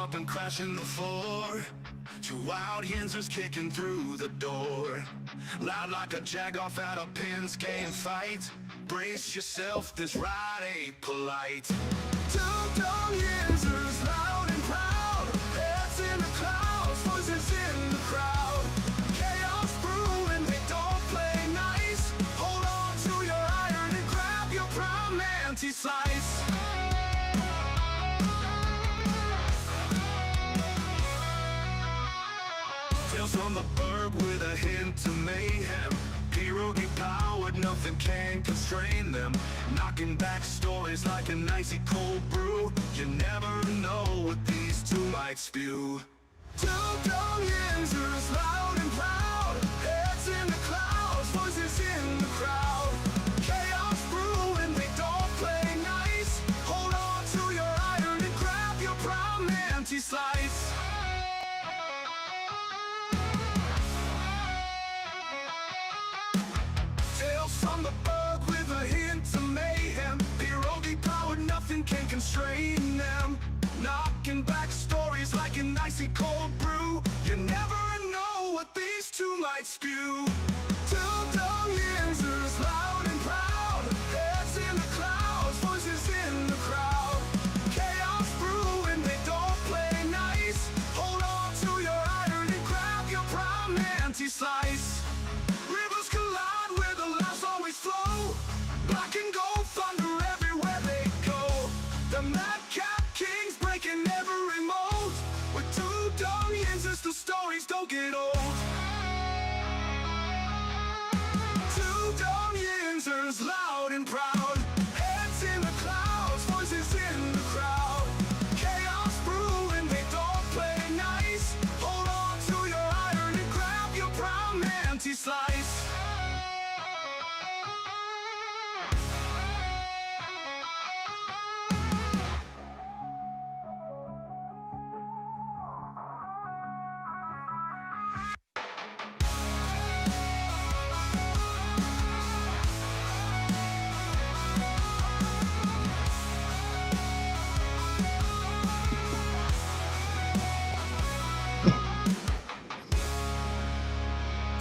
up and crashing the floor. Two wild Yinzers kicking through the door. Loud like a jag off at a pins game fight. Brace yourself, this ride ain't polite. Two Dum Yinzers, loud and proud. Heads in the clouds, voices in the crowd. Chaos brewing, they don't play nice. Hold on to your iron and grab your prime anti-slice. Tales from the burg with a hint of mayhem. Pierogi powered, nothing can constrain them. Knocking back stories like an icy cold brew. You never know what these two might spew. Two Dum Yinzers, loud and proud. Heads in the clouds, voices in the crowd. Chaos brewing, they don't play nice. Hold on to your iron and grab your prime anti-slice. Tales from the burg with a hint of mayhem. Pierogi powered, nothing can constrain them. Knocking back stories like an icy cold brew. You never know what these two might spew. Two Dum Yinzers, loud and proud. Heads in the clouds, voices in the crowd. Chaos brewing, they don't play nice. Hold on to your iron and grab your prime anti-slice. Rivers collide where the laughs always flow. Black and gold thunder everywhere they go. The madcap kings breaking every mold. With two Dum Yinzers, the stories don't get old. Two Dum Yinzers, loud and proud. Heads in the clouds, voices in the crowd. Chaos brewing, they don't play nice. Hold on to your iron and grab your prime anti-slice.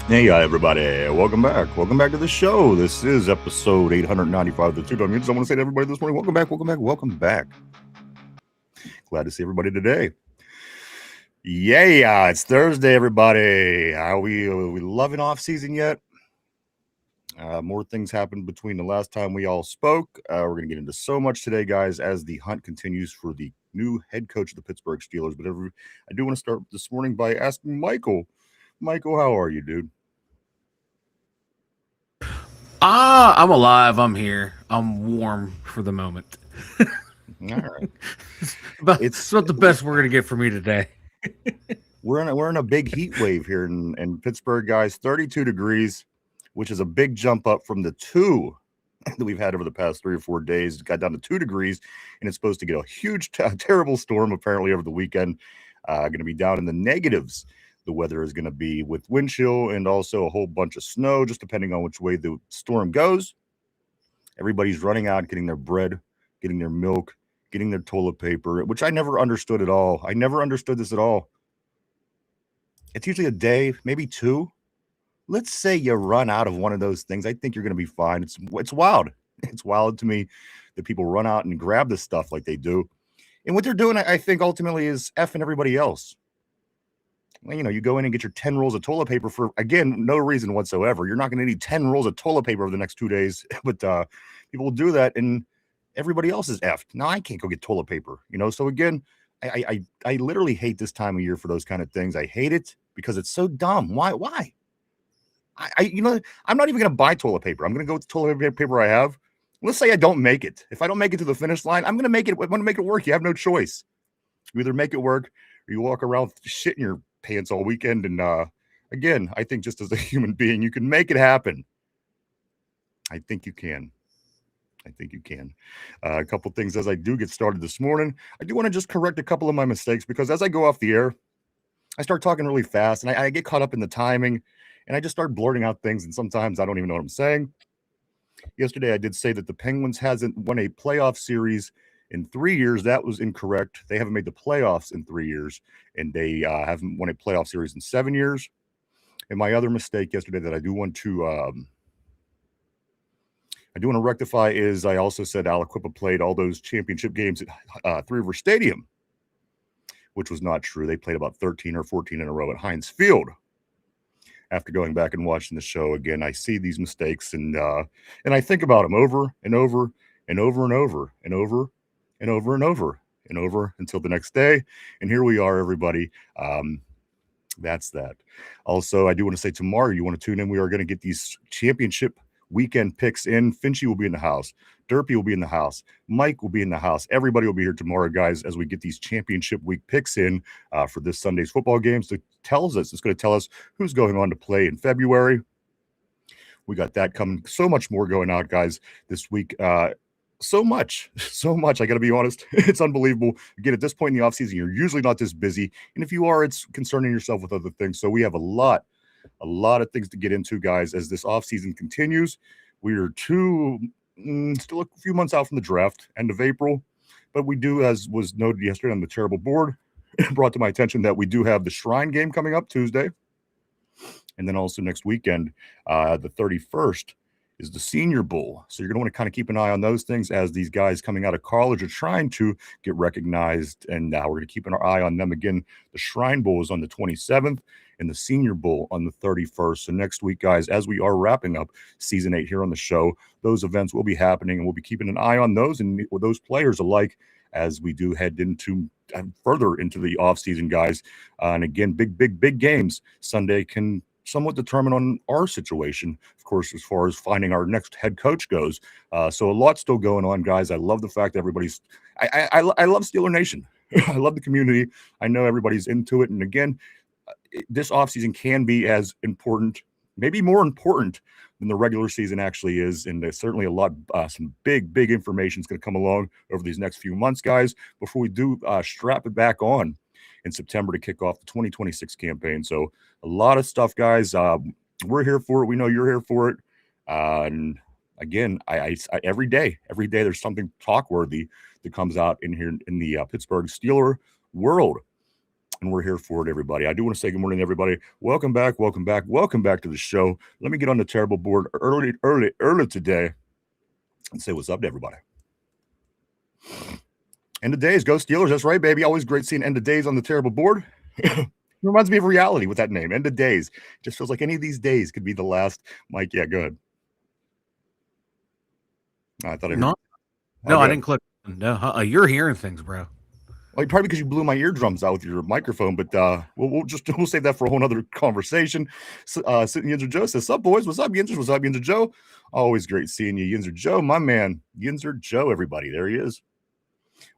Hey, everybody. Welcome back. Welcome back to the show. This is episode 895 of the Two Dum Yinzers. I want to say to everybody this morning, welcome back, welcome back, welcome back. Glad to see everybody today. Yeah, it's Thursday, everybody. Are we loving off season yet? More things happened between the last time we all spoke. We're going to get into so much today, guys, as the hunt continues for the new head coach of the Pittsburgh Steelers. But I do want to start this morning by asking Michael. Michael, how are you, dude? I'm alive. I'm here. I'm warm for the moment. All right. But it's not the best we're going to get from me today. We're in a big heat wave here in Pittsburgh, guys. 32 degrees, which is a big jump up from the 2 that we've had over the past 3 or 4 days. It got down to 2 degrees, and it's supposed to get a huge, terrible storm apparently over the weekend. Going to be down in the negatives. The weather is going to be with wind chill and also a whole bunch of snow, just depending on which way the storm goes. Everybody's running out, getting their bread, getting their milk, getting their toilet paper, which I never understood at all. I never understood this at all. It's usually a day, maybe 2. Let's say you run out of one of those things. I think you're going to be fine. It's wild. It's wild to me that people run out and grab this stuff like they do. And what they're doing, I think, ultimately is effing everybody else. You know, you go in and get your 10 rolls of toilet paper for, again, no reason whatsoever. You're not going to need 10 rolls of toilet paper over the next 2 days, but people will do that, and everybody else is effed. Now I can't go get toilet paper, you know? So again, I literally hate this time of year for those kind of things. I hate it because it's so dumb. Why? You know, I'm not even going to buy toilet paper. I'm going to go with the toilet paper I have. Let's say I don't make it. If I don't make it to the finish line, I'm going to make it. I'm going to make it work. You have no choice. You either make it work or you walk around shitting your pants all weekend. And again, I think just as a human being, you can make it happen. I think you can. A couple things as I do get started this morning. I do want to just correct a couple of my mistakes because as I go off the air, I start talking really fast and I get caught up in the timing and I just start blurting out things. And sometimes I don't even know what I'm saying. Yesterday, I did say that the Penguins hasn't won a playoff series in 3 years. That was incorrect. They haven't made the playoffs in 3 years, and they haven't won a playoff series in 7 years. And my other mistake yesterday that I do want to rectify is I also said Aliquippa played all those championship games at Three River Stadium, which was not true. They played about 13 or 14 in a row at Heinz Field. After going back and watching the show again, I see these mistakes and I think about them over and over and over and over and over and over and over and over until the next day. And here we are, everybody. That's that. Also, I do want to say tomorrow, you want to tune in. We are going to get these championship weekend picks in. Finchy will be in the house. Derpy will be in the house. Mike will be in the house. Everybody will be here tomorrow, guys, as we get these championship week picks in for this Sunday's football games. It's going to tell us who's going on to play in February. We got that coming. So much more going out, guys, this week. So much. I got to be honest. It's unbelievable. Again, at this point in the offseason, you're usually not this busy. And if you are, it's concerning yourself with other things. So we have a lot of things to get into, guys, as this offseason continues. We are still a few months out from the draft, end of April. But we do, as was noted yesterday on the terrible board, brought to my attention that we do have the Shrine game coming up Tuesday. And then also next weekend, the 31st, is the Senior Bowl. So you're going to want to kind of keep an eye on those things as these guys coming out of college are trying to get recognized. And we're going to keep an eye on them again. The Shrine Bowl is on the 27th and the Senior Bowl on the 31st. So next week, guys, as we are wrapping up season 8 here on the show, those events will be happening and we'll be keeping an eye on those and with those players alike as we do head into further into the offseason, guys. And again, big games. Sunday can somewhat determine on our situation, of course, as far as finding our next head coach goes. So a lot still going on, guys. I love the fact that everybody's I love Steeler Nation. I love the community. I know everybody's into it. And again, this offseason can be as important, maybe more important than the regular season actually is. And there's certainly some big information is going to come along over these next few months, guys, before we do strap it back on in September to kick off the 2026 campaign. So a lot of stuff, guys. We're here for it. We know you're here for it. And again, I every day there's something talk worthy that comes out in here in the Pittsburgh Steeler world. And we're here for it, everybody. I do want to say good morning, everybody. Welcome back to the show. Let me get on the terrible board early today and say what's up to everybody. End of days, go Steelers. That's right, baby. Always great seeing end of days on the terrible board. Reminds me of reality with that name, end of days. Just feels like any of these days could be the last. Mike, yeah, go ahead. I thought I heard. No, I didn't click. No, you're hearing things, bro. Well, probably because you blew my eardrums out with your microphone, but we'll save that for a whole other conversation. Yinzer Joe says, "Sup, boys? What's up, Yinzers? What's up, Yinzer Joe? Always great seeing you, Yinzer Joe, my man, Yinzer Joe. Everybody, there he is.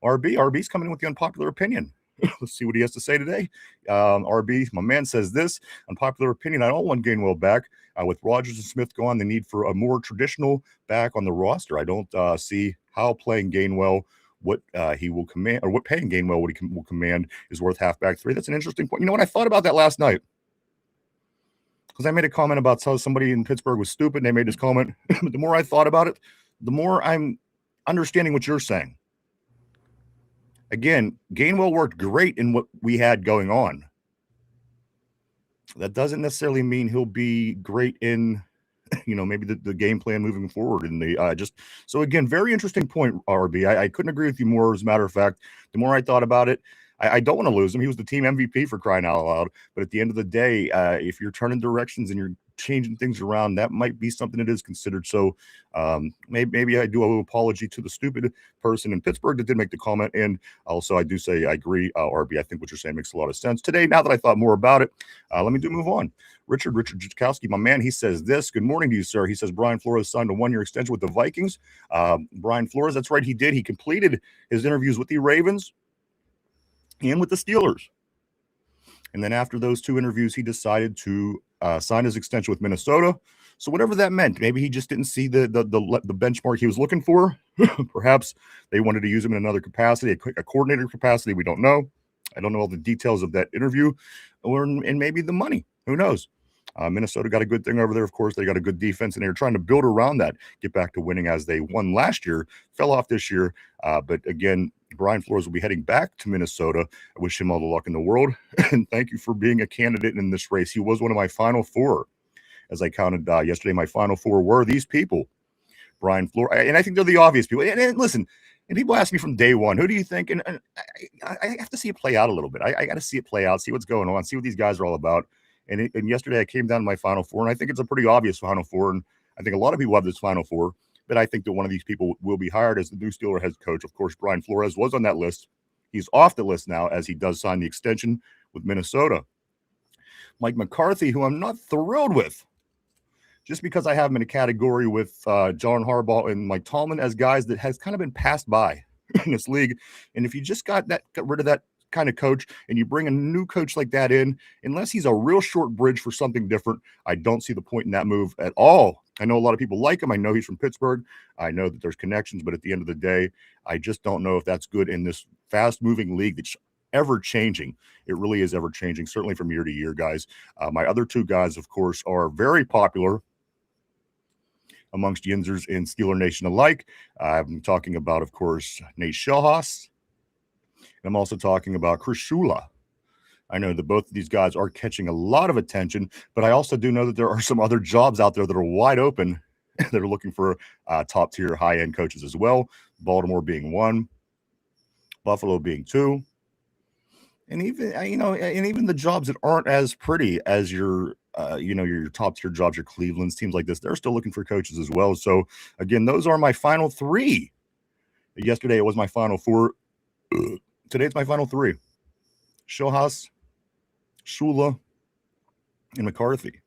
RB's coming in with the unpopular opinion. Let's see what he has to say today. RB, my man, says this unpopular opinion. I don't want Gainwell back. With Rodgers and Smith gone, the need for a more traditional back on the roster. I don't see how playing Gainwell, what he will command, or what paying Gainwell what he will command is worth halfback 3. That's an interesting point. You know what? I thought about that last night because I made a comment about how somebody in Pittsburgh was stupid. And they made this comment. But the more I thought about it, the more I'm understanding what you're saying. Again, Gainwell worked great in what we had going on. That doesn't necessarily mean he'll be great in, maybe the game plan moving forward. And so again, very interesting point, RB. I couldn't agree with you more. As a matter of fact, the more I thought about it, I don't want to lose him. He was the team MVP for crying out loud. But at the end of the day, if you're turning directions and you're changing things around, that might be something that is considered. So maybe I do an apology to the stupid person in Pittsburgh that did make the comment. And also I do say I agree, RB. I think what you're saying makes a lot of sense. Today, now that I thought more about it, let me move on. Richard Jutkowski, my man, he says this. Good morning to you, sir. He says Brian Flores signed a 1-year extension with the Vikings. Brian Flores, that's right, he did. He completed his interviews with the Ravens and with the Steelers. And then after those 2 interviews, he decided to sign his extension with Minnesota. So whatever that meant, maybe he just didn't see the benchmark he was looking for. Perhaps they wanted to use him in another capacity, a coordinator capacity. We don't know. I don't know all the details of that interview, and maybe the money. Who knows? Minnesota got a good thing over there. Of course, they got a good defense, and they're trying to build around that, get back to winning as they won last year, fell off this year. But again, Brian Flores will be heading back to Minnesota. I wish him all the luck in the world, and thank you for being a candidate in this race. He was one of my final four. As I counted yesterday, my final four were these people. Brian Flores, and I think they're the obvious people. And listen, and people ask me from day one, who do you think? And I have to see it play out a little bit. I got to see it play out, see what's going on, see what these guys are all about. And yesterday I came down to my final four, and I think it's a pretty obvious final four. And I think a lot of people have this final four, but I think that one of these people will be hired as the new Steeler head coach. Of course, Brian Flores was on that list. He's off the list now as he does sign the extension with Minnesota. Mike McCarthy, who I'm not thrilled with, just because I have him in a category with John Harbaugh and Mike Tomlin as guys that has kind of been passed by in this league. And if you just got rid of that kind of coach and you bring a new coach like that in, unless he's a real short bridge for something different, I don't see the point in that move at all. I know a lot of people like him. I know he's from Pittsburgh. I know that there's connections, but at the end of the day, I just don't know if that's good in this fast-moving league that's ever changing. It really is ever changing, certainly from year to year, guys. My other two guys, of course, are very popular amongst Yinzers and Steeler Nation alike. I'm talking about, of course, Nate Schellhaus. And I'm also talking about Chris Shula. I know that both of these guys are catching a lot of attention, but I also do know that there are some other jobs out there that are wide open that are looking for top-tier, high-end coaches as well. Baltimore being one, Buffalo being two, and even the jobs that aren't as pretty as your top-tier jobs, your Cleveland's, teams like this, they're still looking for coaches as well. So again, those are my final three. Yesterday it was my final four. Today it's my final three: Schellhaus, Shula, and McCarthy.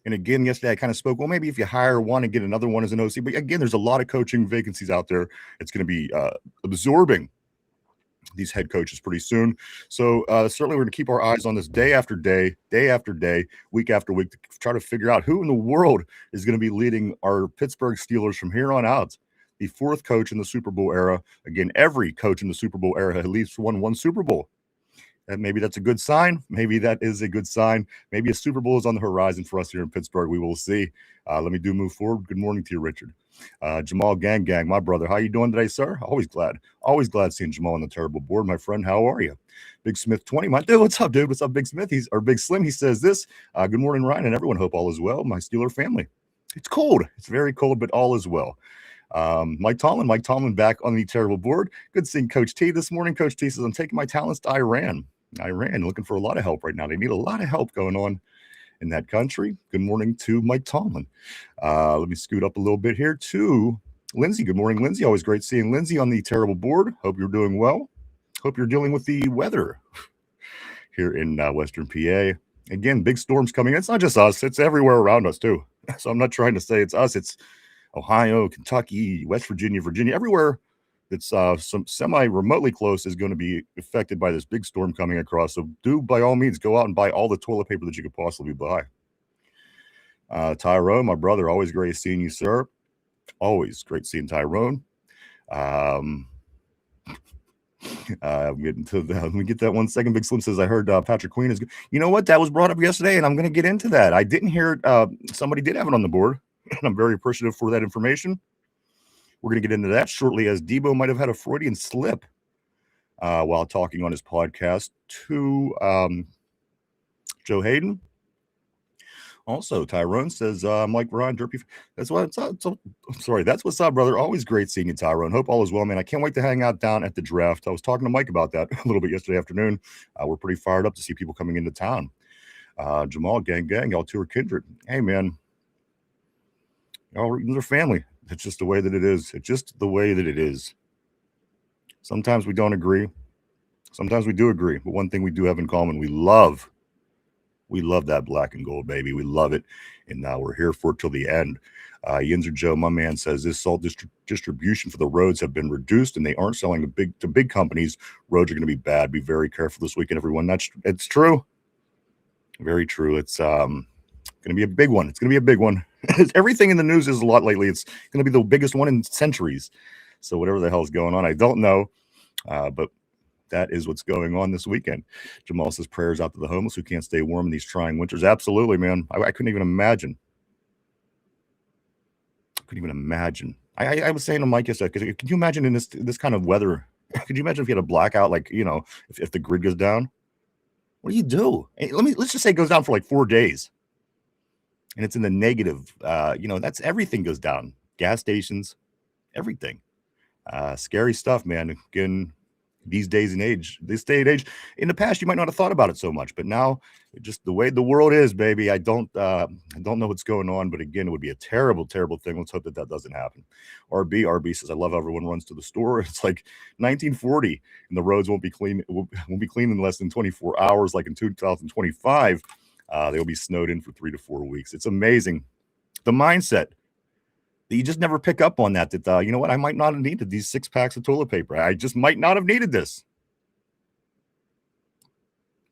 And again, yesterday I kind of spoke, well, maybe if you hire one and get another one as an OC. But again, there's a lot of coaching vacancies out there. It's going to be absorbing these head coaches pretty soon. So certainly we're going to keep our eyes on this day after day, week after week, to try to figure out who in the world is going to be leading our Pittsburgh Steelers from here on out. The fourth coach in the Super Bowl era. Again, every coach in the Super Bowl era at least won one Super Bowl. And maybe that's a good sign. Maybe that is a good sign. Maybe a Super Bowl is on the horizon for us here in Pittsburgh. We will see. Let me move forward. Good morning to you, Richard. Jamal Gang, my brother. How you doing today, sir? Always glad seeing Jamal on the terrible board. My friend, how are you? Big Smith 20. My dude, what's up, dude? What's up, Big Smith? Big Slim. He says this. Good morning, Ryan, and everyone. Hope all is well. My Steeler family. It's cold. It's very cold, but all is well. Mike Tomlin back on the terrible board. Good seeing Coach T this morning. Coach T says, I'm taking my talents to Iran, looking for a lot of help right now. They need a lot of help going on in that country. Good morning to Mike Tomlin. Let me scoot up a little bit here to Lindsay. Good morning, Lindsay. Always great seeing Lindsay on the terrible board. Hope you're doing well. Hope you're dealing with the weather here in Western PA. Again, big storms coming. It's not just us. It's everywhere around us too. So I'm not trying to say it's us. It's Ohio, Kentucky, West Virginia, everywhere that's some semi-remotely close is going to be affected by this big storm coming across. So do, by all means, go out and buy all the toilet paper that you could possibly buy. Tyrone, my brother, always great seeing you, sir. Always great seeing Tyrone. I'm getting to that. Let me get that 1 second. Big Slim says, I heard Patrick Queen is good. You know what? That was brought up yesterday, and I'm going to get into that. I didn't hear somebody did have it on the board, and I'm very appreciative for that information. We're going to get into that shortly, as Debo might have had a Freudian slip while talking on his podcast to Joe Hayden. Also, Tyrone says, Mike Ryan, Derpy. That's what's up. That's what's up, brother. Always great seeing you, Tyrone. Hope all is well, man. I can't wait to hang out down at the draft. I was talking to Mike about that a little bit yesterday afternoon. We're pretty fired up to see people coming into town. Jamal, gang, y'all two are kindred. Hey, man. Y'all are family. It's just the way that it is. It's just the way that it is. Sometimes we don't agree. Sometimes we do agree. But one thing we do have in common, we love that black and gold, baby. We love it. And now we're here for it till the end. Yinzer Joe, my man, says this salt distribution for the roads have been reduced and they aren't selling to big companies. Roads are going to be bad. Be very careful this weekend, everyone. It's true. Very true. It's going to be a big one. It's going to be a big one. Everything in the news is a lot lately. It's going to be the biggest one in centuries. So whatever the hell is going on, I don't know. But that is what's going on this weekend. Jamal says prayers out to the homeless who can't stay warm in these trying winters. Absolutely, man. I couldn't even imagine. I was saying to Mike yesterday, because can you imagine in this kind of weather? Could you imagine if you had a blackout, like, if the grid goes down? What do you do? Let's just say it goes down for like 4 days, and it's in the negative. That's everything goes down. Gas stations, everything. Scary stuff, man. Again, this day and age. In the past, you might not have thought about it so much, but now, just the way the world is, baby, I don't know what's going on. But again, it would be a terrible, terrible thing. Let's hope that doesn't happen. RB says, I love how everyone runs to the store. It's like 1940, and the roads won't be clean. Won't be clean in less than 24 hours, like in 2025. They'll be snowed in for 3 to 4 weeks. It's amazing, the mindset. You just never pick up on that you know what, I might not have needed these 6 packs of toilet paper. I just might not have needed this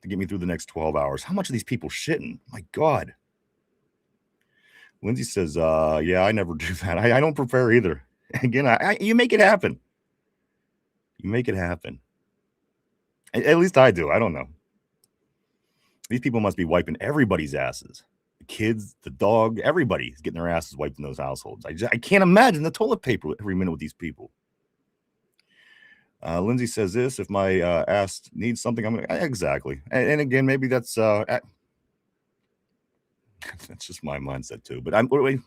to get me through the next 12 hours. How much are these people shitting? My God. Lindsay says, yeah, I never do that. I don't prepare either. Again, you make it happen. At least I do. I don't know. These people must be wiping everybody's asses. The kids, the dog, everybody's getting their asses wiped in those households. I can't imagine the toilet paper every minute with these people. Lindsay says this, if my ass needs something, I'm exactly. And again, maybe that's just my mindset too. But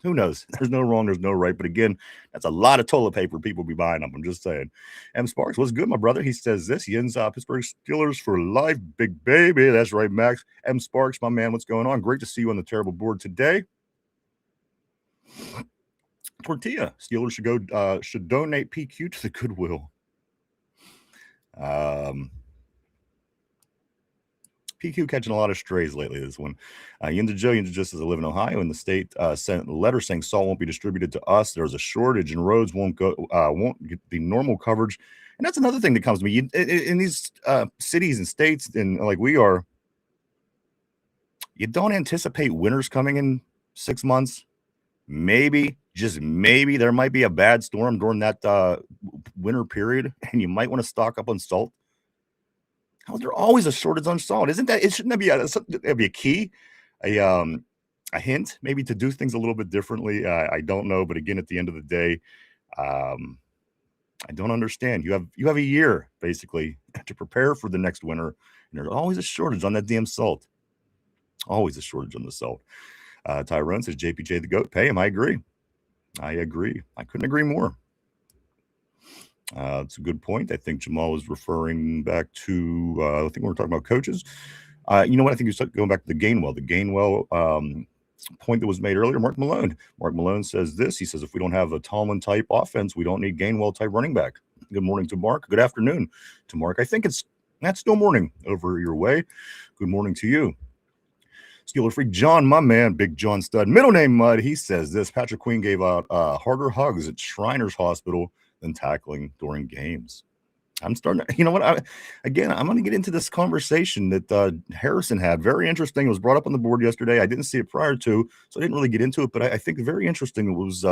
who knows? There's no wrong, there's no right. But again, that's a lot of toilet paper people be buying up. I'm just saying. M Sparks, what's good, my brother? He says this. Yins, Pittsburgh Steelers for life, big baby. That's right, Max. M Sparks, my man, what's going on? Great to see you on the terrible board today. Tortilla, Steelers should donate PQ to the Goodwill. PQ catching a lot of strays lately, this one. Yinzer just says I live in Ohio, and the state sent a letter saying salt won't be distributed to us. There's a shortage, and roads won't get the normal coverage. And that's another thing that comes to me. In these cities and states, and like we are, you don't anticipate winters coming in 6 months. Maybe, just maybe, there might be a bad storm during that winter period, and you might want to stock up on salt. How is there always a shortage on salt? Shouldn't that be a key, a hint, maybe, to do things a little bit differently? I don't know, but again, at the end of the day, I don't understand. You have a year basically to prepare for the next winter, and there's always a shortage on that damn salt. Always a shortage on the salt. Tyrone says JPJ the GOAT. Pay him. I agree. I couldn't agree more. It's a good point. I think Jamal is referring back to, I think we were talking about coaches. You know what? I think he's going back to the Gainwell point that was made earlier. Mark Malone says this. He says, if we don't have a Tomlin type offense, we don't need Gainwell type running back. Good morning to Mark. Good afternoon to Mark. I think that's still morning over your way. Good morning to you. Steeler Freak John, my man, Big John Stud, middle name Mud. He says this. Patrick Queen gave out harder hugs at Shriners Hospital than tackling during games. I'm starting to, you know what? I'm going to get into this conversation that Harrison had. Very interesting. It was brought up on the board yesterday. I didn't see it prior to, so I didn't really get into it, but I think very interesting. It was,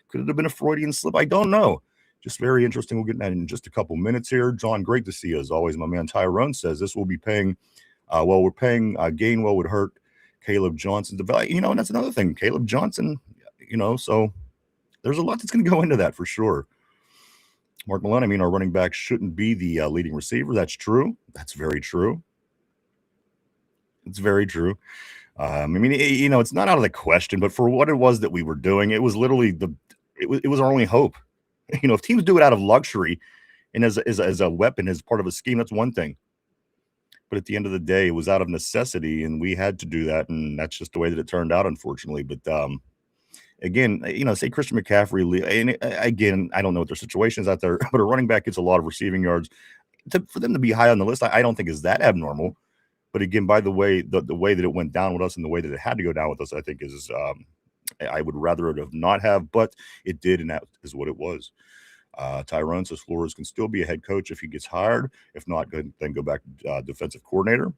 could it have been a Freudian slip? I don't know. Just very interesting. We'll get that in just a couple minutes here. John, great to see you as always. My man Tyrone says this will be paying, we're paying Gainwell would hurt Caleb Johnson's development. You know, and that's another thing. Caleb Johnson, you know, so there's a lot that's going to go into that for sure. Mark Malone, our running back shouldn't be the leading receiver. That's true. That's very true. It's very true. It's not out of the question, but for what it was that we were doing, it was literally it was our only hope. You know, if teams do it out of luxury and as a weapon, as part of a scheme, that's one thing. But at the end of the day, it was out of necessity, and we had to do that, and that's just the way that it turned out, unfortunately. But again, say Christian McCaffrey, and again, I don't know what their situation is out there, but a running back gets a lot of receiving yards. For them to be high on the list, I don't think is that abnormal. But again, by the way, the way that it went down with us and the way that it had to go down with us, I think is I would rather it have not have, but it did, and that is what it was. Tyrone says Flores can still be a head coach if he gets hired. If not, then go back to defensive coordinator.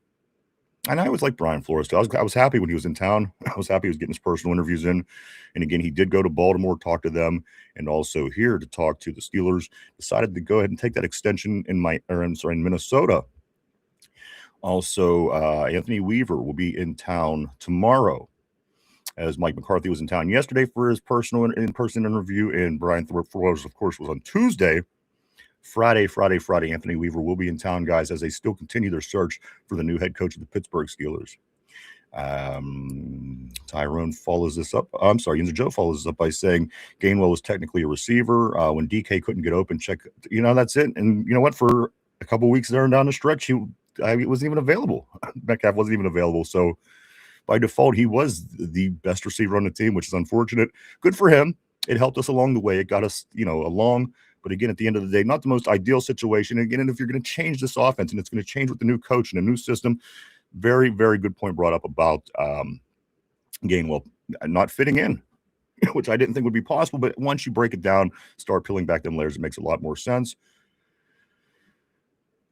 And I always liked Brian Flores too. I was happy when he was in town. I was happy he was getting his personal interviews in. And again, he did go to Baltimore, talk to them, and also here to talk to the Steelers. Decided to go ahead and take that extension in Minnesota. Also, Anthony Weaver will be in town tomorrow, as Mike McCarthy was in town yesterday for his personal in-person interview, and Brian Flores, of course, was on Tuesday. Friday, Anthony Weaver will be in town, guys, as they still continue their search for the new head coach of the Pittsburgh Steelers. Tyrone follows this up. I'm sorry, Yinzer Joe follows this up by saying Gainwell was technically a receiver. When DK couldn't get open, that's it. And you know what? For a couple weeks there and down the stretch, he wasn't even available. Metcalf wasn't even available. So by default, he was the best receiver on the team, which is unfortunate. Good for him. It helped us along the way. It got us, along. But again, at the end of the day, not the most ideal situation. Again, and if you're going to change this offense, and it's going to change with the new coach and a new system, very, very good point brought up about Gainwell not fitting in, which I didn't think would be possible. But once you break it down, start peeling back them layers, it makes a lot more sense.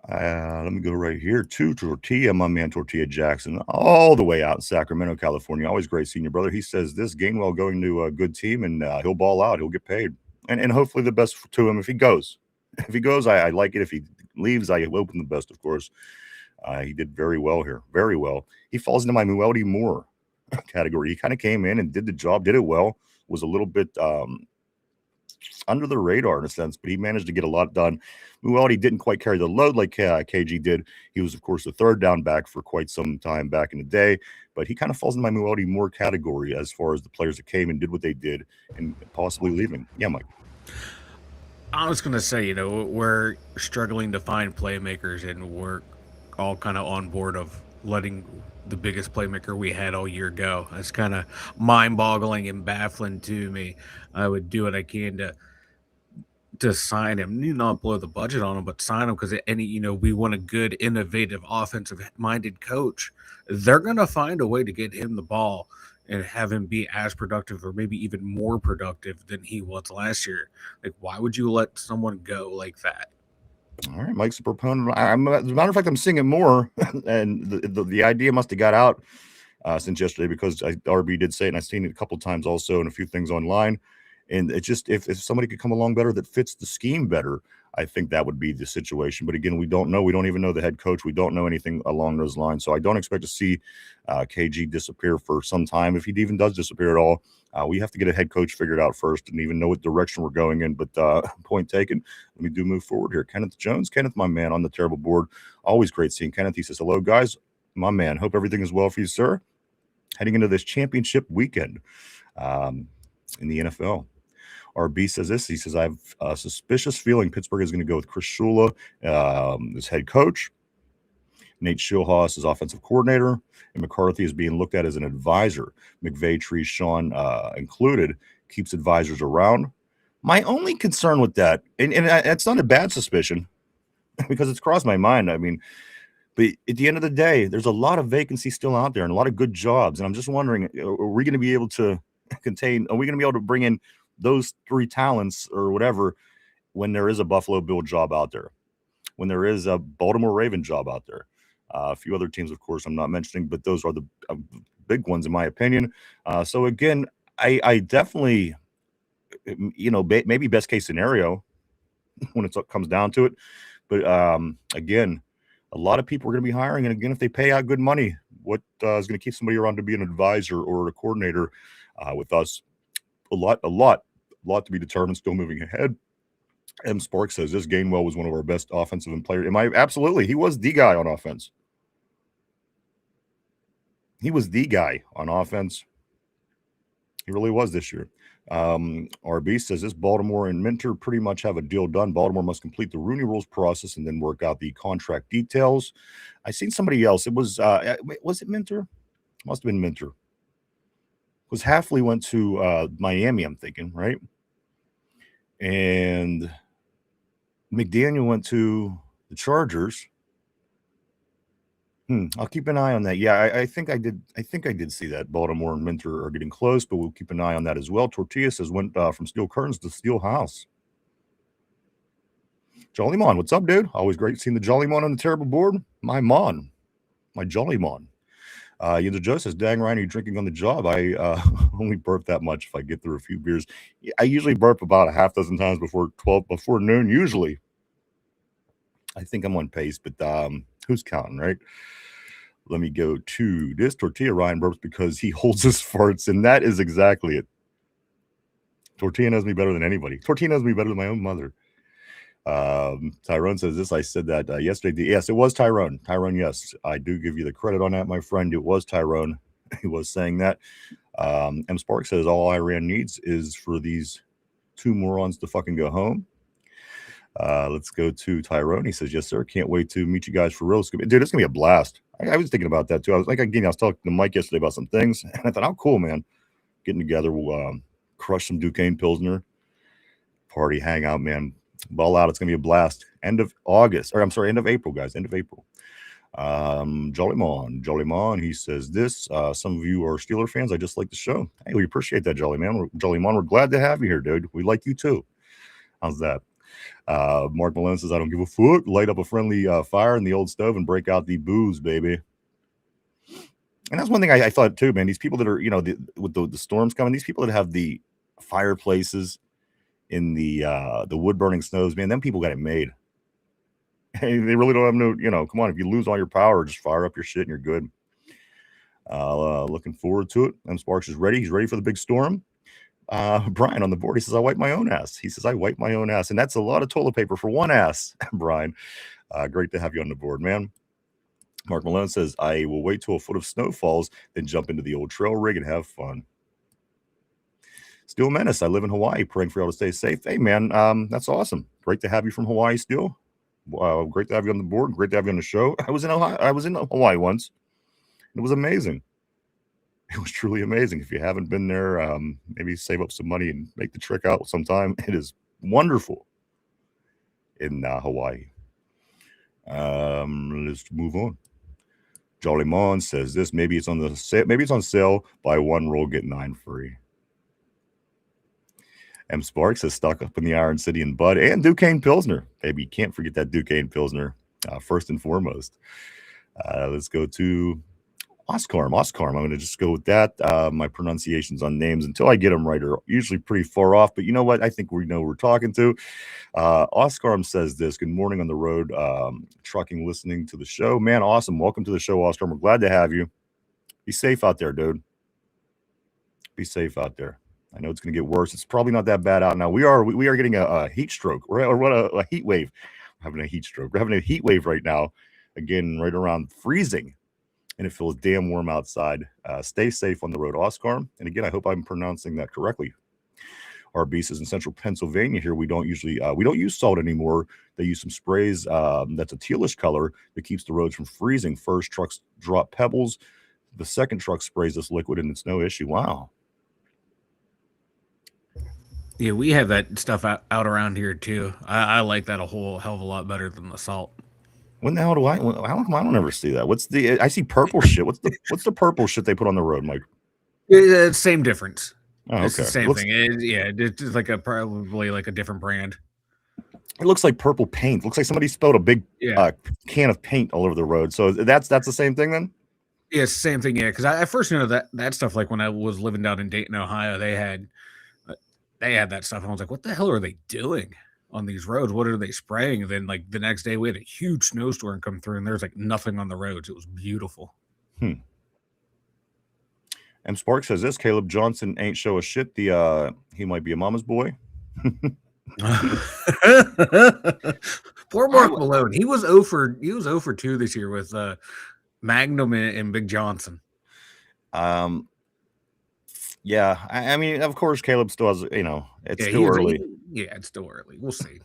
Let me go right here to Tortilla, my man Tortilla Jackson, all the way out in Sacramento, California. Always great seeing your brother. He says this Gainwell going to a good team, and he'll ball out. He'll get paid. And hopefully the best to him if he goes. If he goes, I like it. If he leaves, I hope him the best, of course. He did very well here. Very well. He falls into my Muelty Moore category. He kind of came in and did the job, did it well, was a little bit under the radar in a sense, but he managed to get a lot done. Muelty didn't quite carry the load like KG did. He was, of course, the third down back for quite some time back in the day, but he kind of falls in my Muelty Moore category as far as the players that came and did what they did and possibly leaving. Yeah, Mike. I was going to say, we're struggling to find playmakers, and we're all kind of on board of letting the biggest playmaker we had all year go. It's kind of mind-boggling and baffling to me. I would do what I can to sign him, not blow the budget on him, but sign him because we want a good, innovative, offensive-minded coach. They're going to find a way to get him the ball and have him be as productive or maybe even more productive than he was last year. Like, why would you let someone go like that? All right, Mike's a proponent. As a matter of fact, I'm seeing it more, and the idea must have got out since yesterday because RB did say it, and I've seen it a couple of times also and a few things online. And it just, if somebody could come along better that fits the scheme better, I think that would be the situation. But again, we don't know. We don't even know the head coach. We don't know anything along those lines. So I don't expect to see KG disappear for some time. If he even does disappear at all, we have to get a head coach figured out first and even know what direction we're going in. But point taken. Let me move forward here. Kenneth Jones. Kenneth, my man, on the terrible board. Always great seeing Kenneth. He says, hello, guys. My man. Hope everything is well for you, sir. Heading into this championship weekend in the NFL. RB says this. He says, I have a suspicious feeling Pittsburgh is going to go with Chris Shula as head coach. Nate Schilhaus is offensive coordinator, and McCarthy is being looked at as an advisor. McVay, Tree, Sean included, keeps advisors around. My only concern with that, and it's not a bad suspicion because it's crossed my mind. I mean, but at the end of the day, there's a lot of vacancies still out there and a lot of good jobs. And I'm just wondering, are we going to be able to bring in those three talents or whatever when there is a Buffalo Bill job out there, when there is a Baltimore Raven job out there? A few other teams, of course, I'm not mentioning, but those are the big ones in my opinion. So again, I definitely, maybe best case scenario when it comes down to it. But again, a lot of people are going to be hiring. And again, if they pay out good money, what is going to keep somebody around to be an advisor or a coordinator with us? A lot to be determined, still moving ahead. M. Spark says this Gainwell was one of our best offensive and player. Absolutely. He was the guy on offense. He was the guy on offense. He really was this year. RB says this Baltimore and Minter pretty much have a deal done. Baltimore must complete the Rooney Rules process and then work out the contract details. I seen somebody else. It was it Minter? Must have been Minter. Because Halfley went to Miami, I'm thinking, right? And McDaniel went to the Chargers. I'll keep an eye on that. Yeah, I think I did see that. Baltimore and Minter are getting close, but we'll keep an eye on that as well. Tortilla says went from steel curtains to steel house. Jollymon, what's up, dude? Always great seeing the Jollymon on the terrible board. My Jolly Mon. Joe says, dang, Ryan, are you drinking on the job? I only burp that much if I get through a few beers. I usually burp about a half dozen times before noon, usually. I think I'm on pace, but who's counting, right? Let me go to this. Tortilla Ryan burps because he holds his farts, and that is exactly it. Tortilla knows me better than anybody. Tortilla knows me better than my own mother. Tyrone says this. I said that yesterday. Yes, it was Tyrone. Tyrone, yes. I do give you the credit on that, my friend. It was Tyrone. He was saying that. M. Spark says all Iran needs is for these two morons to fucking go home. Let's go to Tyrone. He says, yes, sir. Can't wait to meet you guys for real. Dude, it's going to be a blast. I was thinking about that, too. I was talking to Mike yesterday about some things, and I thought, how cool, man. Getting together, we'll crush some Duquesne Pilsner, party, hang out, man. Ball out. It's going to be a blast. End of April, guys. End of April. Jolly Mon, he says this. Some of you are Steeler fans. I just like the show. Hey, we appreciate that, Jolly Mon. We're glad to have you here, dude. We like you, too. How's that? Mark Malone says, I don't give a fuck. Light up a friendly fire in the old stove and break out the booze, baby. And that's one thing I thought too, man. These people that are, with the storms coming, these people that have the fireplaces in the wood burning snows, man, them people got it made. Hey, they really don't have no, come on, if you lose all your power, just fire up your shit and you're good. Looking forward to it. M. Sparks is ready. He's ready for the big storm. Brian on the board, he says, I wipe my own ass. He says, I wipe my own ass. And that's a lot of toilet paper for one ass, Brian. Great to have you on the board, man. Mark Malone says, I will wait till a foot of snow falls, then jump into the old trail rig and have fun. Steel Menace, I live in Hawaii, praying for y'all to stay safe. Hey, man, that's awesome. Great to have you from Hawaii, Steel. Great to have you on the board. Great to have you on the show. I was in Hawaii once. It was amazing. It was truly amazing. If you haven't been there, maybe save up some money and make the trek out sometime. It is wonderful in Hawaii. Let's move on. Jolly Mon says this. Maybe it's on sale. Buy one roll, get 9 free. M. Sparks says stock up in the Iron City and Bud and Duquesne Pilsner. Baby, you can't forget that Duquesne Pilsner first and foremost. Let's go to Oscar. I'm going to just go with that. My pronunciations on names until I get them right are usually pretty far off, but you know what? I think we know who we're talking to. Oscar says this. Good morning on the road, trucking, listening to the show. Man, awesome. Welcome to the show, Oscar. We're glad to have you. Be safe out there, dude. Be safe out there. I know it's going to get worse. It's probably not that bad out now. We are getting a heat stroke, or what a heat wave. We're having a heat stroke. We're having a heat wave right now. Again, right around freezing. And it feels damn warm outside. Stay safe on the road, Oscar. And again, I hope I'm pronouncing that correctly. Our beast is in central Pennsylvania here. We don't use salt anymore. They use some sprays that's a tealish color that keeps the roads from freezing. First trucks drop pebbles. The second truck sprays this liquid and it's no issue. Wow. Yeah, we have that stuff out around here too. I like that a whole hell of a lot better than the salt. When the hell do I don't ever see that? I see purple shit. What's the purple shit they put on the road, Mike? It's same difference. Oh, okay. It's the same thing. It's like probably like a different brand. It looks like purple paint. It looks like somebody spilled a big can of paint all over the road. So that's the same thing then? Yeah, same thing. Yeah, because I first knew that stuff like when I was living down in Dayton, Ohio. They had that stuff, and I was like, "What the hell are they doing on these roads? What are they spraying?" And then like the next day, we had a huge snowstorm come through, and there's like nothing on the roads. It was beautiful. M. Spark says this. Caleb Johnson ain't show a shit. He might be a mama's boy. Poor Mark Malone. He was 0 for 2 this year with Magnum and Big Johnson. Yeah, I mean, of course, Caleb still has, it's still early. It's still early. We'll see.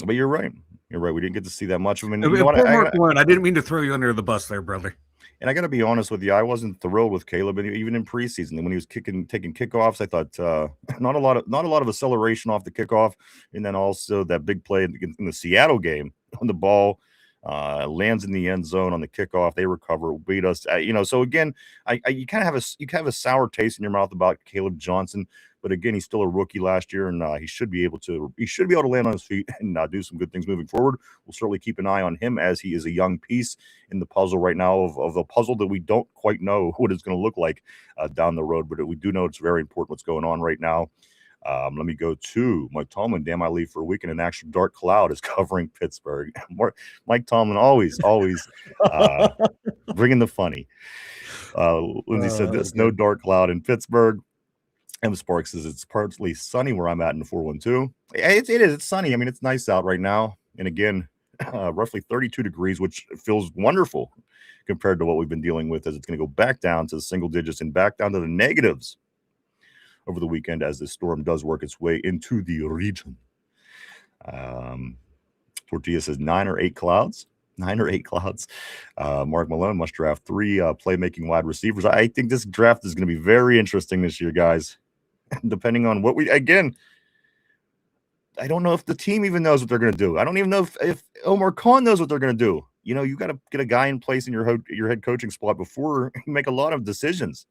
But you're right. We didn't get to see that much of him. I didn't mean to throw you under the bus there, brother. And I got to be honest with you, I wasn't thrilled with Caleb, even in preseason. When he was taking kickoffs, I thought not a lot of acceleration off the kickoff, and then also that big play in the Seattle game on the ball lands in the end zone on the kickoff. They recover, beat us. So again, you kind of have a sour taste in your mouth about Caleb Johnson. But again, he's still a rookie last year, and he should be able to land on his feet and do some good things moving forward. We'll certainly keep an eye on him as he is a young piece in the puzzle right now of a puzzle that we don't quite know what it's going to look like down the road. But we do know it's very important what's going on right now. Let me go to Mike Tomlin. Damn, I leave for a week, and an actual dark cloud is covering Pittsburgh. Mike Tomlin always bringing the funny. Lindsay said this: no dark cloud in Pittsburgh. M. Sparks says it's partly sunny where I'm at in the 412. It is. It's sunny. I mean, it's nice out right now. And again, roughly 32 degrees, which feels wonderful compared to what we've been dealing with, as it's going to go back down to the single digits and back down to the negatives over the weekend as this storm does work its way into the region. Tortilla says 9 or 8 clouds. 9 or 8 clouds. Mark Malone must draft 3 playmaking wide receivers. I think this draft is going to be very interesting this year, guys. Depending on what I don't know if the team even knows what they're going to do. I don't even know if Omar Khan knows what they're going to do. You got to get a guy in place in your head coaching spot before you make a lot of decisions.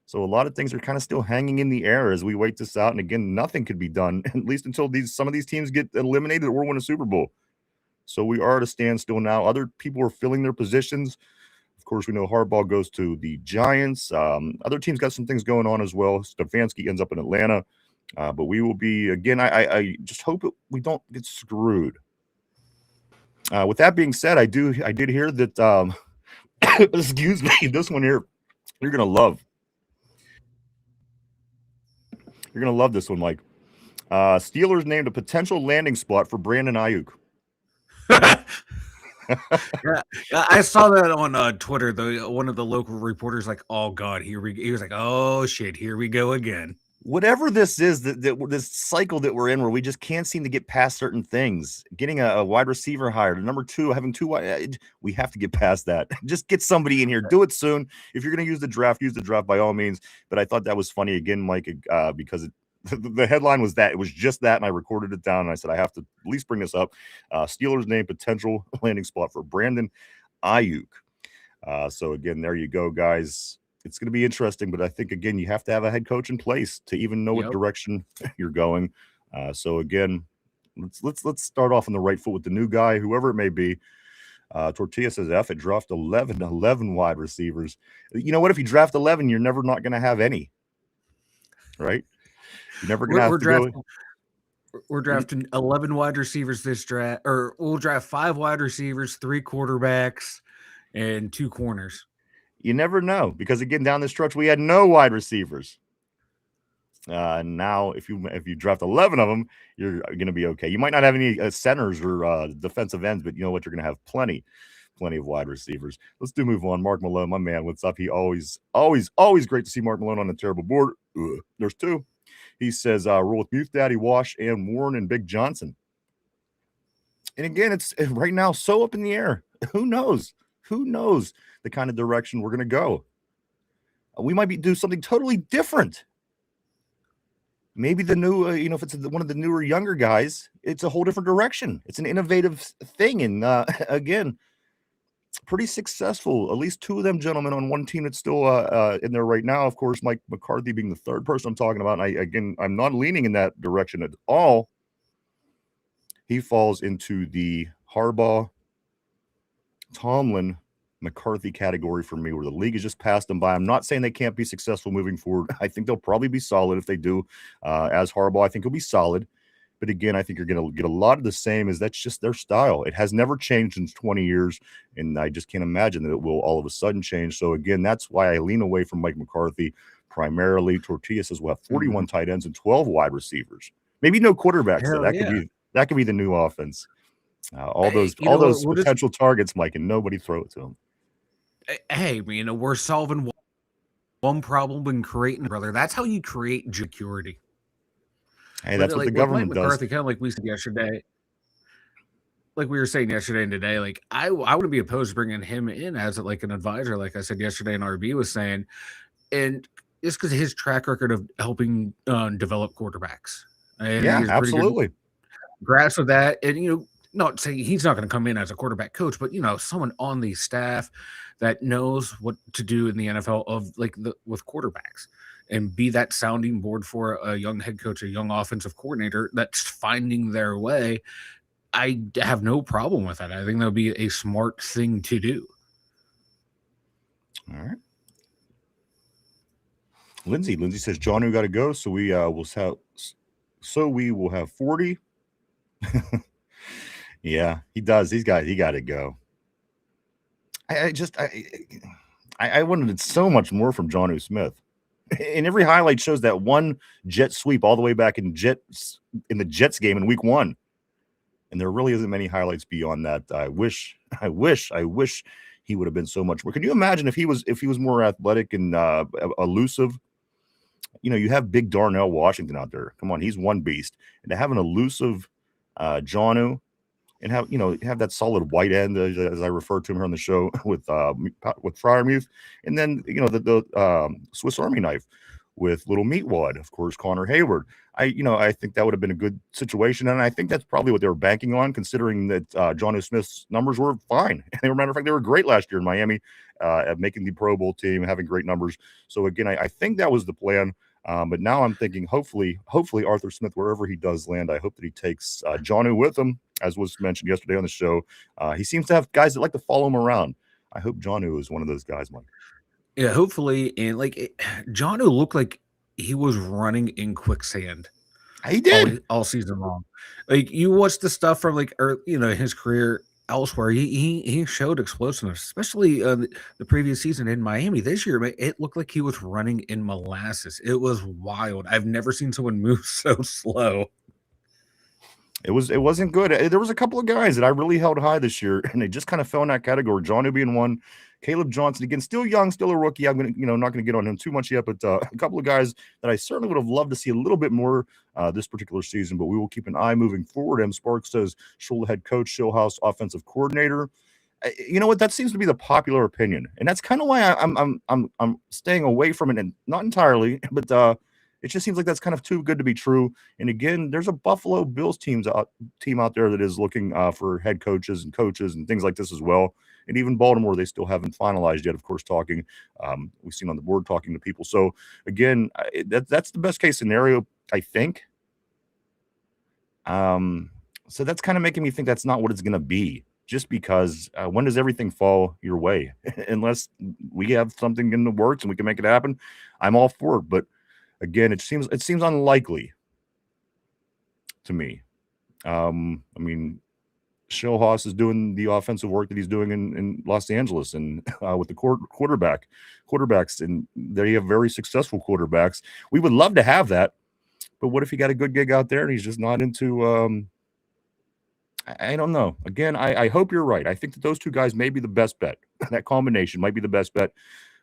So a lot of things are kind of still hanging in the air as we wait this out. And again, nothing could be done, at least until some of these teams get eliminated or win a Super Bowl. So we are at a standstill now. Other people are filling their positions. Of course, we know Harbaugh goes to the Giants. Other teams got some things going on as well. Stefanski ends up in Atlanta. But we will be, again, I just hope we don't get screwed. With that being said, I did hear that, excuse me, this one here, you're going to love. You're going to love this one, Mike. Steelers named a potential landing spot for Brandon Ayuk. Yeah, I saw that on Twitter. One of the local reporters, like, "Oh God, he was like, oh shit, here we go again." Whatever this is, this cycle that we're in, where we just can't seem to get past certain things. Getting a wide receiver hired, number 2, having 2 wide, we have to get past that. Just get somebody in here. Do it soon. If you're going to use the draft by all means. But I thought that was funny again, Mike, because the headline was that it was just that, and I recorded it down, and I said I have to at least bring this up. Steelers name potential landing spot for Brandon Ayuk. So again, there you go, guys. It's going to be interesting, but I think again you have to have a head coach in place to even know what direction you're going. So again, let's start off on the right foot with the new guy, whoever it may be. Tortilla says F it draft 11 wide receivers. You know what? If you draft 11, you're never not going to have any, right? You're never going to have to go. We're drafting 11 wide receivers this draft, or we'll draft 5 wide receivers, 3 quarterbacks, and 2 corners. You never know, because again, down the stretch we had no wide receivers. Now, if you draft 11 of them, you're going to be okay. You might not have any centers or defensive ends, but you know what? You're going to have plenty of wide receivers. Let's move on. Mark Malone, my man, what's up? He always great to see Mark Malone on the terrible board. There's 2. He says, roll with Muth Daddy, Wash, and Warren, and Big Johnson. And again, it's right now so up in the air. Who knows? Who knows the kind of direction we're going to go? We might do something totally different. Maybe the new, if it's one of the newer, younger guys, it's a whole different direction. It's an innovative thing. And again, pretty successful. At least 2 of them gentlemen on one team that's still in there right now. Of course, Mike McCarthy being the third person I'm talking about. And I'm not leaning in that direction at all. He falls into the Harbaugh, Tomlin, McCarthy category for me, where the league has just passed them by. I'm not saying they can't be successful moving forward. I think they'll probably be solid if they do. As Harbaugh, I think he'll be solid. But again, I think you're going to get a lot of the same, as that's just their style. It has never changed in 20 years, and I just can't imagine that it will all of a sudden change. So again, that's why I lean away from Mike McCarthy primarily. Tortilla says we'll have 41 tight ends and 12 wide receivers. Maybe no quarterbacks. That could be the new offense. All those potential targets, Mike, and nobody throw it to them. Hey, we're solving one problem and creating another. That's how you create security. Hey, that's what the government Mike does. McCarthy, kind of like we said yesterday, like we were saying yesterday and today, like I wouldn't be opposed to bringing him in as like an advisor, like I said yesterday, and RB was saying, and just because of his track record of helping develop quarterbacks. And yeah, absolutely. Grasp of that, and not saying he's not going to come in as a quarterback coach, but someone on the staff that knows what to do in the NFL with quarterbacks and be that sounding board for a young head coach, a young offensive coordinator that's finding their way. I have no problem with that. I think that'll be a smart thing to do. All right. Lindsay says John got to go, so we will have 40. Yeah, he does. He got to go. I wanted so much more from Jonnu Smith. And every highlight shows that one jet sweep all the way back in the Jets game in week 1. And there really isn't many highlights beyond that. I wish he would have been so much more. Can you imagine if he was more athletic and elusive? You have big Darnell Washington out there. Come on, he's one beast. And to have an elusive Jonnu and have that solid white end, as I refer to him here on the show with Freiermuth, and then the Swiss Army knife with Little Meatwad, of course, Connor Hayward. I think that would have been a good situation, and I think that's probably what they were banking on, considering that Jonnu Smith's numbers were fine. And matter of fact, they were great last year in Miami at making the Pro Bowl team, having great numbers. So again, I think that was the plan. But now I'm thinking, hopefully Arthur Smith, wherever he does land, I hope that he takes Jonnu with him, as was mentioned yesterday on the show. He seems to have guys that like to follow him around. I hope Jonnu is one of those guys, Mike. Yeah, hopefully. And Jonnu looked like he was running in quicksand. He did all season long. You watch the stuff from his career elsewhere. He showed explosiveness, especially the previous season in Miami. This year, it looked like he was running in molasses. It was wild. I've never seen someone move so slow. It wasn't good. There was a couple of guys that I really held high this year, and they just kind of fell in that category. Jonnu being one, Caleb Johnson, again, still young, still a rookie. I'm not gonna get on him too much yet, but a couple of guys that I certainly would have loved to see a little bit more this particular season. But we will keep an eye moving forward. M. Sparks says Schul head coach, Schulhouse offensive coordinator. You know what? That seems to be the popular opinion, and that's kind of why I'm staying away from it, and not entirely, but it just seems like that's kind of too good to be true. And again, there's a Buffalo Bills team out there that is looking for head coaches and things like this as well. And even Baltimore, they still haven't finalized yet. Of course, talking, we've seen on the board talking to people. So again, that's the best case scenario, I think. So that's kind of making me think that's not what it's going to be. Just because when does everything fall your way? Unless we have something in the works and we can make it happen, I'm all for it. But again, it seems unlikely to me. I mean, Schulhouse is doing the offensive work that he's doing in Los Angeles and with the quarterbacks, and they have very successful quarterbacks. We would love to have that, but what if he got a good gig out there and he's just not into? I don't know. Again, I hope you're right. I think that those two guys may be the best bet. That combination might be the best bet.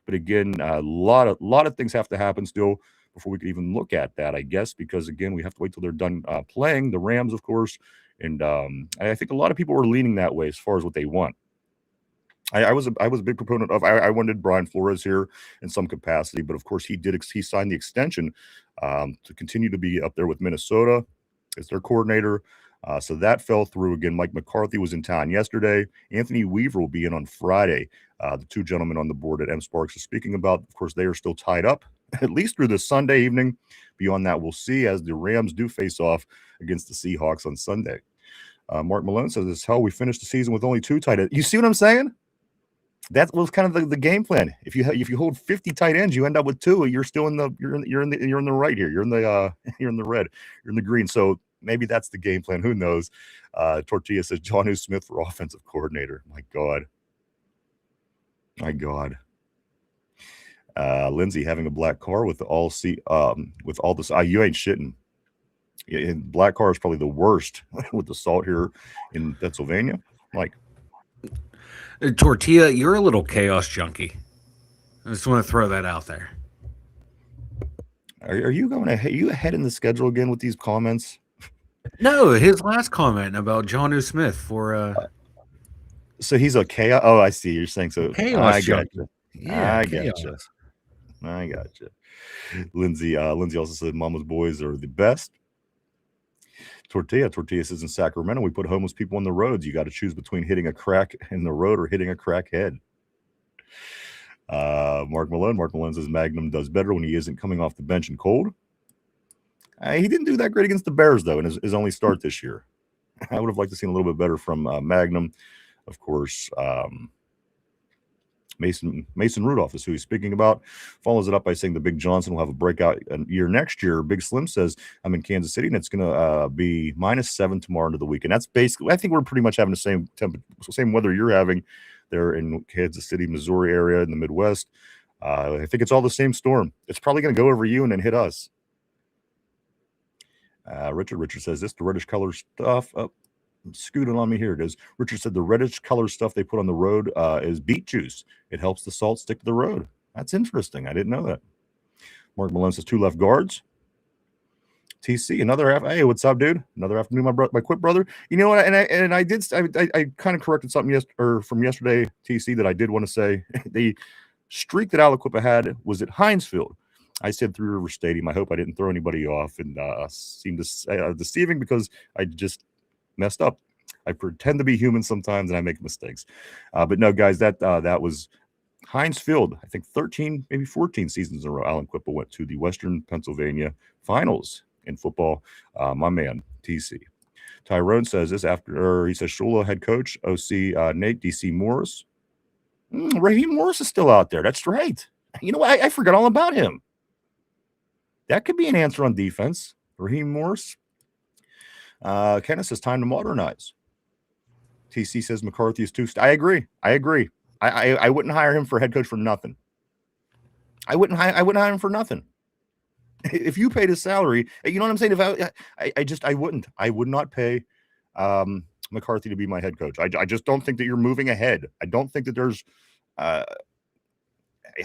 But again, a lot of things have to happen still before we could even look at that, I guess, because again, we have to wait till they're done playing the Rams, of course. And I think a lot of people were leaning that way as far as what they want. I was a big proponent of. I wanted Brian Flores here in some capacity, but of course he signed the extension to continue to be up there with Minnesota as their coordinator. So that fell through. Again, Mike McCarthy was in town yesterday. Anthony Weaver will be in on Friday. The two gentlemen on the board that M. Sparks is speaking about, of course, they are still tied up, at least through this Sunday evening. Beyond that, we'll see as the Rams do face off against the Seahawks on Sunday. Mark Malone says, "It's hell. We finished the season with only 2 tight ends." You see what I'm saying? That was kind of the game plan. If you hold 50 tight ends, you end up with 2. You're still in the right here. You're in the you're in the red. You're in the green. So maybe that's the game plan. Who knows? Tortilla says Jonnu Smith for offensive coordinator. My God. Lindsay having a black car with all this. You ain't shitting. Black car is probably the worst with the salt here in Pennsylvania. Like, Tortilla, you're a little chaos junkie. I just want to throw that out there. Are you ahead in the schedule again with these comments? No, his last comment about Jonnu Smith for so he's a chaos. Oh, I see. You're saying so. Chaos. I got you. Yeah, I got you. Lindsay also said Mama's boys are the best. Tortilla says in Sacramento, we put homeless people on the roads. You got to choose between hitting a crack in the road or hitting a crack head. Mark Malone says Magnum does better when he isn't coming off the bench and cold. He didn't do that great against the Bears, though, in his only start this year. I would have liked to see a little bit better from Magnum. Of course, Mason Rudolph is who he's speaking about. Follows it up by saying the Big Johnson will have a breakout year next year. Big Slim says, I'm in Kansas City, and it's going to be -7 tomorrow into the weekend. That's basically, I think we're pretty much having the same weather you're having there in Kansas City, Missouri area in the Midwest. I think it's all the same storm. It's probably going to go over you and then hit us. Richard says this, the reddish color stuff. Oh, scooting on me. Here it is. Richard said the reddish color stuff they put on the road is beet juice. It helps the salt stick to the road. That's interesting. I didn't know that. Mark Malone says 2 left guards. TC, hey, what's up, dude? Another afternoon, my quick brother. You know what? And I kind of corrected something from yesterday, TC, that I did want to say. The streak that Aliquippa had was at Heinz Field. I said Three River Stadium. I hope I didn't throw anybody off and seemed deceiving because I just messed up. I pretend to be human sometimes and I make mistakes. But no, guys, that was Heinz Field. I think 13, maybe 14 seasons in a row. Aliquippa went to the Western Pennsylvania Finals in football. My man, TC. Tyrone says this he says Shula head coach, OC Nate, DC Morris. Raheem Morris is still out there. That's right. You know what? I forgot all about him. That could be an answer on defense. Raheem Morris. Kenneth says time to modernize. TC says McCarthy is too. I agree. I wouldn't hire him for head coach for nothing. I wouldn't hire him for nothing. If you paid his salary, you know what I'm saying? If I wouldn't. I would not pay McCarthy to be my head coach. I just don't think that you're moving ahead. I don't think that there's.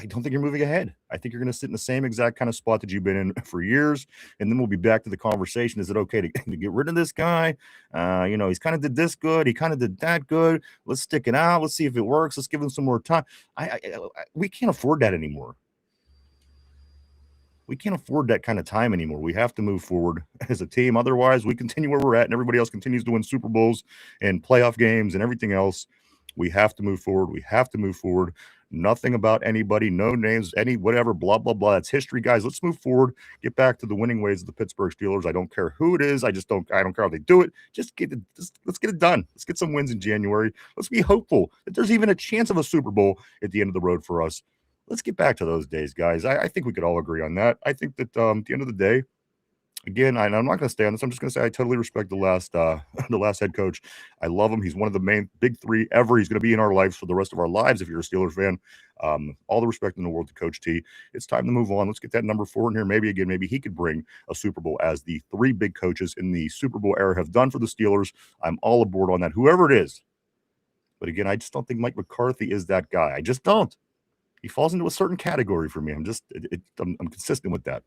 I don't think you're moving ahead. I think you're going to sit in the same exact kind of spot that you've been in for years, and then we'll be back to the conversation. Is it okay to get rid of this guy? He's kind of did this good. He kind of did that good. Let's stick it out. Let's see if it works. Let's give him some more time. We can't afford that anymore. We can't afford that kind of time anymore. We have to move forward as a team. Otherwise, we continue where we're at, and everybody else continues to win Super Bowls and playoff games and everything else. We have to move forward. Nothing about anybody, no names, any whatever, blah, blah, blah. That's history, guys. Let's move forward. Get back to the winning ways of the Pittsburgh Steelers. I don't care who it is. I don't care how they do it. Let's get it done. Let's get some wins in January. Let's be hopeful that there's even a chance of a Super Bowl at the end of the road for us. Let's get back to those days, guys. I think we could all agree on that. I think that at the end of the day, again, I'm not going to stay on this. I'm just going to say I totally respect the last head coach. I love him. He's one of the main big 3 ever. He's going to be in our lives for the rest of our lives if you're a Steelers fan. All the respect in the world to Coach T. It's time to move on. Let's get that number 4 in here. Maybe he could bring a Super Bowl, as the 3 big coaches in the Super Bowl era have done for the Steelers. I'm all aboard on that, whoever it is. But again, I just don't think Mike McCarthy is that guy. I just don't. He falls into a certain category for me. I'm consistent with that.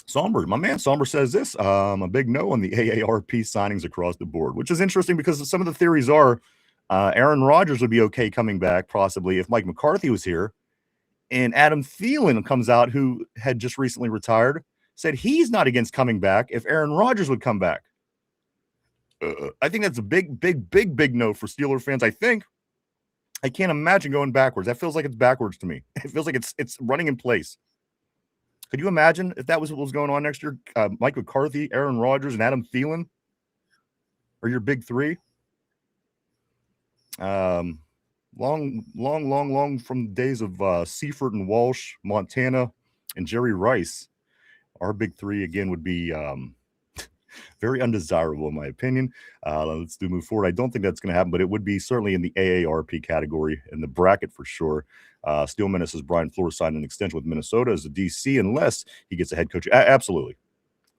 Somber, my man Somber says this, a big no on the AARP signings across the board, which is interesting because some of the theories are Aaron Rodgers would be okay coming back possibly if Mike McCarthy was here. And Adam Thielen comes out, who had just recently retired, said he's not against coming back if Aaron Rodgers would come back. I think that's a big no for Steeler fans. I can't imagine going backwards. That feels like it's backwards to me. It feels like it's running in place. Could you imagine if that was what was going on next year? Mike McCarthy, Aaron Rodgers, and Adam Thielen are your big 3. Long from the days of Seifert and Walsh, Montana, and Jerry Rice. Our big 3 again would be very undesirable in my opinion. Let's move forward. I don't think that's going to happen, but it would be certainly in the AARP category in the bracket for sure. Steel Menace says Brian Flores signed an extension with Minnesota as a DC unless he gets a head coach. Absolutely.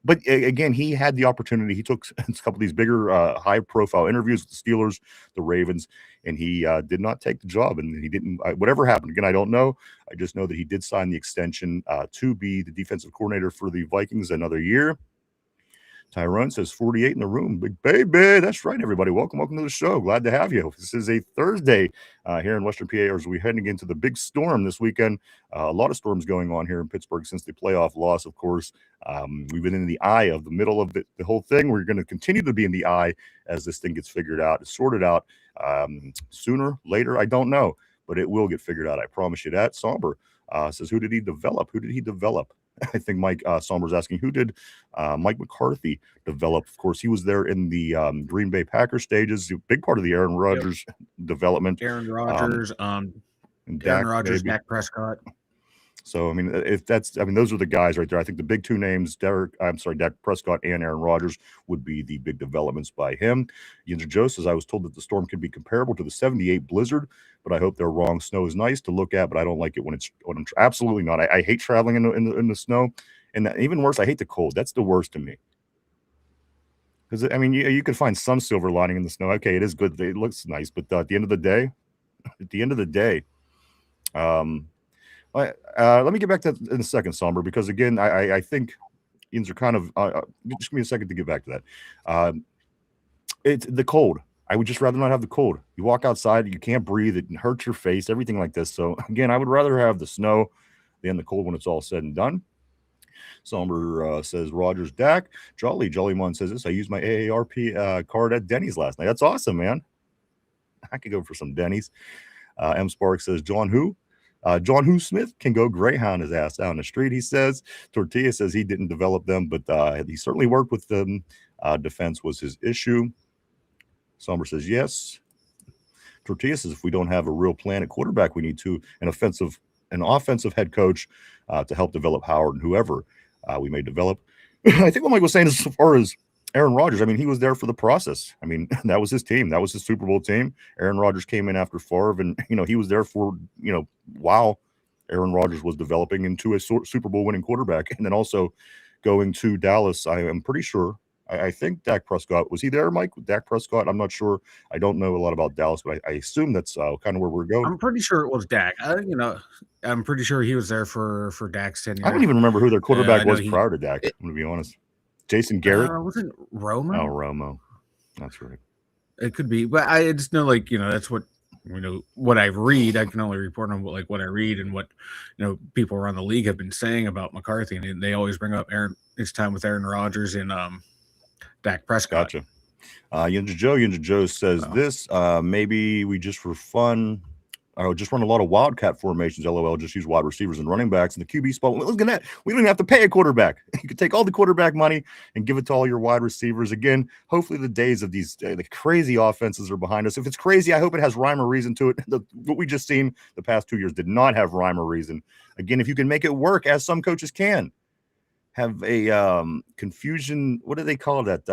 But again, he had the opportunity. He took a couple of these bigger, high-profile interviews with the Steelers, the Ravens, and he did not take the job. And he didn't. Whatever happened, again, I don't know. I just know that he did sign the extension to be the defensive coordinator for the Vikings another year. Tyrone says 48 in the room. Big baby. That's right, everybody. Welcome to the show. Glad to have you. This is a Thursday here in Western PA as we're heading into the big storm this weekend. A lot of storms going on here in Pittsburgh since the playoff loss, of course. We've been in the eye of the middle of the whole thing. We're going to continue to be in the eye as this thing gets figured out, sorted out sooner, later. I don't know, but it will get figured out. I promise you that. Somber says, who did he develop? I think Mike Somber's asking, who did Mike McCarthy develop? Of course, he was there in the Green Bay Packers stages, a big part of the Aaron Rodgers development. Aaron Rodgers, and Aaron Rodgers, Dak Prescott. So, I mean, those are the guys right there. I think the big two names, Dak Prescott and Aaron Rodgers, would be the big developments by him. Yinzer Joe says, I was told that the storm could be comparable to the 78 blizzard, but I hope they're wrong. Snow is nice to look at, but I don't like it when I'm absolutely not. I hate traveling in the snow. And even worse, I hate the cold. That's the worst to me. Because, I mean, you could find some silver lining in the snow. Okay, it is good. It looks nice. But at the end of the day, let me get back to that in a second, Somber, because again, I think Yinzer kind of just give me a second to get back to that. It's the cold. I would just rather not have the cold. You walk outside, you can't breathe, it hurts your face, everything like this. So again, I would rather have the snow than the cold when it's all said and done. Somber says Rogers Dak. Jollymon says this. I used my AARP card at Denny's last night. That's awesome, man. I could go for some Denny's. M Spark says John Who Smith can go Greyhound his ass down the street, he says. Tortilla says he didn't develop them, but he certainly worked with them. Defense was his issue. Somber says yes. Tortilla says if we don't have a real plan at quarterback, we need an offensive head coach to help develop Howard and whoever we may develop. I think what Mike was saying as far as Aaron Rodgers, I mean, he was there for the process. I mean, that was his team. That was his Super Bowl team. Aaron Rodgers came in after Favre, and, he was there for, while Aaron Rodgers was developing into a Super Bowl winning quarterback. And then also going to Dallas, I am pretty sure, I think Dak Prescott, was he there, Mike? Dak Prescott? I'm not sure. I don't know a lot about Dallas, but I assume that's kind of where we're going. I'm pretty sure it was Dak. I'm pretty sure he was there for Dak's tenure. I don't even remember who their quarterback was prior to Dak, I'm going to be honest. Jason Garrett? Wasn't Romo? Oh, Romo. That's right. It could be, but I just know, that's what what I read. I can only report on what I read and what people around the league have been saying about McCarthy, and they always bring up his time with Aaron Rodgers and Dak Prescott. Gotcha. Yinzer Joe says this. Maybe we just for fun. Just run a lot of wildcat formations. LOL. Just use wide receivers and running backs in the QB spot. Look at that. We don't even have to pay a quarterback. You could take all the quarterback money and give it to all your wide receivers. Again, hopefully the days of these the crazy offenses are behind us. If it's crazy, I hope it has rhyme or reason to it. What we just seen the past 2 years did not have rhyme or reason. Again, if you can make it work, as some coaches can, have a confusion. What do they call that?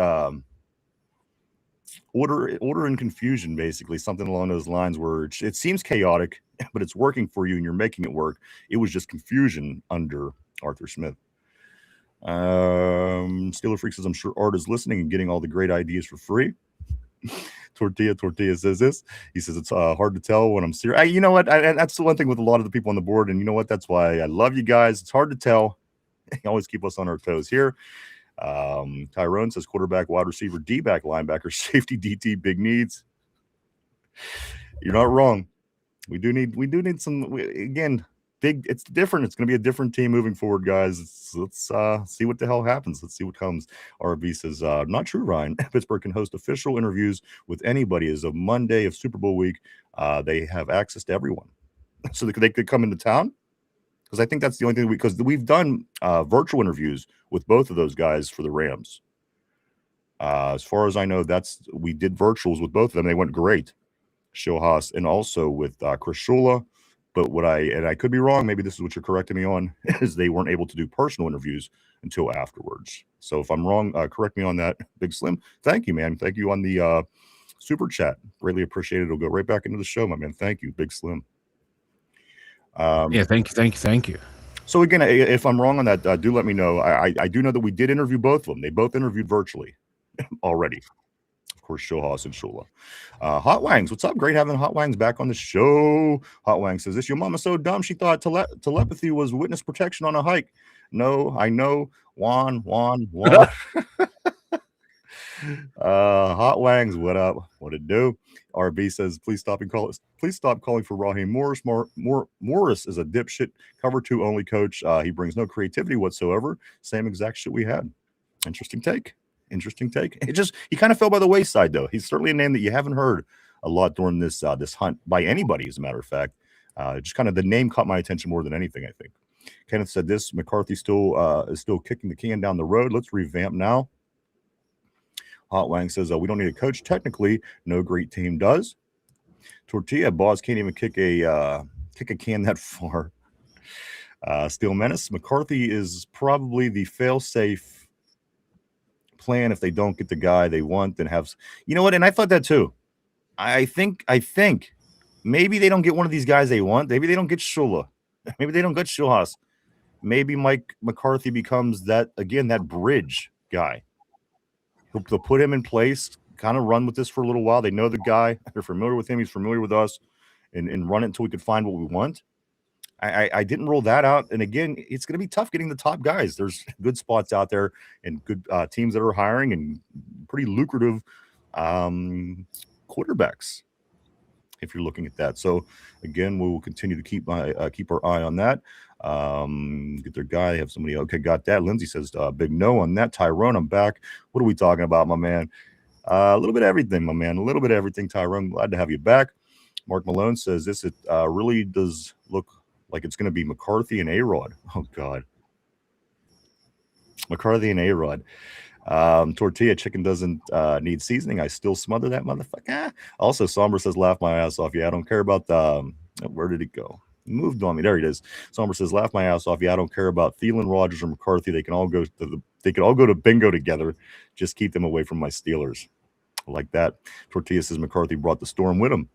Order and confusion, basically, something along those lines, where it seems chaotic, but it's working for you and you're making it work. It was just confusion under Arthur Smith. Steeler Freak says, I'm sure Art is listening and getting all the great ideas for free. Tortilla says this. He says it's hard to tell when I'm serious. You know what? That's the one thing with a lot of the people on the board, and you know what? That's why I love you guys. It's hard to tell. You always keep us on our toes here. Tyrone says quarterback, wide receiver, D-back, linebacker, safety, DT, big needs. You're not wrong. We do need some, again, big. It's different. It's going to be a different team moving forward, guys. Let's see what the hell happens. Let's see what comes. RB says, not true, Ryan. Pittsburgh can host official interviews with anybody as of Monday of Super Bowl week. They have access to everyone. So they could come into town. Because I think that's the only thing because we've done virtual interviews with both of those guys for the Rams. As far as I know, we did virtuals with both of them. They went great. Shohas and also with Chris Shula. But I could be wrong, maybe this is what you're correcting me on, is they weren't able to do personal interviews until afterwards. So if I'm wrong, correct me on that, Big Slim. Thank you, man. Thank you on the super chat. Greatly appreciate it. It'll go right back into the show, my man. Thank you, Big Slim. Thank you. So again, if I'm wrong on that, do let me know. I do know that we did interview both of them. They both interviewed virtually already. Of course, Shohas and Shula. Hot Wangs, what's up? Great having Hot Wangs back on the show. Hot Wangs says, this your mama's so dumb she thought telepathy was witness protection on a hike. No, I know. Juan. Hot Wangs, what up? What it do? RB says, please stop calling for Raheem Morris. Morris is a dipshit cover 2 only coach. He brings no creativity whatsoever. Same exact shit we had. Interesting take. He kind of fell by the wayside though. He's certainly a name that you haven't heard a lot during this hunt by anybody, as a matter of fact. Just kind of the name caught my attention more than anything, I think. Kenneth said this, McCarthy is still kicking the can down the road. Let's revamp now. Hot Wang says, we don't need a coach. Technically, no great team does. Tortilla, Boss can't even kick a can that far. Steel Menace, McCarthy is probably the fail-safe plan. If they don't get the guy they want, then have... You know what? And I thought that too. I think maybe they don't get one of these guys they want. Maybe they don't get Shula. Maybe they don't get Schulhaus. Maybe Mike McCarthy becomes that bridge guy. They'll put him in place, kind of run with this for a little while. They know the guy. They're familiar with him. He's familiar with us, and run it until we can find what we want. I didn't rule that out. And again, it's going to be tough getting the top guys. There's good spots out there and good teams that are hiring and pretty lucrative quarterbacks if you're looking at that. So again, we will continue to keep our eye on that. Get their guy. Have somebody. Okay, got that. Lindsay says big no on that. Tyrone, I'm back. What are we talking about, my man? A little bit of everything, my man. A little bit of everything, Tyrone. Glad to have you back. Mark Malone says this. It really does look like it's going to be McCarthy and A-Rod. Oh God, McCarthy and A-Rod. Tortilla chicken doesn't need seasoning. I still smother that motherfucker. Also, Somber says, laugh my ass off. Yeah, I don't care about the where did it go? It moved on me. There it is. Somber says, laugh my ass off. Yeah, I don't care about Thielen, Rodgers, or McCarthy. They can all go to bingo together. Just keep them away from my Steelers. I like that. Tortilla says McCarthy brought the storm with him.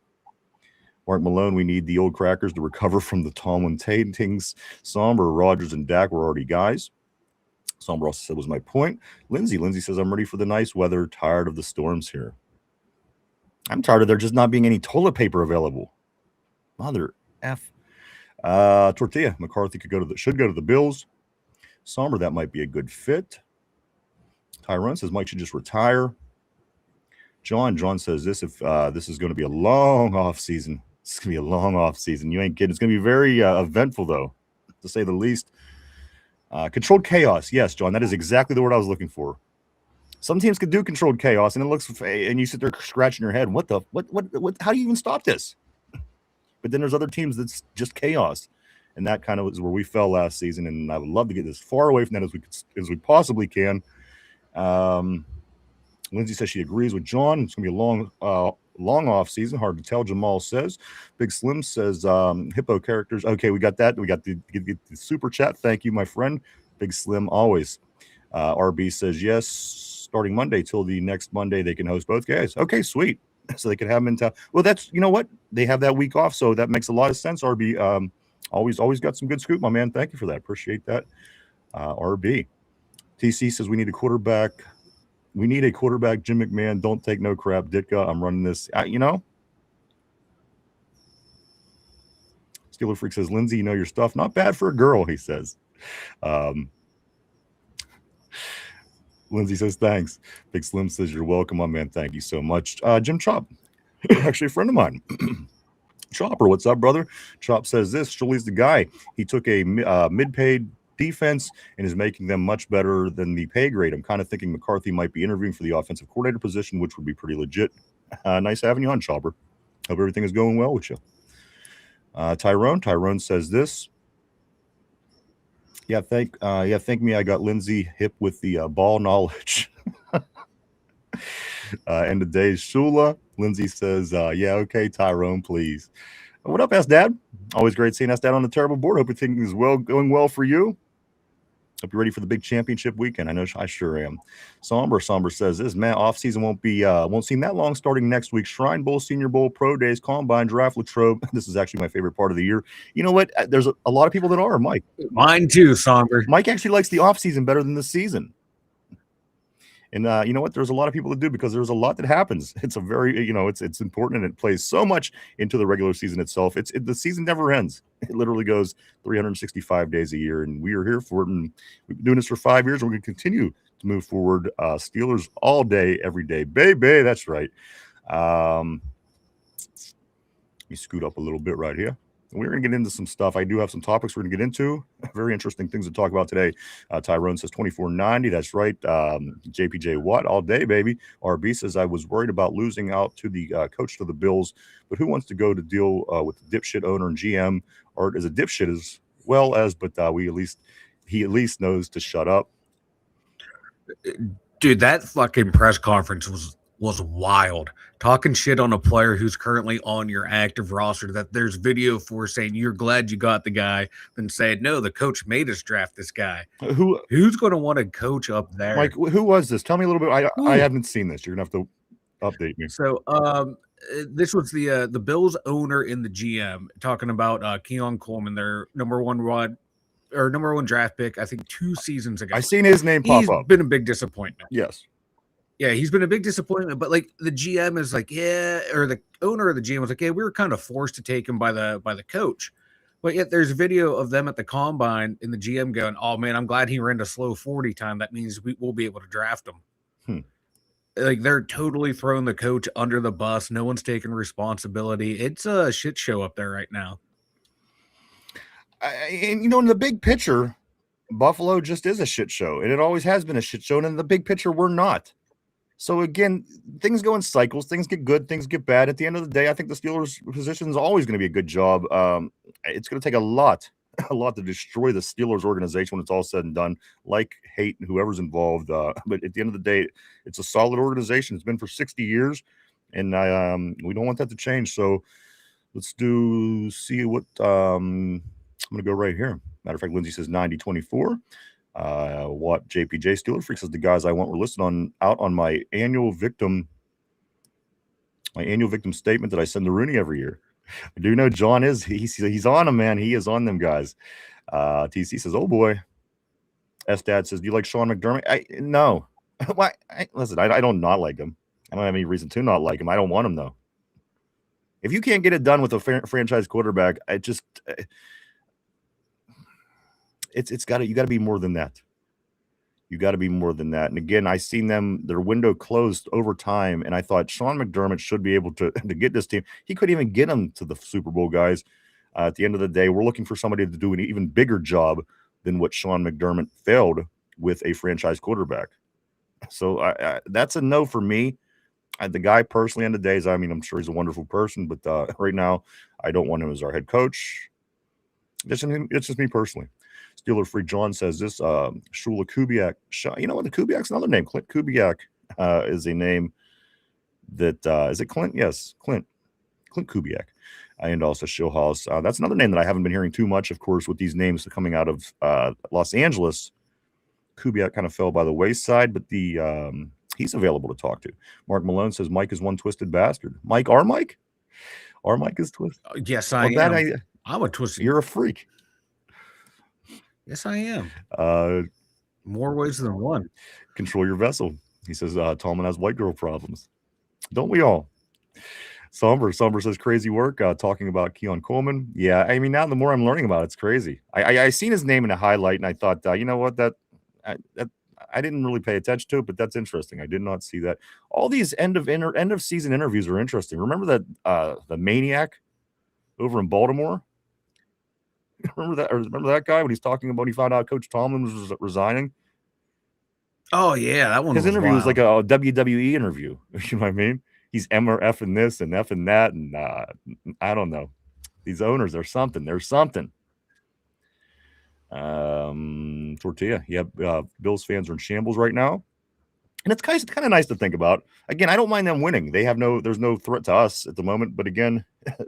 Mark Malone, we need the old crackers to recover from the Tomlin taintings. Somber, Rodgers, and Dak were already guys. Somber also said was my point. Lindsay says, I'm ready for the nice weather. Tired of the storms here. I'm tired of there just not being any toilet paper available. Mother F. Tortilla, McCarthy should go to the Bills. Somber, that might be a good fit. Tyrone says Mike should just retire. John says this, if this is going to be a long off season. It's going to be a long off season. You ain't kidding. It's going to be very eventful, though, to say the least. Controlled chaos. Yes, John, that is exactly the word I was looking for. Some teams could do controlled chaos, and it looks, and you sit there scratching your head. What? How do you even stop this? But then there's other teams that's just chaos, and that kind of is where we fell last season. And I would love to get as far away from that as we possibly can. Lindsay says she agrees with John. It's going to be a long off season. Hard to tell. Jamal says. Big Slim says hippo characters. Okay, we got that. We got the super chat. Thank you, my friend. Big Slim always. RB says yes. Starting Monday till the next Monday, they can host both guys. Okay, sweet. So they can have them in town. Well, that's, you know what? They have that week off, so that makes a lot of sense. RB, always got some good scoop, my man. Thank you for that. Appreciate that. RB. TC says we need a quarterback. We need a quarterback. Jim McMahon, don't take no crap. Ditka, I'm running this. Steeler Freak says, Lindsay, you know your stuff. Not bad for a girl, he says. Lindsay says, thanks. Big Slim says, you're welcome, my man. Thank you so much. Jim Chop, actually a friend of mine. Chopper, what's up, brother? Chop says this. Shuley's the guy. He took a mid-paid defense and is making them much better than the pay grade. I'm kind of thinking McCarthy might be interviewing for the offensive coordinator position, which would be pretty legit. Nice having you on, Chopper. Hope everything is going well with you. Tyrone says this. Thank me. I got Lindsay hip with the ball knowledge. End of days, Shula. Lindsay says, yeah, okay, Tyrone, please. What up, S-Dad? Always great seeing S-Dad on the terrible board. Hope everything is going well for you. Hope you're ready for the big championship weekend. I know I sure am. Somber says this, man, offseason won't seem that long starting next week. Shrine Bowl, Senior Bowl, Pro Days, Combine, Draft, Latrobe. This is actually my favorite part of the year. You know what? There's a lot of people that are, Mike. Mine too, Somber. Mike actually likes the offseason better than the season. And you know what? There's a lot of people that do, because there's a lot that happens. It's a very, it's important, and it plays so much into the regular season itself. The season never ends. It literally goes 365 days a year, and we are here for it. And we've been doing this for 5 years, and we're going to continue to move forward. Steelers all day, every day, baby. That's right. Let me scoot up a little bit right here. We're going to get into some stuff. I do have some topics we're going to get into. Very interesting things to talk about today. Tyrone says 2490. That's right. JPJ Watt all day, baby. RB says, I was worried about losing out to the coach to the Bills, but who wants to go to deal with the dipshit owner and GM? Art is a dipshit as well as, but he at least knows to shut up. Dude, that fucking press conference was wild. Talking shit on a player who's currently on your active roster that there's video for, saying you're glad you got the guy, then saying, no, the coach made us draft this guy. Who's going to want to coach up there? Mike, who was this? Tell me a little bit. I haven't seen this. You're going to have to update me. So this was the Bills owner and the GM talking about Keon Coleman, their number one draft pick, I think 2 seasons ago. I've seen his name pop up. He's been a big disappointment. Yes. Yeah, he's been a big disappointment, but like the GM is like, or the owner of the GM was like, we were kind of forced to take him by the coach. But yet there's video of them at the combine and the GM going, oh man, I'm glad he ran a slow 40 time. That means we'll be able to draft him. Like they're totally throwing the coach under the bus. No one's taking responsibility. It's a shit show up there right now. And in the big picture, Buffalo just is a shit show, and it always has been a shit show. And in the big picture, we're not. So again, things go in cycles. Things get good, things get bad. At the end of the day, I think the Steelers' position is always going to be a good job. It's going to take a lot to destroy the Steelers organization when it's all said and done. Like, hate whoever's involved, but at the end of the day, it's a solid organization. It's been for 60 years, and we don't want that to change. So let's see what I'm going to go right here. Matter of fact, Lindsay says 90-24. What JPJ Steeler Freak says the guys I want were listed out on my annual victim statement that I send to Rooney every year. I do know John he's on them, man. He is on them guys. TC says, oh boy. S-Dad says, do you like Sean McDermott? No. Why? Listen, I don't not like him. I don't have any reason to not like him. I don't want him though. If you can't get it done with a franchise quarterback, you got to be more than that. You got to be more than that. And again, I seen their window closed over time, and I thought Sean McDermott should be able to get this team. He couldn't even get them to the Super Bowl, guys. At the end of the day, we're looking for somebody to do an even bigger job than what Sean McDermott failed with a franchise quarterback. So that's a no for me. The guy personally on the days, I'm sure he's a wonderful person, but right now I don't want him as our head coach. It's just me personally. Steeler Freak John says this, Shula Kubiak. You know what? The Kubiak's another name. Clint Kubiak is a name that, is it Clint? Yes, Clint Kubiak. And also Showhouse. That's another name that I haven't been hearing too much, of course, with these names coming out of Los Angeles. Kubiak kind of fell by the wayside, but he's available to talk to. Mark Malone says Mike is one twisted bastard. Mike? Our Mike is twisted? Yes, I am. I'm a twisted. You're a freak. Yes, I am. More ways than one. Control your vessel. He says Tomlin has white girl problems. Don't we all? Somber says crazy work. Talking about Keon Coleman. Yeah, now the more I'm learning about it, it's crazy. I seen his name in a highlight, and I thought, you know what, that I didn't really pay attention to it, but that's interesting. I did not see that. All these end of season interviews are interesting. Remember that the maniac over in Baltimore? Remember that guy when he's talking about he found out Coach Tomlin was resigning? Oh yeah, that one. His interview was like a WWE interview. You know what I mean? He's M or F in this and F in that, and I don't know. These owners, there's something. Tortilla. Yeah, Bills fans are in shambles right now. And it's kind of nice to think about. Again, I don't mind them winning. There's no threat to us at the moment. But again,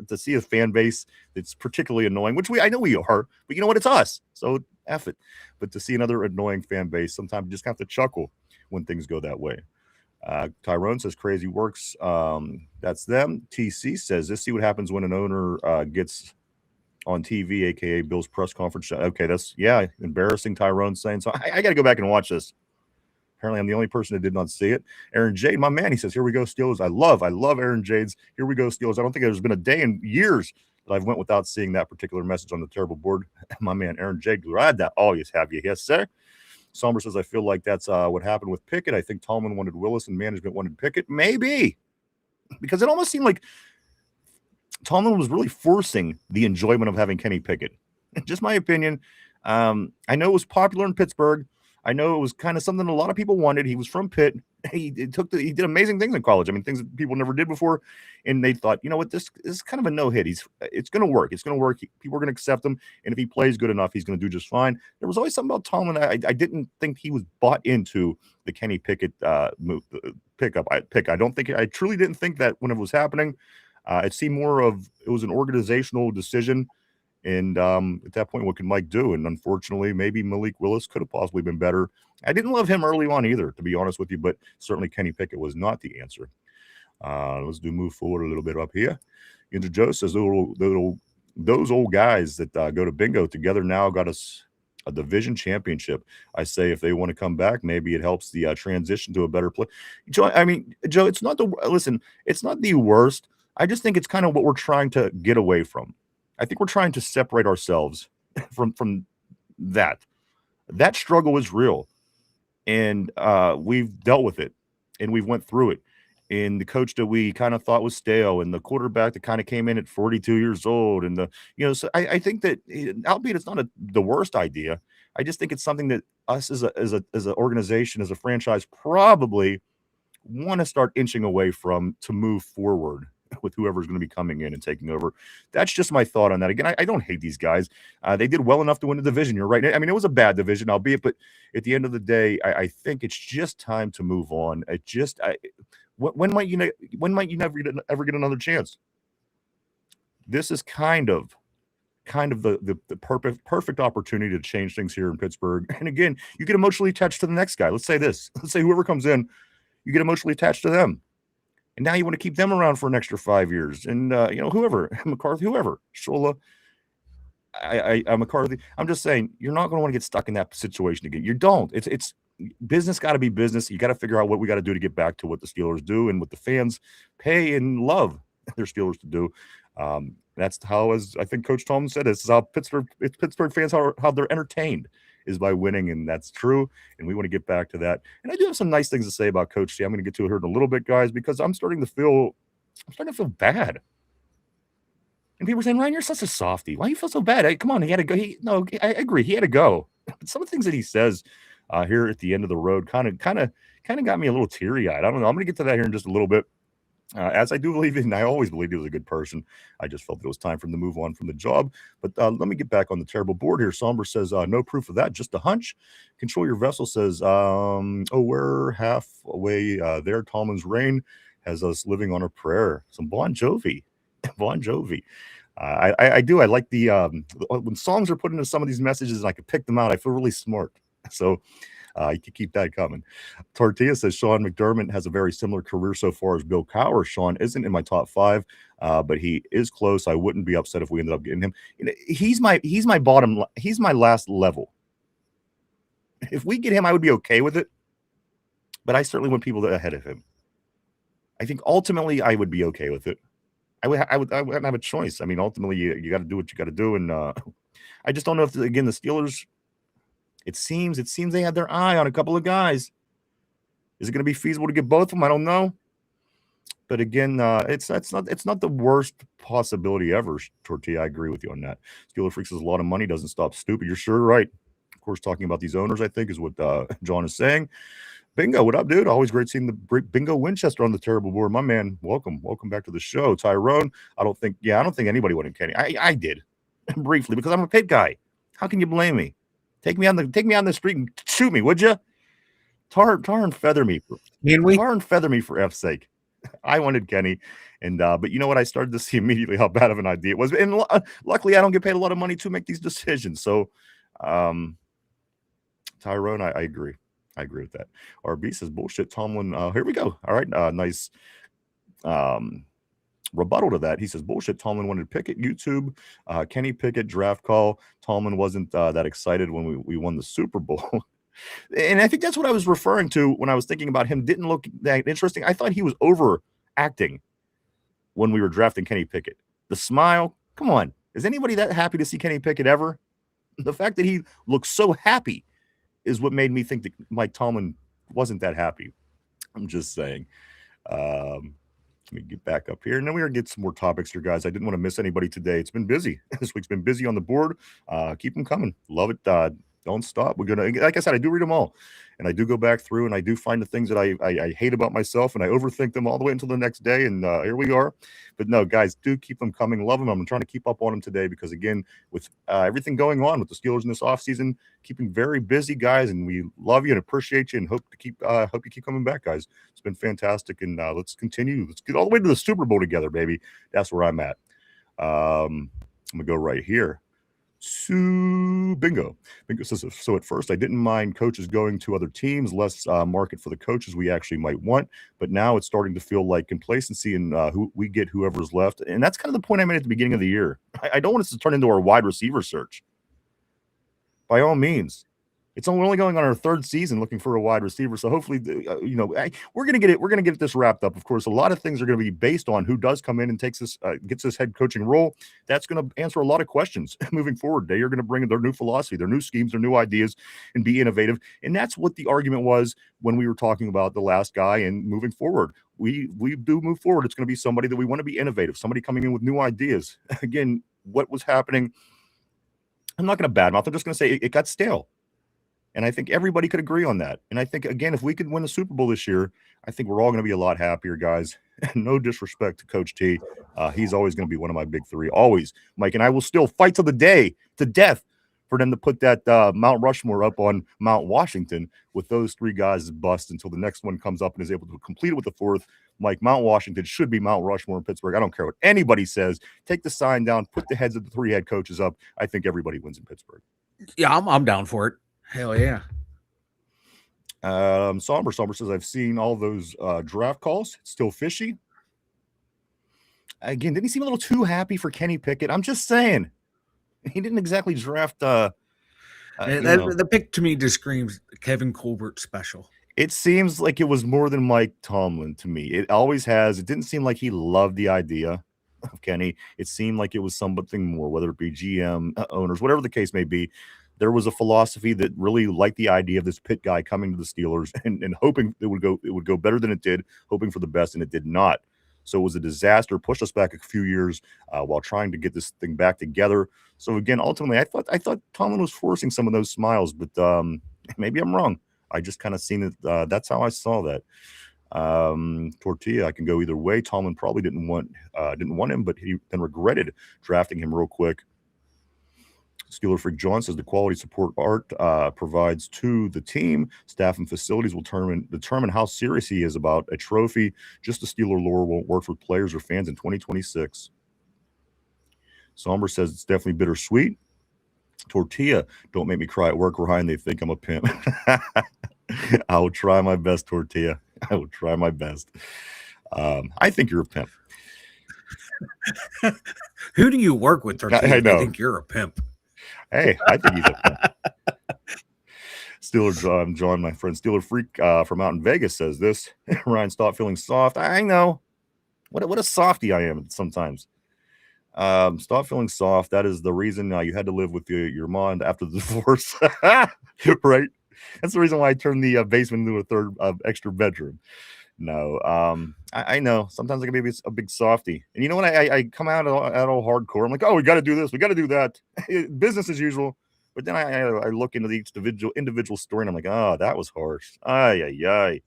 to see a fan base that's particularly annoying, which I know we are, but you know what? It's us. So F it. But to see another annoying fan base, sometimes you just have to chuckle when things go that way. Tyrone says crazy works. That's them. TC says, let's see what happens when an owner gets on TV, aka Bill's press conference. Okay, that's embarrassing. Tyrone saying so. I got to go back and watch this. Apparently, I'm the only person that did not see it. Aaron Jade, my man, he says, here we go, Steelers. I love Aaron Jade's here we go, Steelers. I don't think there's been a day in years that I've went without seeing that particular message on the terrible board. My man, Aaron Jade, glad that always have you. Yes, sir. Somber says, I feel like that's what happened with Pickett. I think Tomlin wanted Willis and management wanted Pickett. Maybe. Because it almost seemed like Tomlin was really forcing the enjoyment of having Kenny Pickett. Just my opinion. I know it was popular in Pittsburgh. I know it was kind of something a lot of people wanted. He was from Pitt. He did amazing things in college. I mean, things that people never did before. And they thought, you know what, this is kind of a no-hit. It's going to work. It's going to work. People are going to accept him. And if he plays good enough, he's going to do just fine. There was always something about Tomlin. I didn't think he was bought into the Kenny Pickett pick. I truly didn't think that when it was happening. It seemed more of it was an organizational decision. And at that point, what can Mike do? And unfortunately, maybe Malik Willis could have possibly been better. I didn't love him early on either, to be honest with you, but certainly Kenny Pickett was not the answer. Let's move forward a little bit up here. Into Joe says those old guys that go to bingo together now got us a division championship. I say if they want to come back, maybe it helps the transition to a better play. Joe, it's not it's not the worst. I just think it's kind of what we're trying to get away from. I think we're trying to separate ourselves from that. That struggle is real, and we've dealt with it, and we've went through it. And the coach that we kind of thought was stale, and the quarterback that kind of came in at 42 years old, and so I think that, albeit it's not the worst idea, I just think it's something that us as an organization, as a franchise, probably want to start inching away from to move forward with whoever's going to be coming in and taking over. That's just my thought on that. Again, I don't hate these guys. They did well enough to win the division. You're right. I mean, it was a bad division, albeit, but at the end of the day, I think it's just time to move on. When might you ever get another chance? This is kind of the perfect opportunity to change things here in Pittsburgh. And again, you get emotionally attached to the next guy. Let's say whoever comes in, you get emotionally attached to them. And now you want to keep them around for an extra 5 years. And, whoever, McCarthy, whoever, Shola, I'm McCarthy. I'm just saying, you're not going to want to get stuck in that situation again. You don't. It's business got to be business. You got to figure out what we got to do to get back to what the Steelers do and what the fans pay and love their Steelers to do. That's how, as I think Coach Tomlin said, this is how Pittsburgh fans, how they're entertained is by winning, and that's true, and we want to get back to that. And I do have some nice things to say about Coach T. I'm going to get to it here in a little bit, guys, because I'm starting to feel bad. And people are saying, Ryan, you're such a softie. Why do you feel so bad? Hey, come on, he had to go. I agree, he had to go. But some of the things that he says here at the end of the road kind of got me a little teary-eyed. I don't know. I'm going to get to that here in just a little bit. As I do believe in, I always believed he was a good person. I just felt it was time for him to move on from the job. But let me get back on the terrible board here. Somber says, no proof of that, just a hunch. Control Your Vessel says, we're halfway there. Tomlin's reign has us living on a prayer. Some Bon Jovi. Bon Jovi. I do. I like the when songs are put into some of these messages and I can pick them out, I feel really smart. So you can keep that coming. Tortilla says Sean McDermott has a very similar career so far as Bill Cowher. Sean isn't in my top 5, but he is close. I wouldn't be upset if we ended up getting him. He's my bottom. He's my last level. If we get him, I would be okay with it. But I certainly want people ahead of him. I think ultimately I would be okay with it. I wouldn't have a choice. I mean, ultimately you got to do what you got to do, and I just don't know if the Steelers. It seems they had their eye on a couple of guys. Is it going to be feasible to get both of them? I don't know. But again, it's not the worst possibility ever, Tortilla. I agree with you on that. Steeler Freaks says a lot of money doesn't stop stupid. You're sure right. Of course, talking about these owners, I think, is what John is saying. Bingo, what up, dude? Always great seeing the Bingo Winchester on the terrible board. My man, welcome back to the show. Tyrone, I don't think anybody wanted Kenny. I did briefly because I'm a Pitt guy. How can you blame me? Take me on the street and shoot me, would you? Tar and feather me. Tar and feather me for F's sake. I wanted Kenny, and but you know what? I started to see immediately how bad of an idea it was. And luckily, I don't get paid a lot of money to make these decisions. So, Tyrone, I agree. I agree with that. RB says bullshit. Tomlin. Here we go. All right. Nice. Rebuttal to that, he says bullshit. Tomlin wanted Pickett. YouTube, Kenny Pickett draft call. Tomlin wasn't that excited when we won the Super Bowl. And I think that's what I was referring to when I was thinking about him. Didn't look that interesting. I thought he was overacting when we were drafting Kenny Pickett. The smile, come on. Is anybody that happy to see Kenny Pickett ever? The fact that he looks so happy is what made me think that Mike Tomlin wasn't that happy. I'm just saying. Let me get back up here. And then we're going to get some more topics here, guys. I didn't want to miss anybody today. It's been busy. This week's been busy on the board. Keep them coming. Love it. Don't stop. We're going to, like I said, I do read them all. And I do go back through and I do find the things that I hate about myself and I overthink them all the way until the next day. And here we are. But no, guys, do keep them coming. Love them. I'm trying to keep up on them today because, again, with everything going on with the Steelers in this offseason, keeping very busy, guys. And we love you and appreciate you and hope you keep coming back, guys. It's been fantastic. And let's continue. Let's get all the way to the Super Bowl together, baby. That's where I'm at. I'm going to go right here. Bingo says, so at first I didn't mind coaches going to other teams, less market for the coaches we actually might want, but now it's starting to feel like complacency and who we get whoever's left. And that's kind of the point I made at the beginning of the year. I don't want us to turn into our wide receiver search. By all means, we're only going on our third season looking for a wide receiver. So hopefully, we're going to get it. We're going to get this wrapped up. Of course, a lot of things are going to be based on who does come in and gets this head coaching role. That's going to answer a lot of questions moving forward. They are going to bring their new philosophy, their new schemes, their new ideas, and be innovative. And that's what the argument was when we were talking about the last guy and moving forward. We do move forward. It's going to be somebody that we want to be innovative, somebody coming in with new ideas. Again, what was happening, I'm not going to badmouth. I'm just going to say it got stale. And I think everybody could agree on that. And I think, again, if we could win the Super Bowl this year, I think we're all going to be a lot happier, guys. No disrespect to Coach T. He's always going to be one of my big three. Always. Mike and I will still fight to death for them to put that Mount Rushmore up on Mount Washington with those three guys bust until the next one comes up and is able to complete it with the fourth. Mike, Mount Washington should be Mount Rushmore in Pittsburgh. I don't care what anybody says. Take the sign down, put the heads of the three head coaches up. I think everybody wins in Pittsburgh. Yeah, I'm down for it. Hell yeah. Somber says, I've seen all those draft calls. It's still fishy. Again, didn't he seem a little too happy for Kenny Pickett? I'm just saying. He didn't exactly draft. The pick to me just screams Kevin Colbert special. It seems like it was more than Mike Tomlin to me. It always has. It didn't seem like he loved the idea of Kenny. It seemed like it was something more, whether it be GM, owners, whatever the case may be. There was a philosophy that really liked the idea of this Pitt guy coming to the Steelers and hoping it would go better than it did, hoping for the best, and it did not. So it was a disaster, pushed us back a few years while trying to get this thing back together. So again, ultimately, I thought Tomlin was forcing some of those smiles, but maybe I'm wrong. I just kind of seen it. That's how I saw that. Tortilla, I can go either way. Tomlin probably didn't want him, but he then regretted drafting him real quick. Steeler Freak John says the quality support Art provides to the team, staff, and facilities will determine how serious he is about a trophy. Just the Steeler lore won't work for players or fans in 2026. Somber says it's definitely bittersweet. Tortilla, don't make me cry at work, Ryan. They think I'm a pimp. I will try my best, Tortilla. I will try my best. I think you're a pimp. Who do you work with, Tortilla? I know. I think you're a pimp. Hey, I think he's a pimp. Steeler John, my friend Steeler Freak from out in Vegas says this. Ryan, stop feeling soft. I know. What a softy I am sometimes. Stop feeling soft. That is the reason you had to live with your mom after the divorce. Right? That's the reason why I turned the basement into a third extra bedroom. No, I know. Sometimes I can be a big softy. And you know what? I come out all hardcore. I'm like, oh, we got to do this. We got to do that. Business as usual. But then I look into each individual story and I'm like, oh, that was harsh. Ay.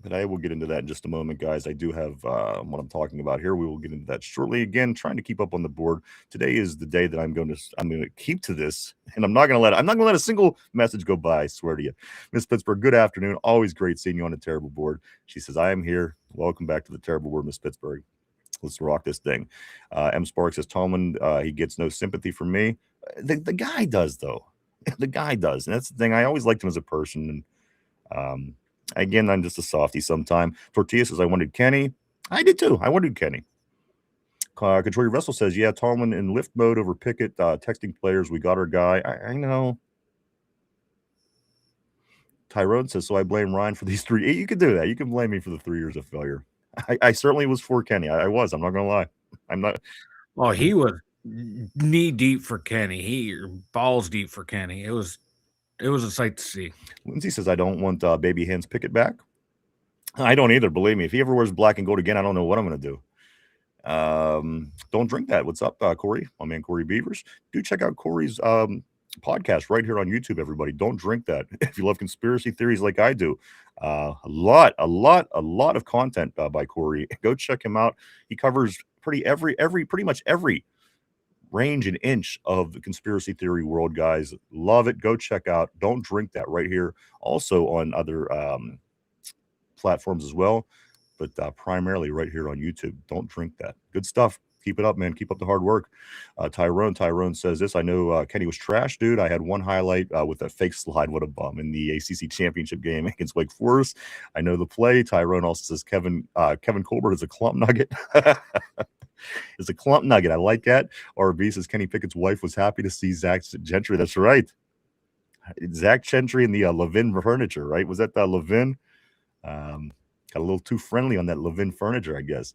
But I will get into that in just a moment, guys. I do have what I'm talking about here. We will get into that shortly. Again, trying to keep up on the board. Today is the day that I'm going to keep to this, and I'm not going to let a single message go by. I swear to you, Miss Pittsburgh. Good afternoon. Always great seeing you on the Terrible Board. She says, I am here. Welcome back to the Terrible Board, Miss Pittsburgh. Let's rock this thing. M. Sparks says, Tomlin, he gets no sympathy from me. The guy does, though. The guy does, and that's the thing. I always liked him as a person, and again, I'm just a softie sometime. Tortilla says, I wanted Kenny. I did too. I wanted Kenny. Control Your Vessel says, yeah, Tomlin in lift mode over Pickett, texting players. We got our guy. I know. Tyrone says, so I blame Ryan for these 3. You can do that. You can blame me for the 3 years of failure. I certainly was for Kenny. I was. I'm not going to lie. I'm not. Oh, he was knee deep for Kenny. He balls deep for Kenny. It was a sight to see. Lindsay says, I don't want Baby Hands Pickett back. I don't either. Believe me. If he ever wears black and gold again, I don't know what I'm going to do. Don't drink that. What's up, Corey? My man, Corey Beavers. Do check out Corey's podcast right here on YouTube, everybody. Don't drink that. If you love conspiracy theories like I do, a lot of content by Corey. Go check him out. He covers pretty much every range and inch of the conspiracy theory world, guys. Love it. Go check out Don't Drink That right here. Also on other platforms as well, but primarily right here on YouTube. Don't Drink That. Good stuff. Keep it up, man. Keep up the hard work. Tyrone says this. I know Kenny was trash, dude. I had one highlight with a fake slide. What a bum in the ACC championship game against Wake Forest. I know the play. Tyrone also says Kevin Colbert is a clump nugget. Is a clump nugget. I like that. RB says Kenny Pickett's wife was happy to see Zach Gentry. That's right. Zach Gentry and the Levin furniture, right? Was that Levin? Got a little too friendly on that Levin furniture, I guess.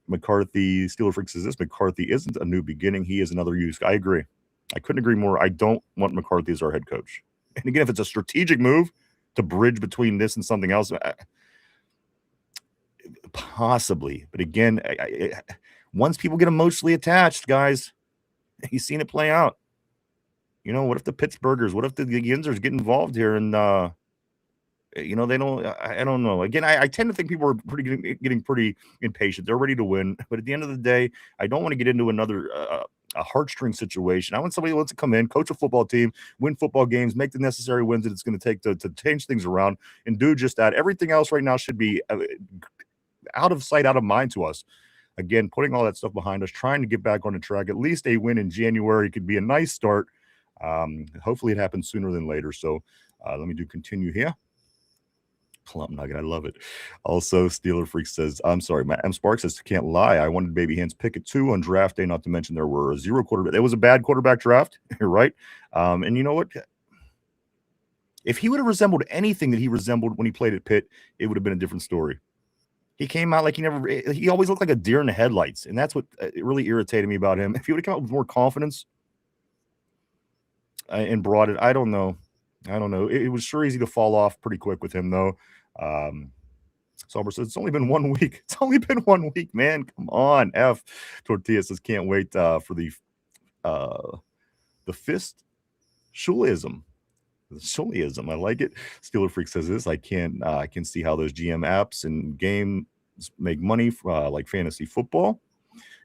McCarthy, Steeler Freak says this. McCarthy isn't a new beginning. He is another use. I agree. I couldn't agree more. I don't want McCarthy as our head coach. And again, if it's a strategic move to bridge between this and something else, possibly. But again, once people get emotionally attached, guys, you've seen it play out. You know, what if the Pittsburghers, what if the Yinzers get involved here and, they don't. I don't know. Again, I tend to think people are getting pretty impatient. They're ready to win, but at the end of the day, I don't want to get into another a heartstring situation. I want somebody who wants to come in, coach a football team, win football games, make the necessary wins that it's going to take to change things around, and do just that. Everything else right now should be out of sight, out of mind to us. Again, putting all that stuff behind us, trying to get back on the track. At least a win in January could be a nice start. Hopefully, it happens sooner than later. So let me continue here. Clump nugget. I love it. Also, Steeler Freak says, I'm sorry, M Spark says, can't lie. I wanted Baby Hands Pickett 2 on draft day, not to mention there were 0 quarterback. It was a bad quarterback draft. You're right. And you know what? If he would have resembled anything that he resembled when he played at Pitt, it would have been a different story. He came out like he always looked like a deer in the headlights. And that's what really irritated me about him. If he would have come out with more confidence and brought it, I don't know. It was sure easy to fall off pretty quick with him, though. Sauber says, it's only been 1 week. It's only been 1 week, man. Come on. F. Tortilla says, can't wait for the fist shulism. The shulism. I like it. Steeler Freak says this. I can see how those GM apps and games make money like fantasy football.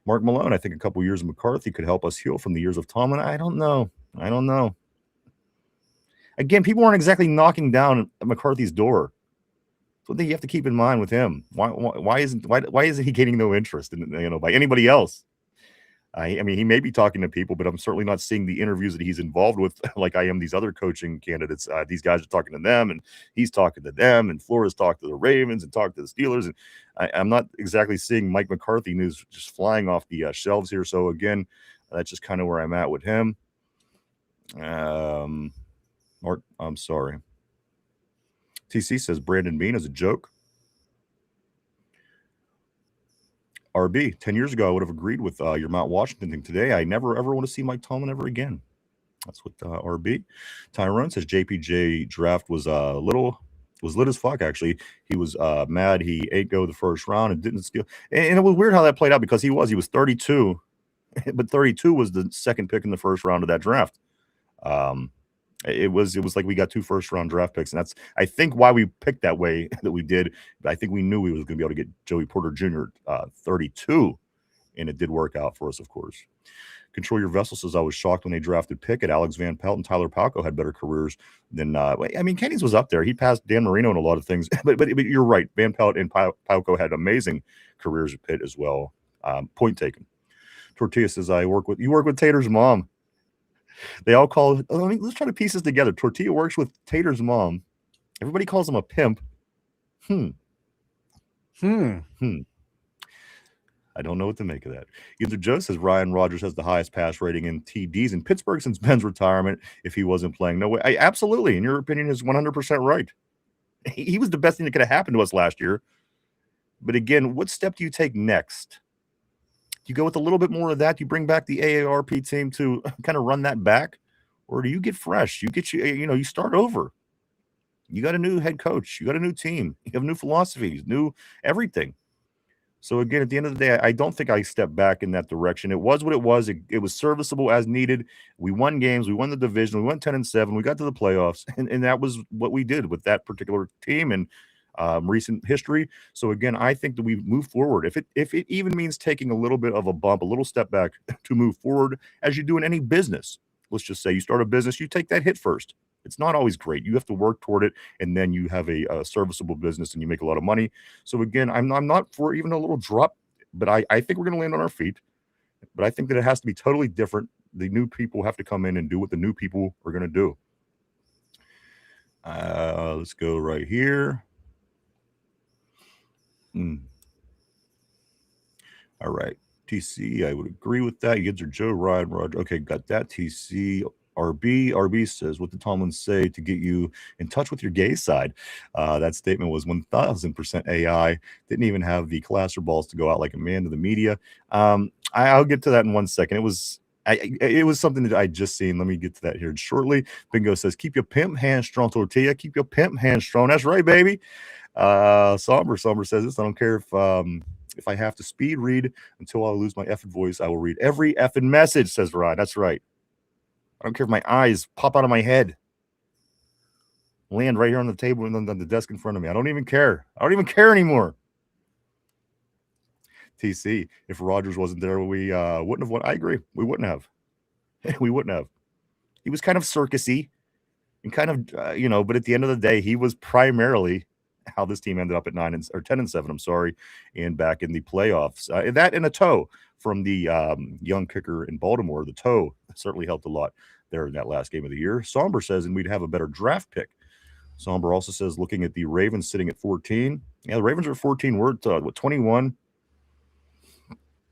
Mark Malone, I think a couple years of McCarthy could help us heal from the years of Tomlin. I don't know. Again, people aren't exactly knocking down McCarthy's door. So I think you have to keep in mind with him. Why isn't he getting no interest in by anybody else? I mean, he may be talking to people, but I'm certainly not seeing the interviews that he's involved with like I am these other coaching candidates. These guys are talking to them, and he's talking to them, and Flores talked to the Ravens and talked to the Steelers. And I'm not exactly seeing Mike McCarthy news just flying off the shelves here. So again, that's just kind of where I'm at with him. Mark, I'm sorry. TC says Brandon Bean is a joke. RB, 10 years ago, I would have agreed with your Mount Washington thing. Today, I never, ever want to see Mike Tomlin ever again. That's what RB. Tyrone says JPJ draft was lit as fuck, actually. He was mad he ate go the first round and didn't steal. And it was weird how that played out because he was 32, but 32 was the second pick in the first round of that draft. It was like we got 2 first-round draft picks, and that's, I think, why we picked that way that we did. I think we knew we was going to be able to get Joey Porter Jr. 32, and it did work out for us, of course. Control Your Vessel says, I was shocked when they drafted Pickett. Alex Van Pelt and Tyler Palko had better careers than I mean, Kenny's was up there. He passed Dan Marino in a lot of things, but you're right. Van Pelt and Palko had amazing careers at Pitt as well. Point taken. Tortilla says, you work with Tater's mom. They all call. Let's try to piece this together. Tortilla works with Tater's mom. Everybody calls him a pimp. I don't know what to make of that. Either Joe says Ryan Rodgers has the highest pass rating in TDs in Pittsburgh since Ben's retirement if he wasn't playing. No way. Absolutely. In your opinion, is 100% right. He was the best thing that could have happened to us last year. But again, what step do you take next? Do you go with a little bit more of that? Do you bring back the AARP team to kind of run that back? Or do you get fresh? You start over. You got a new head coach. You got a new team. You have new philosophies, new everything. So again, at the end of the day, I don't think I stepped back in that direction. It was what it was. It was serviceable as needed. We won games. We won the division. We went 10-7. We got to the playoffs, and that was what we did with that particular team and recent history. So again, I think that we move forward. If it even means taking a little bit of a bump, a little step back to move forward, as you do in any business. Let's just say you start a business, you take that hit first. It's not always great. You have to work toward it, and then you have a serviceable business and you make a lot of money. So again, I'm not for even a little drop, but I think we're going to land on our feet. But I think that it has to be totally different. The new people have to come in and do what the new people are going to do. Let's go right here. All right. TC, I would agree with that. You are Joe, Ryan, Roger. Okay, got that. TC, RB says, what did Tomlin say to get you in touch with your gay side? That statement was 1,000% AI. Didn't even have the class or balls to go out like a man to the media. I'll get to that in 1 second. It was something that I just seen. Let me get to that here shortly. Bingo says, keep your pimp hand strong, Tortilla. Keep your pimp hand strong. That's right, baby. Somber says this. I don't care if I have to speed read until I lose my effing voice. I will read every effing message, says Ryan. That's right. I don't care if my eyes pop out of my head, land right here on the table and on the desk in front of me. I don't even care. I don't even care anymore. TC, if Rodgers wasn't there, we wouldn't have won. I agree. We wouldn't have. We wouldn't have. He was kind of circusy and kind of, but at the end of the day, he was primarily how this team ended up at 10-7. I'm sorry, and back in the playoffs. That and a toe from the young kicker in Baltimore. The toe certainly helped a lot there in that last game of the year. Somber says, and we'd have a better draft pick. Somber also says, looking at the Ravens sitting at 14. Yeah, the Ravens are 14. We're at 21.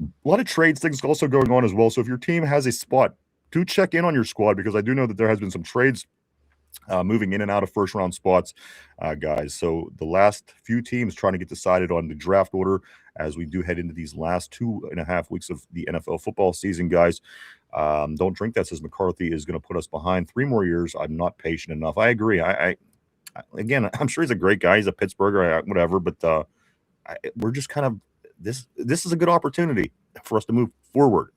A lot of trades things also going on as well. So if your team has a spot, do check in on your squad, because I do know that there has been some trades moving in and out of first-round spots, guys. So the last few teams trying to get decided on the draft order as we do head into these last 2.5 weeks of the NFL football season, guys. Don't drink that, says McCarthy is going to put us behind 3 more years. I'm not patient enough. I agree. Again, I'm sure he's a great guy. He's a Pittsburgher, whatever, but we're just kind of this is a good opportunity for us to move forward.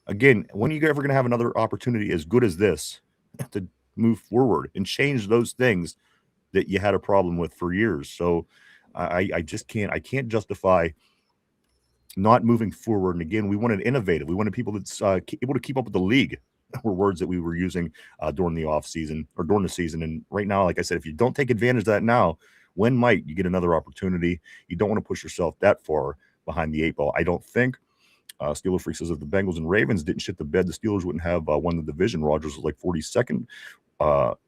Again, when are you ever going to have another opportunity as good as this to move forward and change those things that you had a problem with for years? So I just can't. I can't justify not moving forward. And again, we wanted innovative. We wanted people that's able to keep up with the league. Were words that we were using during the off season or during the season. And right now, like I said, if you don't take advantage of that now, when might you get another opportunity? You don't want to push yourself that far behind the 8 ball. I don't think. Steeler Freak says if the Bengals and Ravens didn't shit the bed, the Steelers wouldn't have won the division. Rodgers was like 42nd.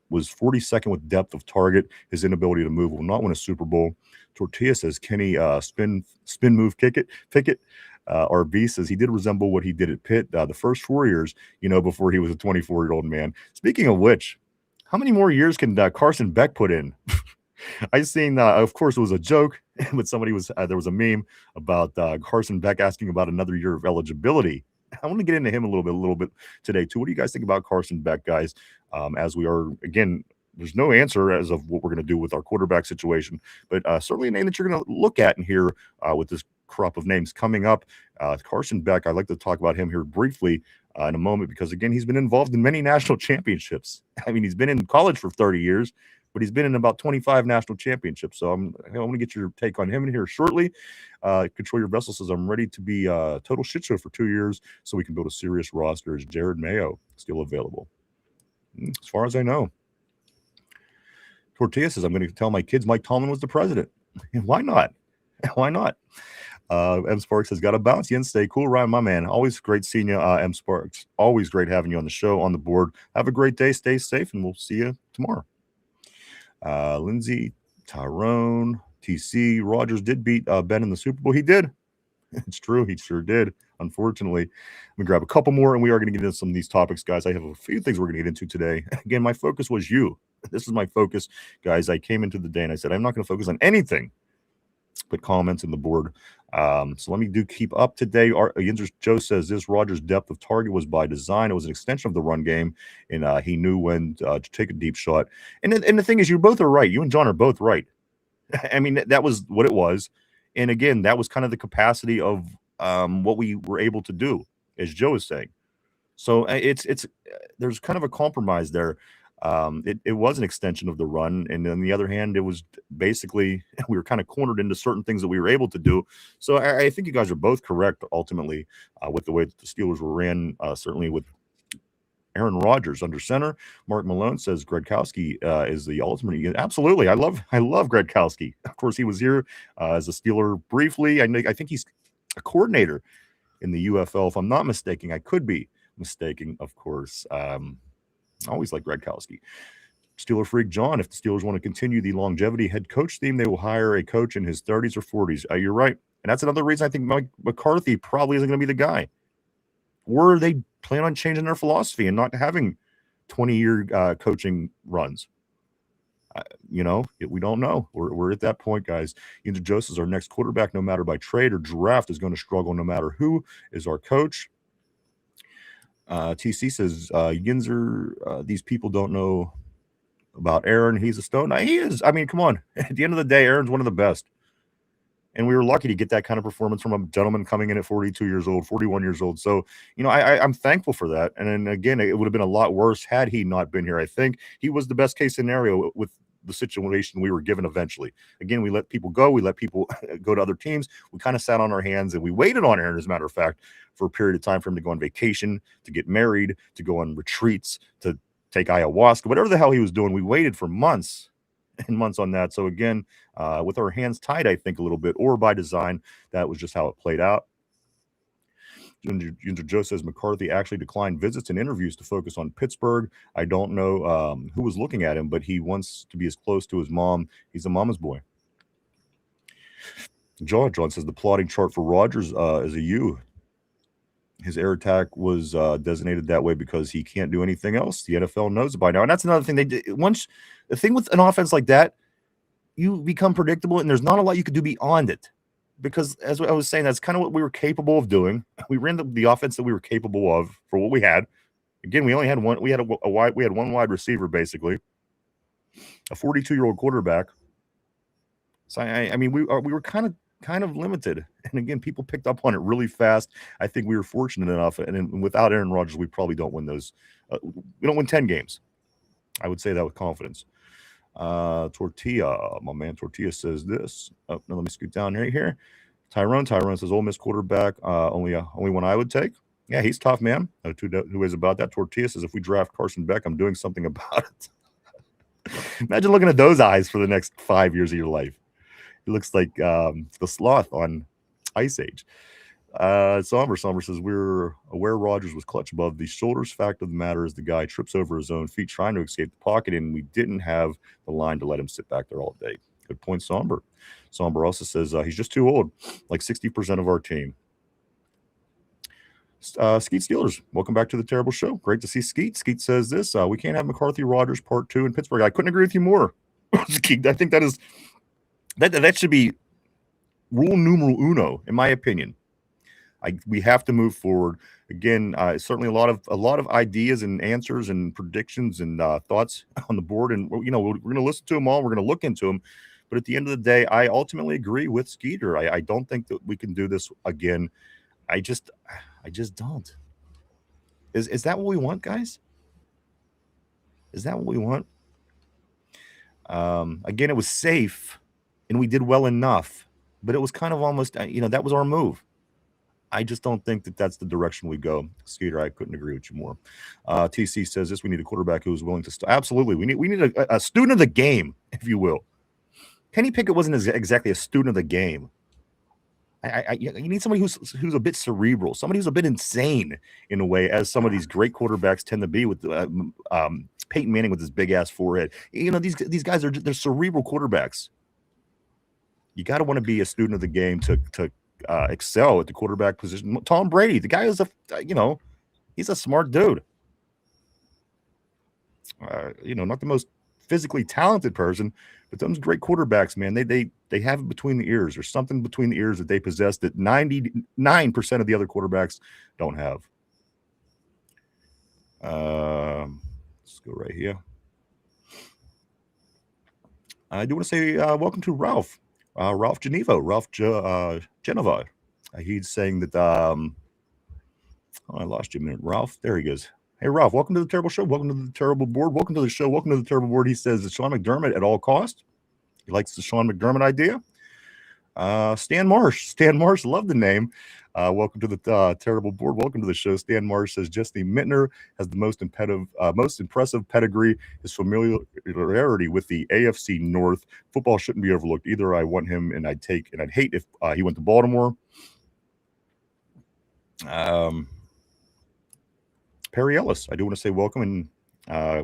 Was 42nd with depth of target. His inability to move will not win a Super Bowl. Tortilla says, Kenny spin move pick it. RB says he did resemble what he did at Pitt the first 4 years, before he was a 24-year-old man. Speaking of which, how many more years can Carson Beck put in? I seen, of course, it was a joke, but there was a meme about Carson Beck asking about another year of eligibility. I want to get into him a little bit today too. What do you guys think about Carson Beck, guys? As we are, again, there's no answer as of what we're going to do with our quarterback situation, but certainly a name that you're going to look at and hear with this crop of names coming up. Carson Beck, I'd like to talk about him here briefly in a moment, because again, he's been involved in many national championships. I mean, he's been in college for 30 years, but he's been in about 25 national championships. So I want to get your take on him in here shortly. Control Your Vessel says, I'm ready to be a total shit show for 2 years so we can build a serious roster. Is Jared Mayo still available? As far as I know. Tortilla says, I'm going to tell my kids Mike Tomlin was the president. Why not? Why not? M. Sparks has got to bounce. Yen, stay cool. Ryan, my man. Always great seeing you, M. Sparks. Always great having you on the show, on the board. Have a great day. Stay safe, and we'll see you tomorrow. Lindsay, Tyrone, TC, Rodgers did beat Ben in the Super Bowl. He did. It's true. He sure did. Unfortunately, let me grab a couple more, and we are going to get into some of these topics, guys. I have a few things we're going to get into today. Again, my focus was you. This is my focus, guys. I came into the day and I said I'm not going to focus on anything but comments in the board. So let me keep up today. Yinzers Joe says this: Rodgers' depth of target was by design. It was an extension of the run game, and he knew when to take a deep shot. And the thing is, you both are right. You and John are both right. I mean, that was what it was. And again, that was kind of the capacity of what we were able to do, as Joe is saying. So it's there's kind of a compromise there. It was an extension of the run, and on the other hand, it was basically we were kind of cornered into certain things that we were able to do. So I think you guys are both correct ultimately with the way that the Steelers were ran. Certainly with Aaron Rodgers under center. Mark Malone says Gradkowski is the ultimate. Absolutely, I love Gradkowski. Of course, he was here as a Steeler briefly. I think he's a coordinator in the UFL, if I'm not mistaken. I could be mistaken, of course. I always like Gradkowski. Steeler freak John, if the Steelers want to continue the longevity head coach theme, they will hire a coach in his 30s or 40s. You're right. And that's another reason I think Mike McCarthy probably isn't going to be the guy. Or they plan on changing their philosophy and not having 20-year coaching runs. We don't know. We're at that point, guys. Yinzers Joe says our next quarterback, no matter by trade or draft, is going to struggle no matter who is our coach. TC says, Yinzer, these people don't know about Aaron. He's a stone. He is. I mean, come on. At the end of the day, Aaron's one of the best. And we were lucky to get that kind of performance from a gentleman coming in at 42 years old, 41 years old. So, I'm thankful for that. And then again, it would have been a lot worse had he not been here. I think he was the best case scenario with the situation we were given eventually. Again, we let people go. We let people go to other teams. We kind of sat on our hands and we waited on Aaron, as a matter of fact, for a period of time for him to go on vacation, to get married, to go on retreats, to take ayahuasca, whatever the hell he was doing. We waited for months and months on that. So again, with our hands tied, I think a little bit, or by design, that was just how it played out. Yinzers Joe says McCarthy actually declined visits and interviews to focus on Pittsburgh. I don't know who was looking at him, but he wants to be as close to his mom. He's a mama's boy. John says the plotting chart for Rodgers is a U. His air attack was designated that way because he can't do anything else. The NFL knows it by now. And that's another thing they did. Once the thing with an offense like that, you become predictable, and there's not a lot you could do beyond it. Because as I was saying, that's kind of what we were capable of doing. We ran the offense that we were capable of for what we had. Again, we only had one. We had one wide receiver, basically, a 42-year-old quarterback. So I mean, we were kind of limited. And again, people picked up on it really fast. I think we were fortunate enough. And without Aaron Rodgers, we probably don't win those. We don't win 10 games. I would say that with confidence. Tortilla, my man Tortilla says this. Oh, no, let me scoot down here. Tyrone says Ole Miss quarterback, only one I would take. Yeah, he's tough, man. Two ways about that. Tortilla says if we draft Carson Beck, I'm doing something about it. Imagine looking at those eyes for the next 5 years of your life. He looks like the sloth on Ice Age. Somber says we're aware Rodgers was clutch above the shoulders. Fact of the matter is the guy trips over his own feet trying to escape the pocket, and we didn't have the line to let him sit back there all day. Good point, Somber. Somber also says he's just too old, like 60% of our team. Skeet Steelers, welcome back to the Terrible Show. Great to see Skeet. Skeet says this: we can't have McCarthy Rodgers Part 2 in Pittsburgh. I couldn't agree with you more. Skeet, I think that should be rule numero uno, in my opinion. We have to move forward. Again, certainly a lot of ideas and answers and predictions and thoughts on the board, and we're going to listen to them all. We're going to look into them, but at the end of the day, I ultimately agree with Skeeter. I don't think that we can do this again. I just don't. Is that what we want, guys? Is that what we want? Again, it was safe, and we did well enough, but it was kind of almost that was our move. I just don't think that that's the direction we go. Skeeter, I couldn't agree with you more. TC says this: we need a quarterback who is willing to absolutely. We need a student of the game, if you will. Kenny Pickett wasn't exactly a student of the game. You need somebody who's a bit cerebral, somebody who's a bit insane in a way, as some of these great quarterbacks tend to be. With Peyton Manning with his big ass forehead, these guys they're cerebral quarterbacks. You got to want to be a student of the game to excel at the quarterback position. Tom Brady, the guy is he's a smart dude. Not the most physically talented person, but those great quarterbacks, man, they have it between the ears. There's something between the ears that they possess that 99% of the other quarterbacks don't have. Let's go right here. I do want to say welcome to Ralph Geneva. Geneva. He's saying that I lost you a minute. Ralph, there he goes. Hey, Ralph, welcome to the Terrible Show. Welcome to the Terrible Board. Welcome to the show. Welcome to the Terrible Board. He says it's Sean McDermott at all costs. He likes the Sean McDermott idea. Stan Marsh, love the name. Welcome to the Terrible Board. Welcome to the show. Stan Marsh says Jesse Mittner has the most impressive pedigree. His familiarity with the AFC North. Football shouldn't be overlooked either. I want him, and I'd hate if he went to Baltimore. Perry Ellis, I do want to say welcome, and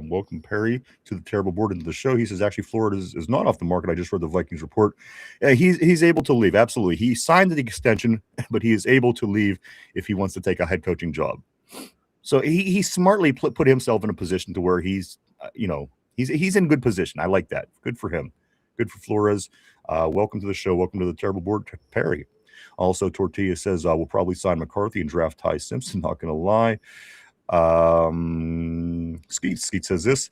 welcome Perry to the Terrible Board into the show. He says actually Florida is not off the market. I just read the Vikings report. He's able to leave. Absolutely. He signed the extension, but he is able to leave if he wants to take a head coaching job. So he smartly put himself in a position to where he's in good position. I like that. Good for him. Good for Flores. Welcome to the show. Welcome to the Terrible Board, Perry. Also, Tortilla says we'll probably sign McCarthy and draft Ty Simpson. Not going to lie. Skeet says this: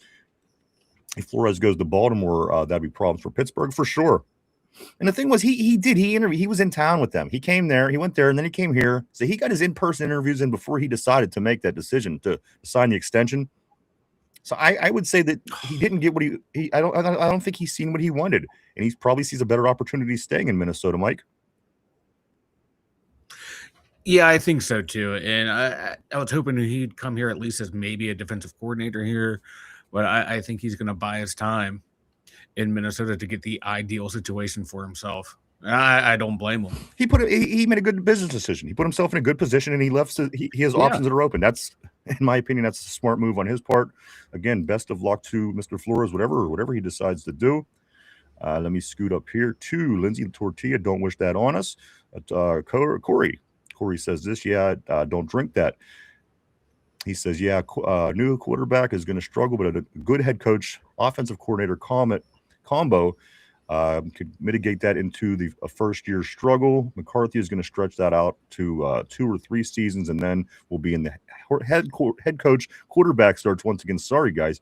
if Flores goes to Baltimore, that'd be problems for Pittsburgh for sure. And the thing was, he interviewed. He was in town with them. He came there, he went there, and then he came here. So he got his in-person interviews in before he decided to make that decision to sign the extension. So I would say that he didn't get what he I don't think he's seen what he wanted, and he probably sees a better opportunity staying in Minnesota, Mike. Yeah, I think so too. And I was hoping he'd come here at least as maybe a defensive coordinator here, but I think he's going to buy his time in Minnesota to get the ideal situation for himself. I don't blame him. He made a good business decision. He put himself in a good position, and he left. He has options that are open. That's, in my opinion, that's a smart move on his part. Again, best of luck to Mr. Flores, whatever he decides to do. Let me scoot up here to Lindsay the Tortilla. Don't wish that on us. Corey says this, don't drink that. He says, new quarterback is going to struggle, but a good head coach, offensive coordinator combo could mitigate that into a first-year struggle. McCarthy is going to stretch that out to 2 or 3 seasons, and then we'll be in the head coach quarterback starts once again. Sorry, guys.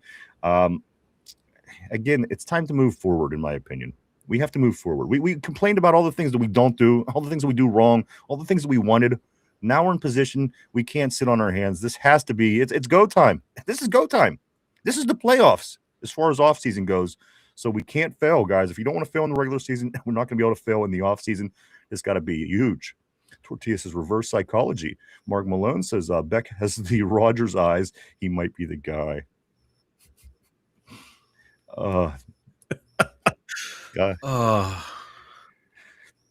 Again, it's time to move forward, in my opinion. We have to move forward. We complained about all the things that we don't do, all the things that we do wrong, all the things that we wanted. Now we're in position. We can't sit on our hands. This has to be, it's go time. This is go time. This is the playoffs as far as offseason goes. So we can't fail, guys. If you don't want to fail in the regular season, we're not going to be able to fail in the offseason. It's got to be huge. Tortilla says reverse psychology. Mark Malone says Beck has the Rodgers eyes. He might be the guy.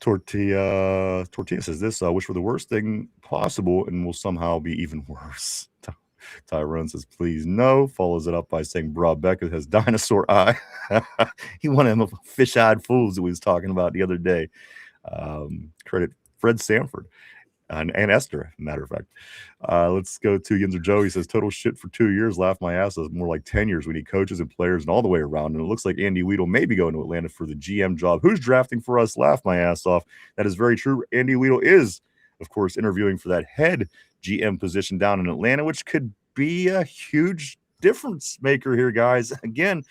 Tortilla says this, wish for the worst thing possible and will somehow be even worse. Tyrone says, please no. Follows it up by saying Bra Becca has dinosaur eye. He wanted him a fish-eyed fools that we was talking about the other day. Credit Fred Sanford and Esther, matter of fact. Let's go to Yinzer Joe. He says, total shit for 2 years. Laugh my ass off. More like 10 years. We need coaches and players and all the way around. And it looks like Andy Weedle may be going to Atlanta for the GM job. Who's drafting for us? Laugh my ass off. That is very true. Andy Weedle is, of course, interviewing for that head GM position down in Atlanta, which could be a huge difference maker here, guys. Again,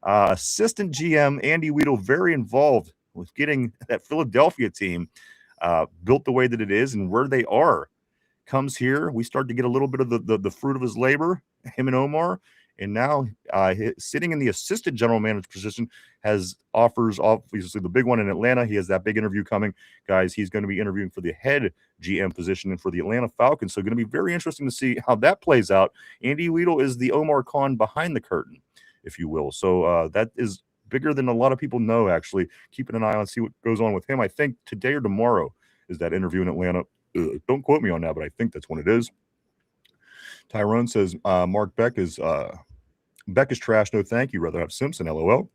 assistant GM Andy Weedle very involved with getting that Philadelphia team built the way that it is and where they are. Comes here, we start to get a little bit of the fruit of his labor, him and Omar, and now sitting in the assistant general manager position has offers, obviously the big one in Atlanta. He has that big interview coming. Guys, he's going to be interviewing for the head GM position and for the Atlanta Falcons, so going to be very interesting to see how that plays out. Andy Weedle is the Omar Khan behind the curtain, if you will, so that is bigger than a lot of people know, actually. Keeping an eye on, see what goes on with him. I think today or tomorrow is that interview in Atlanta. Don't quote me on that, but I think that's when it is. Tyrone says Mark Beck is trash. No, thank you. Rather have Simpson. LOL.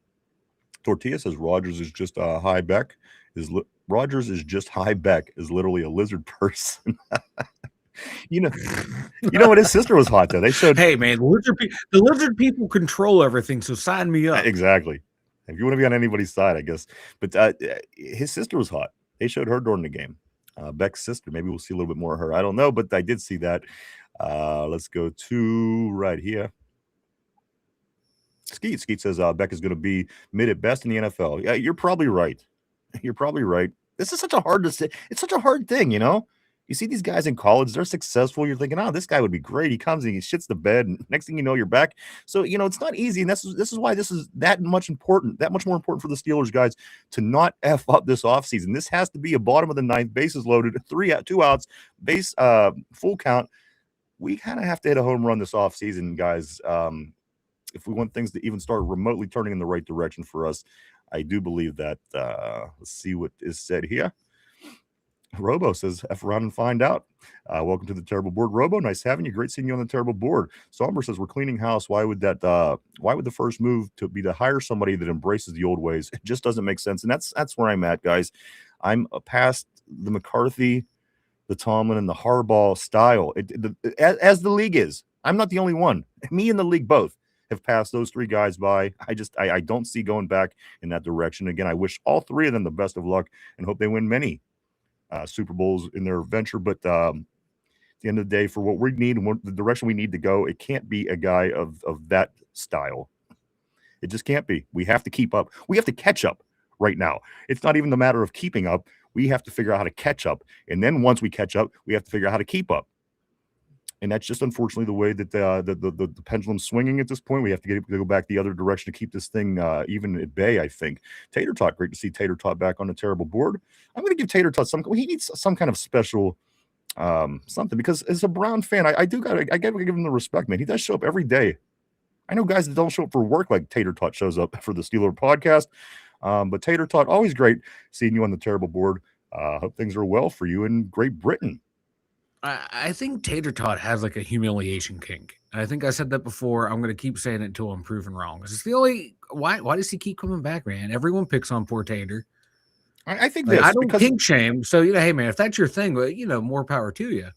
Tortilla says Rodgers is just high. Beck is Rodgers is just high. Beck is literally a lizard person. you know, you know what? His sister was hot though. They showed. Hey man, the lizard people control everything, so sign me up. Exactly. If you want to be on anybody's side, I guess. But his sister was hot. They showed her during the game. Beck's sister. Maybe we'll see a little bit more of her. I don't know, but I did see that. Let's go to right here. Skeet says Beck is going to be mid at best in the NFL. Yeah, you're probably right. You're probably right. This is such a hard decision. It's such a hard thing, you know? You see these guys in college, they're successful. You're thinking, oh, this guy would be great. He comes and he shits the bed, and next thing you know, you're back. So, you know, it's not easy. And this is why this is that much more important for the Steelers guys to not F up this offseason. This has to be a bottom of the ninth, bases loaded, 2 outs, base full count. We kind of have to hit a home run this offseason, guys. If we want things to even start remotely turning in the right direction for us. I do believe that. Let's see what is said here. Robo says, F around and find out. Welcome to the Terrible Board, Robo. Nice having you. Great seeing you on the Terrible Board. Somber says, we're cleaning house. Why would the first move to be to hire somebody that embraces the old ways? It just doesn't make sense. And that's where I'm at, guys. I'm past the McCarthy, the Tomlin, and the Harbaugh style. As the league is. I'm not the only one. Me and the league both have passed those 3 guys by. I don't see going back in that direction. Again, I wish all 3 of them the best of luck and hope they win many Super Bowls in their venture. But at the end of the day, for what we need and the direction we need to go, it can't be a guy of that style. It just can't be. We have to keep up. We have to catch up right now. It's not even the matter of keeping up. We have to figure out how to catch up. And then once we catch up, we have to figure out how to keep up. And that's just unfortunately the way that the pendulum's swinging at this point. We have to go back the other direction to keep this thing even at bay, I think. Tater Tot, great to see Tater Tot back on the Terrible Board. I'm going to give Tater Tot he needs some kind of special something, because as a Brown fan, I got to give him the respect, man. He does show up every day. I know guys that don't show up for work like Tater Tot shows up for the Steeler podcast. But Tater Tot, always great seeing you on the Terrible Board. Hope things are well for you in Great Britain. I think Tater Tot has like a humiliation kink. I think I said that before. I'm going to keep saying it until I'm proven wrong. It's the only why does he keep coming back, man? Everyone picks on poor Tater. I think like, this. I don't kink shame. So hey man, if that's your thing, more power to you.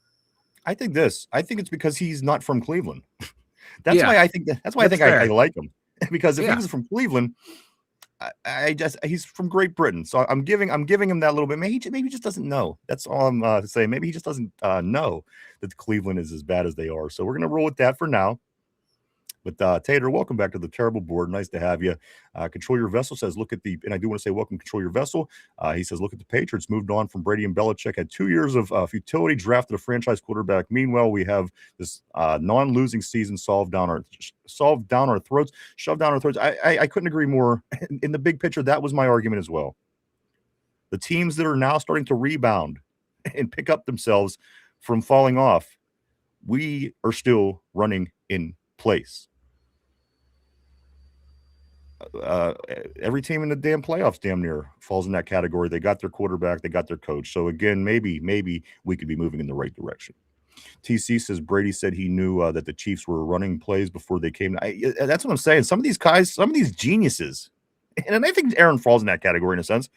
I think this. I think it's because he's not from Cleveland. Why I think I like him, because if he was from Cleveland, he's from Great Britain, so I'm giving him that little bit. Maybe he just doesn't know. That's all I'm saying. Maybe he just doesn't know that Cleveland is as bad as they are. So we're gonna roll with that for now. But Tater, welcome back to the Terrible Board. Nice to have you. Control Your Vessel says, and I do want to say welcome, Control Your Vessel. He says, look at the Patriots, moved on from Brady and Belichick, had 2 years of futility, drafted a franchise quarterback. Meanwhile, we have this non-losing season shoved down our throats. I couldn't agree more. In the big picture, that was my argument as well. The teams that are now starting to rebound and pick up themselves from falling off, we are still running in place. Every team in the damn playoffs damn near falls in that category. They got their quarterback, they got their coach. So again, maybe we could be moving in the right direction. TC says Brady said he knew that the Chiefs were running plays before they came. That's what I'm saying. Some of these guys, some of these geniuses, and I think Aaron falls in that category in a sense.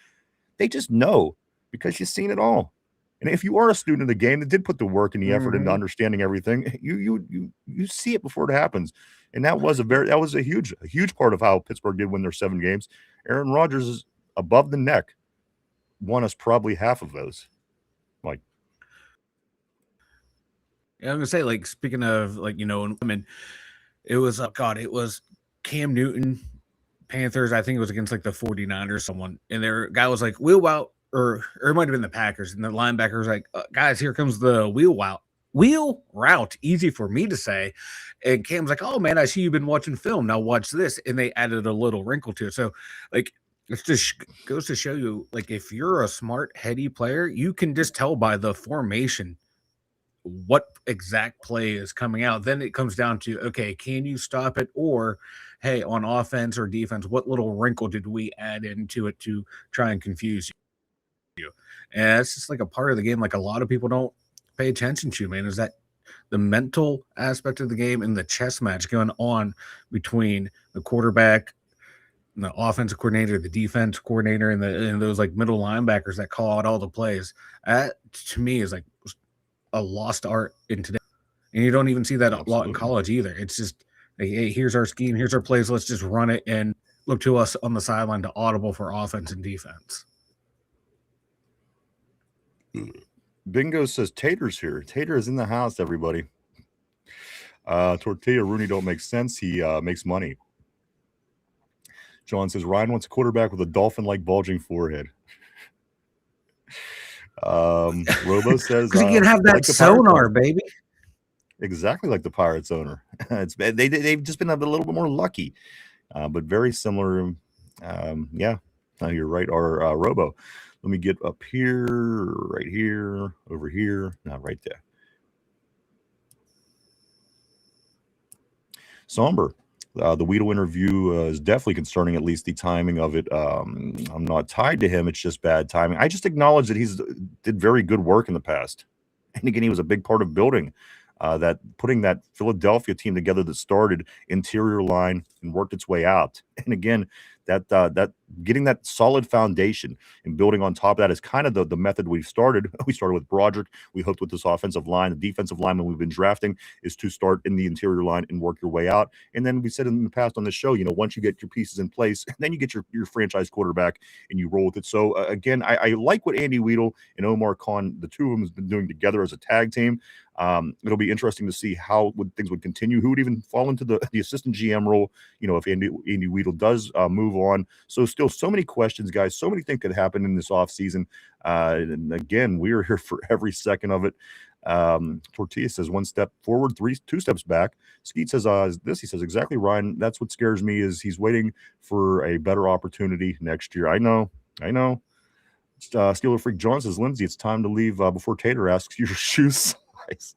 They just know because you've seen it all. And if you are a student of the game that did put the work and the effort into understanding everything, you see it before it happens. And that was a huge part of how Pittsburgh did win their 7 games. Aaron Rodgers is above the neck, won us probably half of those. Like, yeah, I'm gonna say, like, speaking of, like, women, it was it was Cam Newton, Panthers. I think it was against like the 49ers, someone, and their guy was like wheel out, or it might have been the Packers, and the linebacker was like, guys, here comes the wheel route. Easy for me to say. And Cam's like, oh man, I see you've been watching film. Now watch this. And they added a little wrinkle to it. So like, it just goes to show you, like, if you're a smart, heady player, you can just tell by the formation what exact play is coming out. Then it comes down to, okay, can you stop it? Or, hey, on offense or defense, what little wrinkle did we add into it to try and confuse you? And it's just like a part of the game. Like, a lot of people don't pay attention to, man, is that the mental aspect of the game and the chess match going on between the quarterback, the offensive coordinator, the defense coordinator, and those like middle linebackers that call out all the plays. That to me is like a lost art in today. And you don't even see that a lot in college either. It's just, hey, here's our scheme, here's our plays, let's just run it and look to us on the sideline to audible for offense and defense. Bingo says Tater's here. Tater is in the house, everybody. Tortilla Rooney don't make sense. He makes money. John says Ryan wants a quarterback with a dolphin-like bulging forehead. Robo says because he can have that like sonar, baby. Exactly like the Pirates owner. They've just been a little bit more lucky, but very similar. Yeah, no, you're right. Our Robo. Let me get up here, right here, over here. No, right there. Somber. The Weedle interview is definitely concerning, at least the timing of it. I'm not tied to him. It's just bad timing. I just acknowledge that he's did very good work in the past. And again, he was a big part of building that, putting that Philadelphia team together that started interior line and worked its way out. And again, that getting that solid foundation and building on top of that is kind of the method we've started. We started with Broderick. We hoped with this offensive line, the defensive lineman we've been drafting is to start in the interior line and work your way out. And then we said in the past on the show, once you get your pieces in place, then you get your franchise quarterback and you roll with it. So again, I like what Andy Weedle and Omar Khan, the two of them, has been doing together as a tag team. It'll be interesting to see how things would continue. Who would even fall into the assistant GM role, if Andy Weedle does move on. So still so many questions, guys. So many things could happen in this offseason. And again, we are here for every second of it. Tortilla says 1 step forward, 2 steps back. Skeet says he says exactly, Ryan. That's what scares me is he's waiting for a better opportunity next year. I know. Steeler Freak John says, Lindsay, it's time to leave before Tater asks your shoe size.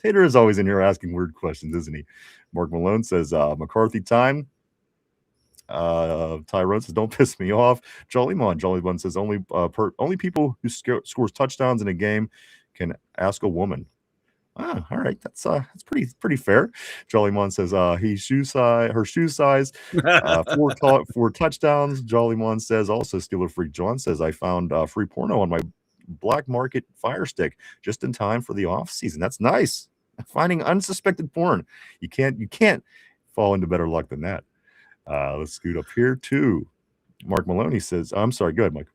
Tater is always in here asking weird questions, isn't he? Mark Malone says McCarthy time. Tyrone says, don't piss me off. Jollymon says only people who scores touchdowns in a game can ask a woman. All right, that's pretty fair. Jollymon says her shoe size, 4 touchdowns. Jollymon says also Steeler Freak John says I found free porno on my black market Fire Stick just in time for the off season. That's nice. Finding unsuspected porn. You can't fall into better luck than that. Let's scoot up here too. Mark Maloney says, I'm sorry, go ahead, Mike.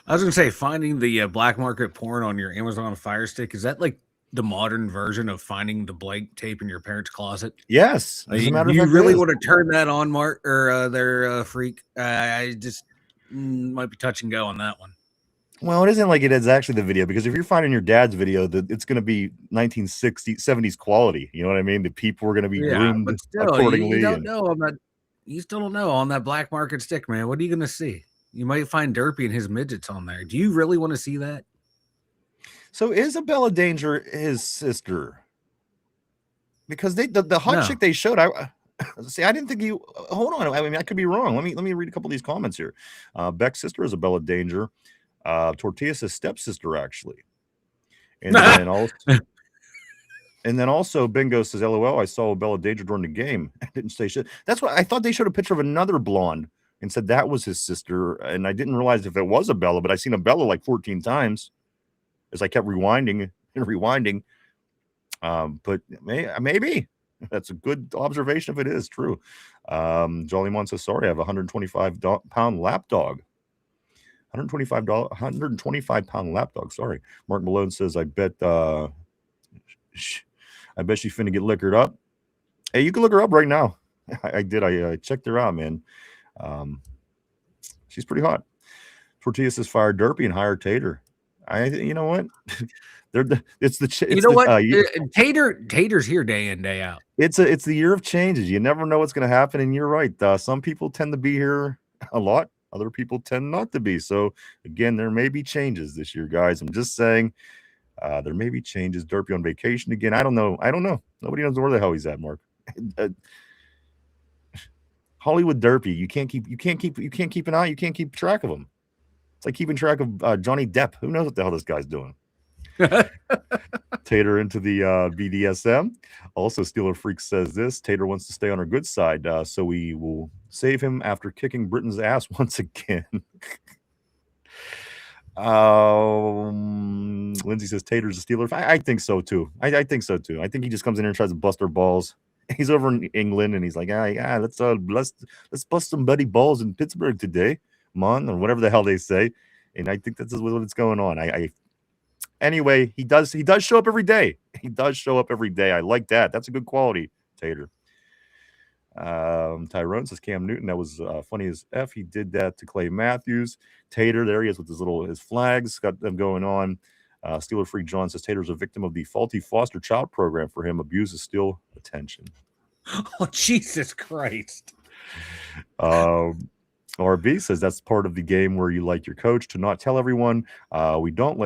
I was going to say, finding the black market porn on your Amazon Fire Stick, is that like the modern version of finding the blank tape in your parents' closet? Yes. Do you really want to turn that on, Mark, or their Freak? I just might be touch and go on that one. Well, it isn't like it is actually the video, because if you're finding your dad's video, it's going to be 1960s, 70s quality. You know what I mean? The people were going to be groomed but still, accordingly. You don't know on that. You still don't know on that black market stick, man. What are you going to see? You might find Derpy and his midgets on there. Do you really want to see that? So Isabella Danger his sister? Because the hot chick they showed, I didn't think you. Hold on, I mean, I could be wrong. Let me read a couple of these comments here. Beck's sister is Isabella Danger. Tortilla's stepsister, actually. And then also Bingo says, LOL, I saw Bella Danger during the game. I didn't say shit. That's what I thought. They showed a picture of another blonde and said that was his sister. And I didn't realize if it was a Bella, but I seen a Bella like 14 times as I kept rewinding and rewinding. But maybe that's a good observation if it is true. Jollymon says, sorry, I have a 125-pound lap dog. 125-pound lap dog. Sorry. Mark Malone says, I bet she's finna get liquored up. Hey, you can look her up right now. I did. I checked her out, man. She's pretty hot. Tortilla says, fire Derpy and hire Tater. You know what? Tater's here day in, day out. It's the year of changes. You never know what's going to happen, and you're right. Some people tend to be here a lot. Other people tend not to be. So again, there may be changes this year, guys. I'm just saying there may be changes. Derpy on vacation again. I don't know. Nobody knows where the hell he's at, Mark. Hollywood Derpy. You can't keep an eye. You can't keep track of him. It's like keeping track of Johnny Depp. Who knows what the hell this guy's doing? Tater into the BDSM. Also, Steeler Freak says this. Tater wants to stay on our good side, so we will Save him after kicking Britain's ass once again. Lindsay says Tater's a Steeler. I think so too. I think so too. I think he just comes in here and tries to bust our balls. He's over in England and he's like, let's bust some buddy balls in Pittsburgh today, man, or whatever the hell they say. And I think that's what's going on. Anyway, he does show up every day. He does show up every day. I like that. That's a good quality, Tater. Tyrone says Cam Newton. That was funny as F. He did that to Clay Matthews. Tater, there he is with his flags. Got them going on. Steeler Freak John says Tater's a victim of the faulty foster child program. For him, abuse is still attention. Oh, Jesus Christ. RB says that's part of the game where you like your coach to not tell everyone. We don't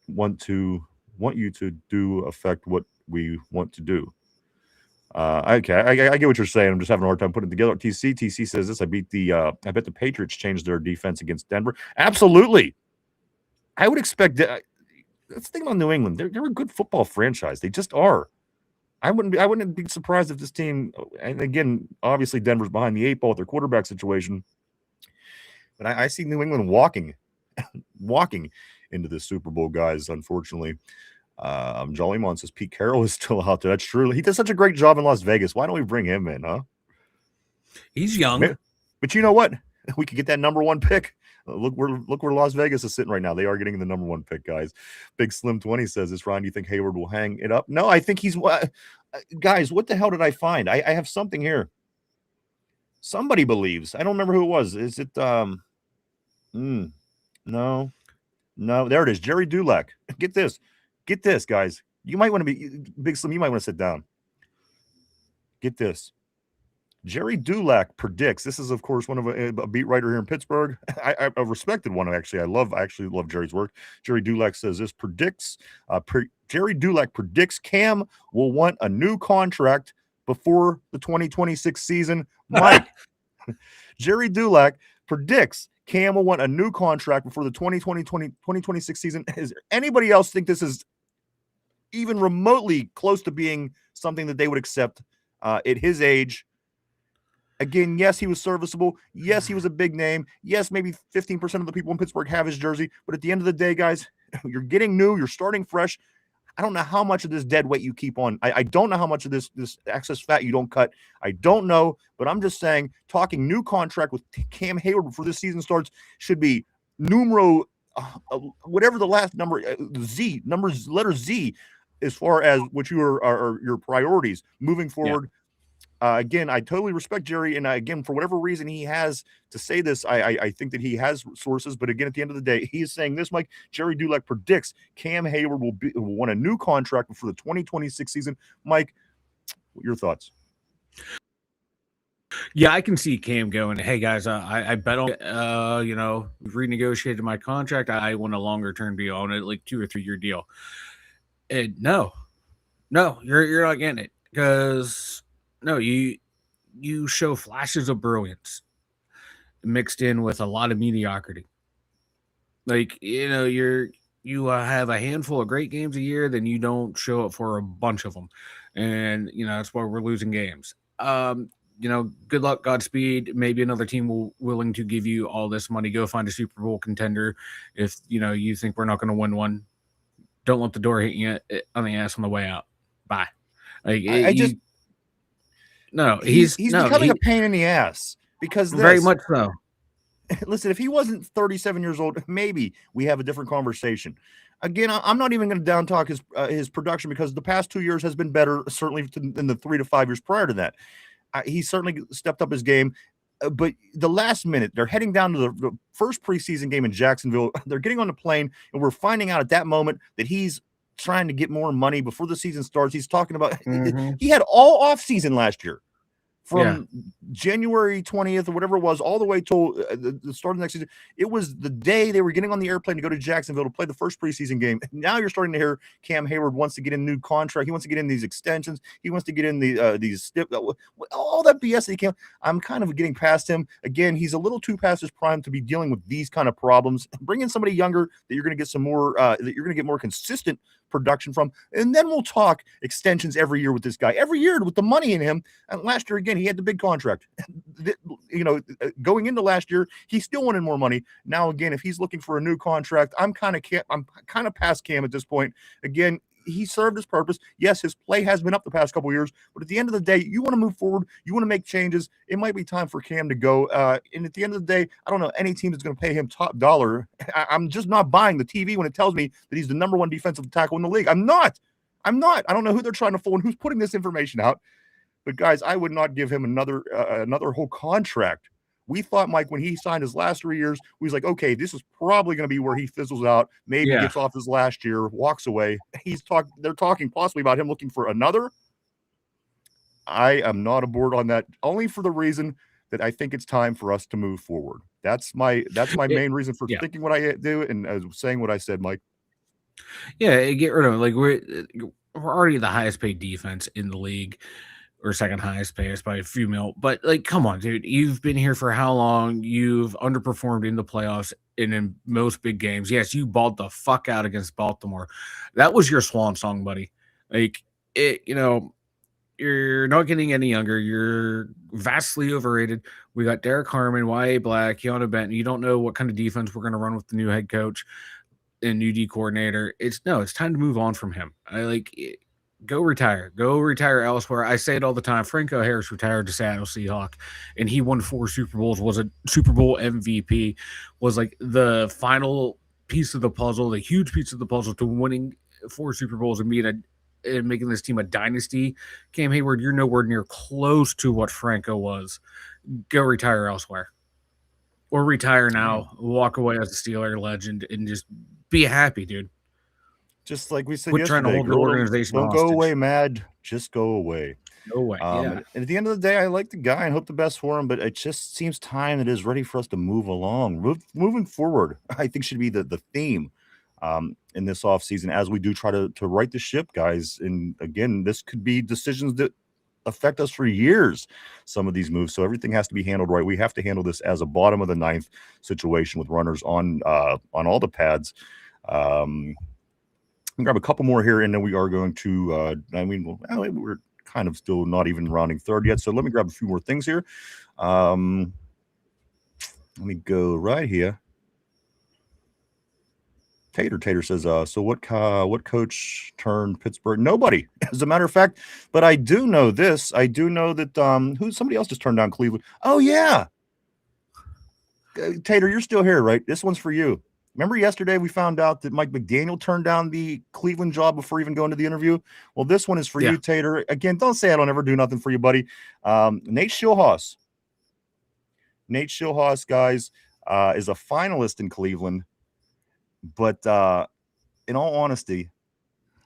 want you to do affect what we want to do. Okay, I get what you're saying. I'm just having a hard time putting it together. TC says this. I bet the Patriots changed their defense against Denver. Absolutely. I would expect that. Let's think about New England. They're a good football franchise. They just are. I wouldn't be surprised if this team, and again, obviously Denver's behind the 8 ball with their quarterback situation, but I see New England walking into the Super Bowl, guys, unfortunately. Jollymon says Pete Carroll is still out there. That's true. He does such a great job in Las Vegas. Why don't we bring him in, huh? He's young. But you know what? We could get that number 1 pick. Look where Las Vegas is sitting right now. They are getting the number 1 pick, guys. Big Slim 20 says this. Ryan, do you think Hayward will hang it up? No, I think he's guys, what the hell did I find? I have something here. Somebody believes. I don't remember who it was. Is it no, there it is. Jerry Dulac. Get this, guys. You might want to be Big Slim. You might want to sit down. Get this. Jerry Dulac predicts. This is, of course, one of a beat writer here in Pittsburgh. I a respected one, actually. I actually love Jerry's work. Jerry Dulac says this predicts. Jerry Dulac predicts Cam will want a new contract before the 2026 season. Mike, Jerry Dulac predicts Cam will want a new contract before the 2026 season. Does anybody else think this is even remotely close to being something that they would accept at his age? Again, yes, he was serviceable. Yes, he was a big name. Yes, maybe 15% of the people in Pittsburgh have his jersey. But at the end of the day, guys, you're getting new. You're starting fresh. I don't know how much of this dead weight you keep on. I don't know how much of this excess fat you don't cut. I don't know. But I'm just saying, talking new contract with Cam Hayward before this season starts should be numero, whatever the last number, letter Z, as far as what are your priorities moving forward. Yeah. Again, I totally respect Jerry, and again, for whatever reason he has to say this, I think that he has sources. But again, at the end of the day, he is saying this, Mike. Jerry Dulac predicts Cam Hayward will want a new contract before the 2026 season. Mike, your thoughts? Yeah, I can see Cam going, hey, guys, I bet on, renegotiated my contract. I want a longer-term deal on it, like 2 or 3 year deal. And no, you're not getting it because – no, you show flashes of brilliance mixed in with a lot of mediocrity. Like, you have a handful of great games a year, then you don't show up for a bunch of them. And, that's why we're losing games. Good luck, Godspeed. Maybe another team willing to give you all this money. Go find a Super Bowl contender. If, you think we're not going to win one, don't let the door hit you on the ass on the way out. Bye. Like, No, he's becoming a pain in the ass because very much so. Listen, if he wasn't 37 years old, maybe we have a different conversation. Again, I'm not even going to down talk his production because the past 2 years has been better, certainly than the 3 to 5 years prior to that. He certainly stepped up his game. But the last minute, they're heading down to the first preseason game in Jacksonville. They're getting on the plane, and we're finding out at that moment that he's trying to get more money before the season starts. He's talking about he had all offseason last year from January 20th or whatever it was all the way till the start of the next season. It was the day they were getting on the airplane to go to Jacksonville to play the first preseason game. Now you're starting to hear Cam Hayward wants to get in a new contract. He wants to get in these extensions. He wants to get in these all that BS that he can. I'm kind of getting past him. Again, he's a little too past his prime to be dealing with these kind of problems. Bring in somebody younger that you're going to get some more that you're going to get more consistent production from, and then we'll talk extensions every year with this guy. Every year with the money in him. And last year, again, he had the big contract. Going into last year, he still wanted more money. Now, again, if he's looking for a new contract, I'm kind of past Cam at this point. Again, he served his purpose. Yes, his play has been up the past couple of years, but at the end of the day, you want to move forward. You want to make changes. It might be time for Cam to go. And at the end of the day, I don't know any team that's going to pay him top dollar. I'm just not buying the TV when it tells me that he's the number one defensive tackle in the league. I'm not. I don't know who they're trying to fool and who's putting this information out. But guys, I would not give him another whole contract. We thought, Mike, when he signed his last 3 years, we was like, okay, this is probably going to be where he fizzles out. Maybe gets off his last year, walks away. They're talking possibly about him looking for another. I am not aboard on that, only for the reason that I think it's time for us to move forward. That's my main reason for thinking what I do and saying what I said, Mike. Yeah, get rid of it. Like we're already the highest paid defense in the league. Or second highest pay, by a few mil. But, like, come on, dude. You've been here for how long? You've underperformed in the playoffs and in most big games. Yes, you balled the fuck out against Baltimore. That was your swan song, buddy. Like, you're not getting any younger. You're vastly overrated. We got Derek Harmon, Y.A. Black, Keanu Benton. You don't know what kind of defense we're going to run with the new head coach and new D coordinator. It's time to move on from him. Go retire elsewhere. I say it all the time. Franco Harris retired to Seattle Seahawks, and he won 4 Super Bowls, was a Super Bowl MVP, was like the final piece of the puzzle, the huge piece of the puzzle to winning 4 Super Bowls and making this team a dynasty. Cam Hayward, you're nowhere near close to what Franco was. Go retire elsewhere. Or retire now, walk away as a Steeler legend, and just be happy, dude. Just like we said yesterday, trying to hold the organization don't go away mad, just go away. No way. And at the end of the day, I like the guy and hope the best for him, but it just seems time that is ready for us to move along. Moving forward, I think should be the theme in this offseason as we do try to right the ship, guys. And again, this could be decisions that affect us for years, some of these moves. So everything has to be handled right. We have to handle this as a bottom of the ninth situation with runners on all the pads. Grab a couple more here, and then we are going to. We're kind of still not even rounding third yet, so let me grab a few more things here. Let me go right here. Tater says, so what coach turned Pittsburgh? Nobody, as a matter of fact. But I do know this. I do know that somebody else just turned down Cleveland. Oh yeah, Tater, you're still here, right? This one's for you. Remember yesterday we found out that Mike McDaniel turned down the Cleveland job before even going to the interview? Well, this one is for you, Tater. Again, don't say I don't ever do nothing for you, buddy. Nate Schilhaus. Nate Schilhaus, guys, is a finalist in Cleveland. But in all honesty,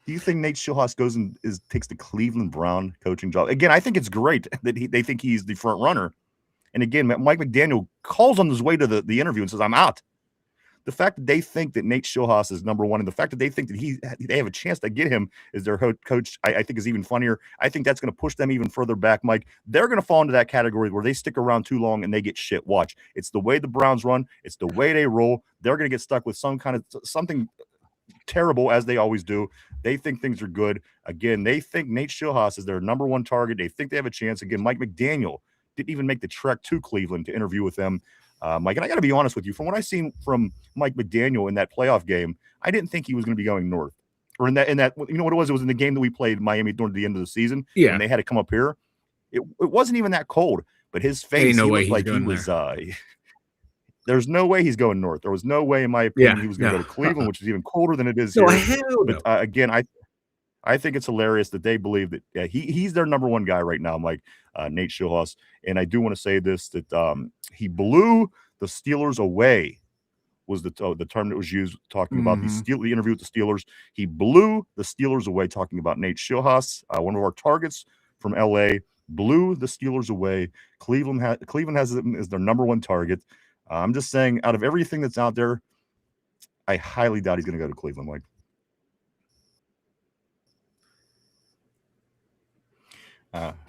do you think Nate Schilhaus goes and takes the Cleveland Brown coaching job? Again, I think it's great that they think he's the front runner. And again, Mike McDaniel calls on his way to the interview and says, I'm out. The fact that they think that Nate Schilhaus is number one, and the fact that they think that they have a chance to get him as their coach, I think is even funnier. I think that's going to push them even further back, Mike. They're going to fall into that category where they stick around too long and they get shit. Watch. It's the way the Browns run. It's the way they roll. They're going to get stuck with something terrible, as they always do. They think things are good. Again, they think Nate Schilhaus is their number one target. They think they have a chance. Again, Mike McDaniel didn't even make the trek to Cleveland to interview with them. Mike, and I got to be honest with you, from what I've seen from Mike McDaniel in that playoff game, I didn't think he was going to be going north. Or in that, you know what it was? It was in the game that we played Miami during the end of the season. Yeah. And they had to come up here. It wasn't even that cold, but his face, he looked like he was, there's no way he's going north. There was no way, in my opinion, he was going to go to Cleveland, which is even colder than it is here. But again, I think it's hilarious that they believe that he's their number one guy right now, Mike, Nate Schilhaus. And I do want to say this, that he blew the Steelers away was the term that was used talking about the interview with the Steelers. He blew the Steelers away talking about Nate Schilhaus, one of our targets from L.A., blew the Steelers away. Cleveland has him as their number one target. I'm just saying, out of everything that's out there, I highly doubt he's going to go to Cleveland, Mike.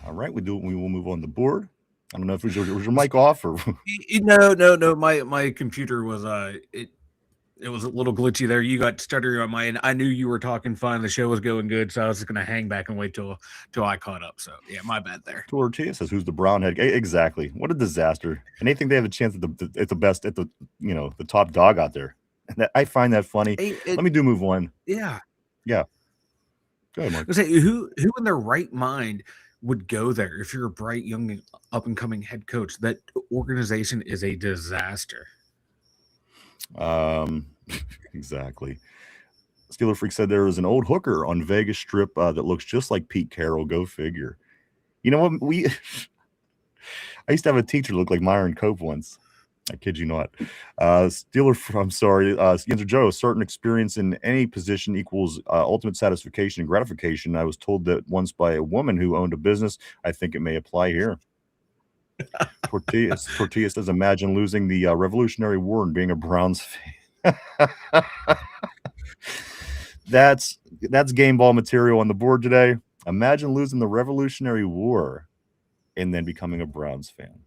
All right, we will move on the board. I don't know if was your mic off or no. My computer was It was a little glitchy there. You got stuttering on my end. I knew you were talking fine. The show was going good, so I was just gonna hang back and wait till I caught up. So yeah, my bad there. Tortilla says, "Who's the brown head?" Exactly. What a disaster. And they think they have a chance at the best at the the top dog out there. And I find that funny. Let me move on. Yeah. Yeah. Go ahead, Mark. I say who in their right mind would go there if you're a bright young up and coming head coach? That organization is a disaster. Exactly. Steeler Freak said there is an old hooker on Vegas Strip that looks just like Pete Carroll. Go figure. You know what? I used to have a teacher look like Myron Cope once. I kid you not. I'm sorry. Yinzer Joe, certain experience in any position equals ultimate satisfaction and gratification. I was told that once by a woman who owned a business. I think it may apply here. Tortilla says, imagine losing the Revolutionary War and being a Browns fan. That's game ball material on the board today. Imagine losing the Revolutionary War and then becoming a Browns fan.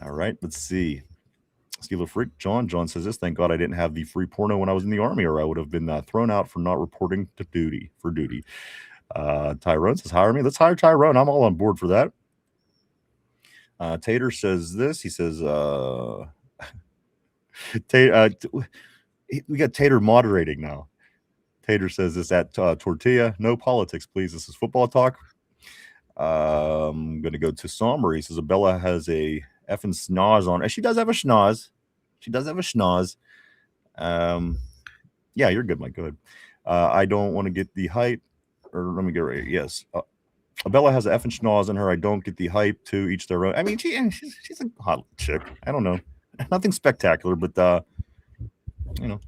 All right, let's see. Steeler Freak, John says this. Thank God I didn't have the free porno when I was in the Army, or I would have been thrown out for not reporting to duty. Tyrone says, hire me. Let's hire Tyrone. I'm all on board for that. Tater says this. He says, we got Tater moderating now. Tater says this at Tortilla. No politics, please. This is football talk. I'm going to go to Somber. He says, Abella has a effing schnoz on. And she does have a schnoz. Yeah, you're good, Mike. Go ahead. I don't want to get the hype. Or let me get right. Yes. Abella has an effing schnoz on her. I don't get the hype. To each their own. I mean, she's a hot chick. I don't know. Nothing spectacular, but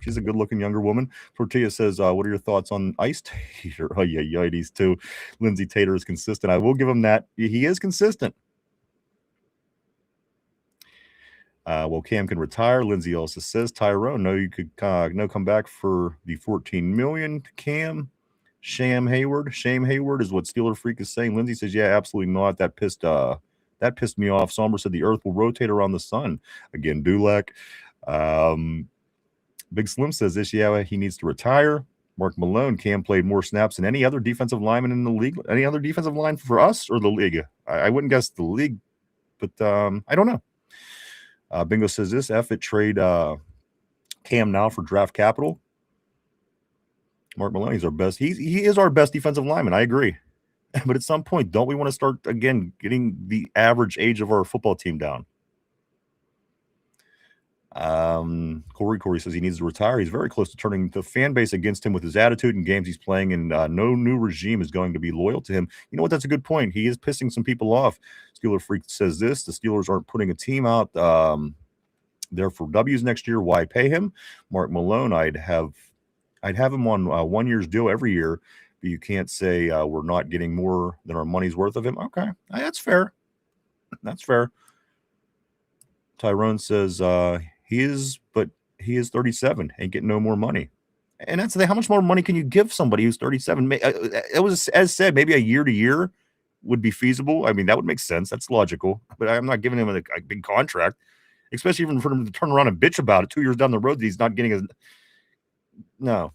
she's a good-looking younger woman. Tortilla says, what are your thoughts on Ice Tater? Oh, yeah, these two. Lindsay Tater is consistent. I will give him that. He is consistent. Well, Cam can retire. Lindsay also says, Tyrone, no, you could come back for the $14 million. Cam, Sham Hayward is what Steeler Freak is saying. Lindsay says, yeah, absolutely not. That pissed me off. Somber said the Earth will rotate around the sun. Again, Dulac. Big Slim says this, yeah, he needs to retire. Mark Malone, Cam played more snaps than any other defensive lineman in the league. Any other defensive line for us or the league? I wouldn't guess the league, but I don't know. Bingo says this, trade Cam now for draft capital. Mark Malone, he's our best. He is our best defensive lineman. I agree. But at some point, don't we want to start, again, getting the average age of our football team down? Corey says he needs to retire. He's very close to turning the fan base against him with his attitude and games he's playing, and no new regime is going to be loyal to him. You know what? That's a good point. He is pissing some people off. Steeler Freak says this. The Steelers aren't putting a team out there for W's next year. Why pay him? Mark Malone, I'd have him on 1 year's deal every year, but you can't say we're not getting more than our money's worth of him. Okay, that's fair. Tyrone says he is 37, ain't getting no more money. And that's how much more money can you give somebody who's 37? It was, as said, maybe a year to year would be feasible. I mean, that would make sense. That's logical. But I'm not giving him a big contract, especially even for him to turn around and bitch about it 2 years down the road that he's not getting no.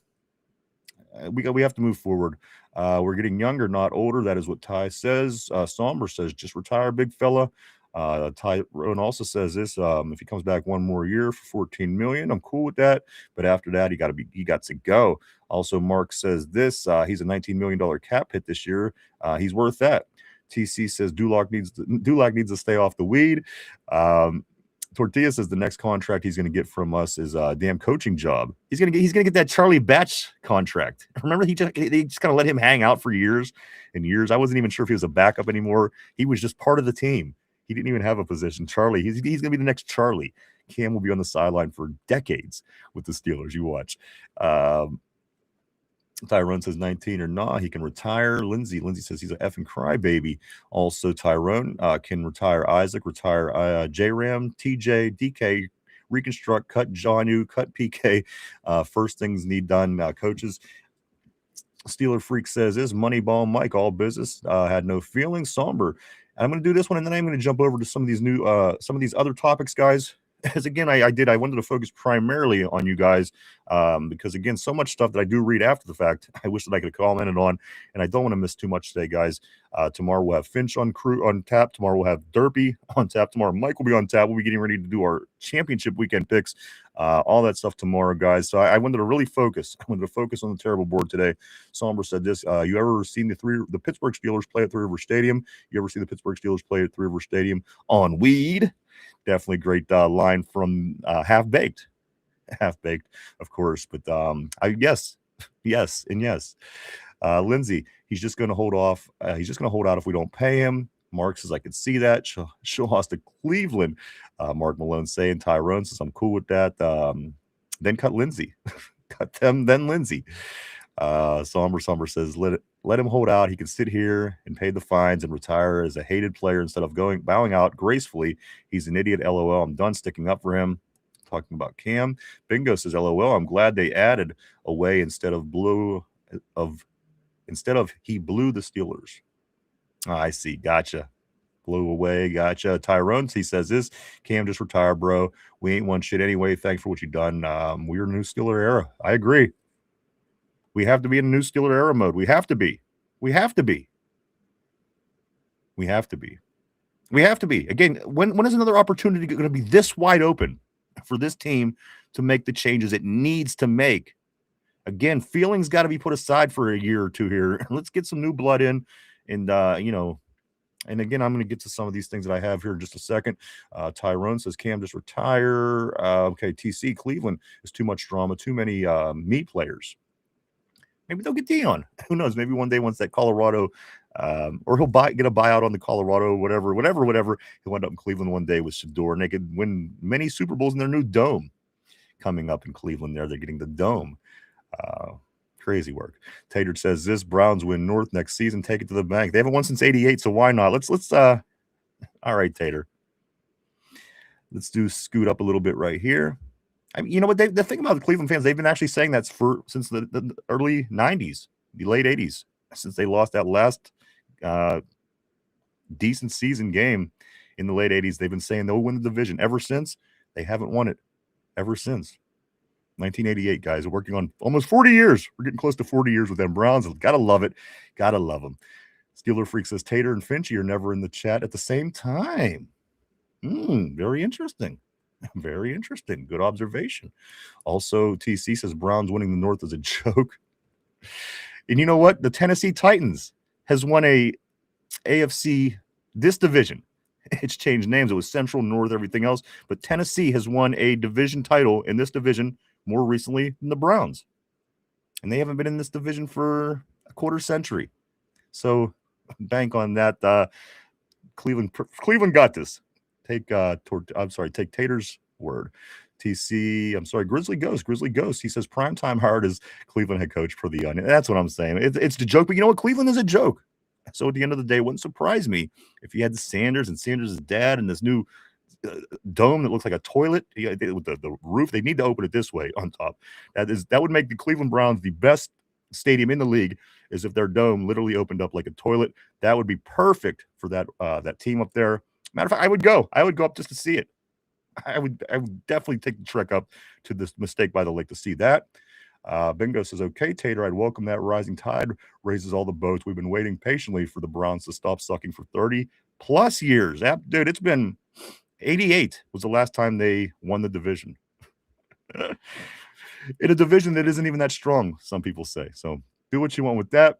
We have to move forward. We're getting younger, not older. That is what Ty says. Somber says, just retire, big fella. Tyrone also says this, if he comes back one more year for $14 million, I'm cool with that. But after that, he got to go. Also, Mark says this, he's a $19 million cap hit this year. He's worth that. TC says Dulac needs to stay off the weed. Tortilla says the next contract he's going to get from us is a damn coaching job. He's going to get that Charlie Batch contract. Remember, they just kind of let him hang out for years and years. I wasn't even sure if he was a backup anymore. He was just part of the team. He didn't even have a position. Charlie, he's going to be the next Charlie. Cam will be on the sideline for decades with the Steelers. You watch. Tyrone says 19 or nah, he can retire. Lindsay says he's an effing crybaby. Also, Tyrone can retire Isaac, retire J-Ram, TJ, DK, reconstruct, cut Johnu, cut PK. First things need done. Coaches. Steeler Freak says this, Moneyball Mike, all business. Had no feelings. Somber. I'm going to do this one, and then I'm going to jump over to some of these other topics, guys. as again, I wanted to focus primarily on you guys because, again, so much stuff that I do read after the fact, I wish that I could have commented on, and I don't want to miss too much today, guys. Tomorrow we'll have Finch on tap. Tomorrow we'll have Derpy on tap. Tomorrow Mike will be on tap. We'll be getting ready to do our championship weekend picks, all that stuff tomorrow, guys. So I wanted to really focus. I wanted to focus on the terrible board today. Somber said this, you ever seen the Pittsburgh Steelers play at Three River Stadium? You ever see the Pittsburgh Steelers play at Three River Stadium on weed? Definitely great line from Half Baked, of course. But yes. Lindsay, he's just going to hold off. He's just going to hold out if we don't pay him. Mark says I could see that. She'll lost to Cleveland. Mark Malone saying Tyrone says I'm cool with that. Then cut Lindsay, cut them. Then Lindsay. Somber says let him hold out. He can sit here and pay the fines and retire as a hated player instead of bowing out gracefully. He's an idiot. LOL. I'm done sticking up for him. Talking about Cam. Bingo says LOL. I'm glad they added a way instead of he blew the Steelers. I see. Gotcha. Blew away. Gotcha. Tyrone, he says this. Cam, just retire, bro. We ain't won shit anyway. Thanks for what you done. We're in a new Steeler era. I agree. We have to be in a new Steeler era mode. We have to be. Again, when is another opportunity going to be this wide open for this team to make the changes it needs to make? Again, feelings got to be put aside for a year or two here. Let's get some new blood in. And, and again, I'm going to get to some of these things that I have here in just a second. Tyrone says, Cam, just retire. Okay, TC, Cleveland is too much drama, too many meat players. Maybe they'll get Dion. Who knows? Maybe one day once that Colorado, or he'll get a buyout on the Colorado, whatever. He'll end up in Cleveland one day with Shador, and they could win many Super Bowls in their new dome coming up in Cleveland. They're getting the dome. Crazy work. Tater says this Browns win North next season. Take it to the bank. They haven't won since '88, so why not? Let's. All right, Tater. Let's scoot up a little bit right here. I mean, you know what? The thing about the Cleveland fans, they've been actually saying that since the early 90s, the late 80s, since they lost that last decent season game in the late 80s. They've been saying they'll win the division. Ever since, they haven't won it. Ever since 1988, guys. We're working on almost 40 years. We're getting close to 40 years with them Browns. Gotta love it. Gotta love them. Steeler Freak says Tater and Finchy are never in the chat at the same time. Very interesting. Very interesting. Good observation. Also, TC says Browns winning the North is a joke. And you know what? The Tennessee Titans has won a AFC, this division. It's changed names. It was Central, North, everything else. But Tennessee has won a division title in this division more recently than the Browns. And they haven't been in this division for a quarter century. So bank on that. Cleveland got this. Take Tater's word. TC, I'm sorry, Grizzly Ghost. He says primetime hired as Cleveland head coach for the Onion. That's what I'm saying. It's the joke, but you know what? Cleveland is a joke. So at the end of the day, it wouldn't surprise me if you had Sanders and Sanders' dad and this new dome that looks like a toilet with the roof. They need to open it this way on top. That would make the Cleveland Browns the best stadium in the league, is if their dome literally opened up like a toilet. That would be perfect for that team up there. Matter of fact, I would go up just to see it. I would definitely take the trek up to this Mistake by the Lake to see that. Bingo says, okay, Tater, I'd welcome that. Rising tide raises all the boats. We've been waiting patiently for the Browns to stop sucking for 30 plus years. Dude, it's been 88 was the last time they won the division. In a division that isn't even that strong, some people say. So do what you want with that.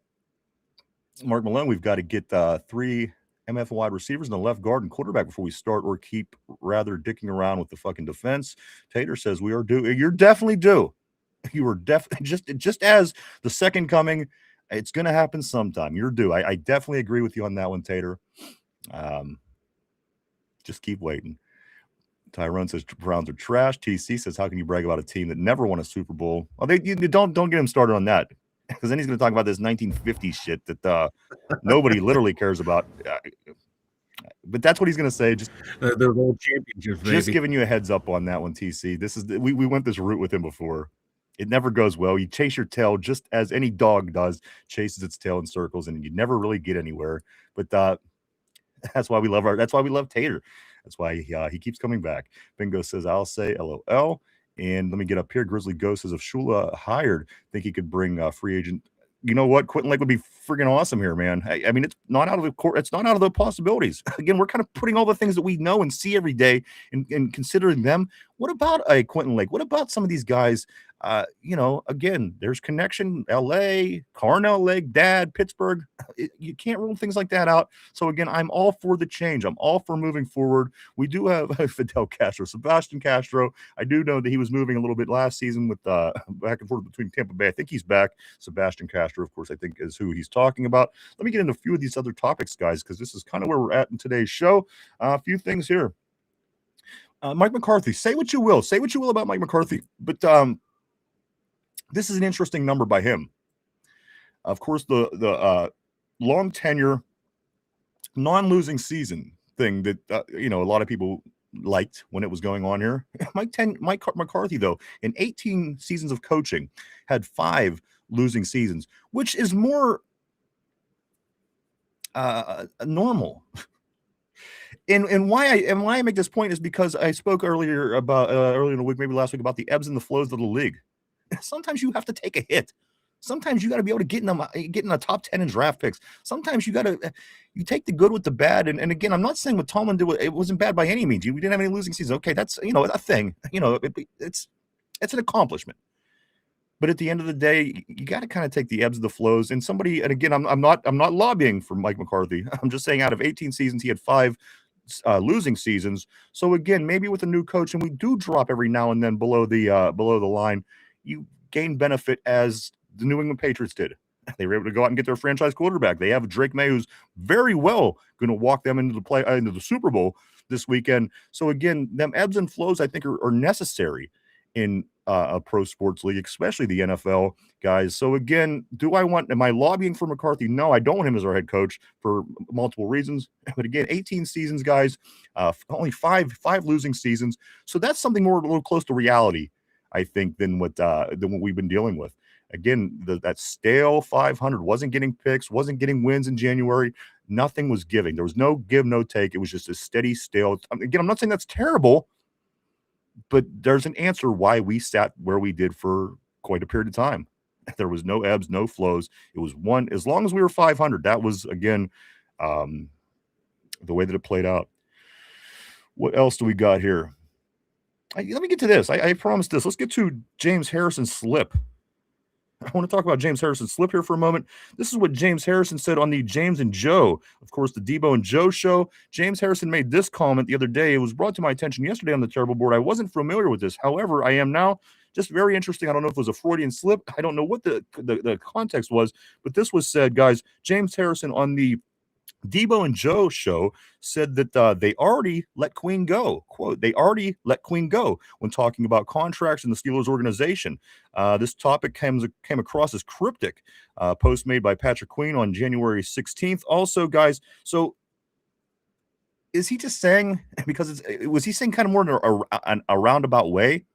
Mark Malone, we've got to get 3 MF wide receivers and a left guard and quarterback before we start, or keep rather dicking around with the fucking defense. Tater says we are due. You're definitely due. You are definitely just as the second coming. It's going to happen sometime. You're due. I definitely agree with you on that one, Tater. Just keep waiting. Tyrone says Browns are trash. TC says, how can you brag about a team that never won a Super Bowl? Well, don't get him started on that, because then he's going to talk about this 1950s shit that nobody literally cares about. But that's what he's going to say. Just the world championships, baby. Just giving you a heads up on that one, TC. This is we went this route with him before. It never goes well. You chase your tail just as any dog does, chases its tail in circles, and you never really get anywhere. But that's why we love Tater. That's why he keeps coming back. Bingo says, I'll say LOL. And let me get up here. Grizzly Ghost says, if Shula hired, think he could bring free agent. You know what? Quentin Lake would be freaking awesome here, man. I mean, it's not out of the court. It's not out of the possibilities. Again, we're kind of putting all the things that we know and see every day and considering them. What about a Quentin Lake? What about some of these guys? Again, there's connection, LA, Carnell Lake, Dad, Pittsburgh. You can't rule things like that out. So again, I'm all for the change. I'm all for moving forward. We do have Fidel Castro, Sebastian Castro. I do know that he was moving a little bit last season with back and forth between Tampa Bay. I think he's back. Sebastian Castro, of course, I think is who he's talking about. Let me get into a few of these other topics, guys, because this is kind of where we're at in today's show. A few things here. Mike McCarthy, say what you will about Mike McCarthy, but this is an interesting number by him. Of course, the long tenure, non-losing season thing that a lot of people liked when it was going on here. Mike McCarthy, though, in 18 seasons of coaching, had 5 losing seasons, which is more normal. And why I make this point is because I spoke earlier in the week, maybe last week, about the ebbs and the flows of the league. Sometimes you have to take a hit. Sometimes you got to be able to get in the top 10 in draft picks. Sometimes you take the good with the bad. And again, I'm not saying what Tomlin did, it wasn't bad by any means. We didn't have any losing seasons. Okay, that's a thing. It's an accomplishment. But at the end of the day, you got to kind of take the ebbs and the flows. And again, I'm not lobbying for Mike McCarthy. I'm just saying out of 18 seasons, he had 5 losing seasons. So again, maybe with a new coach, and we do drop every now and then below the line, you gain benefit as the New England Patriots did. They were able to go out and get their franchise quarterback. They have Drake May, who's very well going to walk them into the Super Bowl this weekend. So again, them ebbs and flows, I think, are necessary in a pro sports league, especially the NFL, guys. So again, am I lobbying for McCarthy? No, I don't want him as our head coach for multiple reasons. But again, 18 seasons, guys, only five losing seasons. So that's something a little close to reality, I think, than what we've been dealing with. Again, that stale 500 wasn't getting picks, wasn't getting wins in January. Nothing was giving. There was no give, no take. It was just a steady stale. Again, I'm not saying that's terrible, but there's an answer why we sat where we did for quite a period of time. There was no ebbs, no flows. It was one, as long as we were 500, that was, again, the way that it played out. What else do we got here? Let me get to this. I promised this. Let's get to James Harrison's slip. I want to talk about James Harrison's slip here for a moment. This is what James Harrison said on the James and Joe, of course, the Debo and Joe show. James Harrison made this comment the other day. It was brought to my attention yesterday on the Terrible Board. I wasn't familiar with this. However, I am now. Just very interesting. I don't know if it was a Freudian slip. I don't know what the context was, but this was said, guys. James Harrison on the Debo and Joe show said that they already let Queen go. Quote, they already let Queen go when talking about contracts in the Steelers organization. This topic came across as cryptic. Post made by Patrick Queen on January 16th. Also, guys, so is he just saying, because was he saying kind of more in a roundabout way,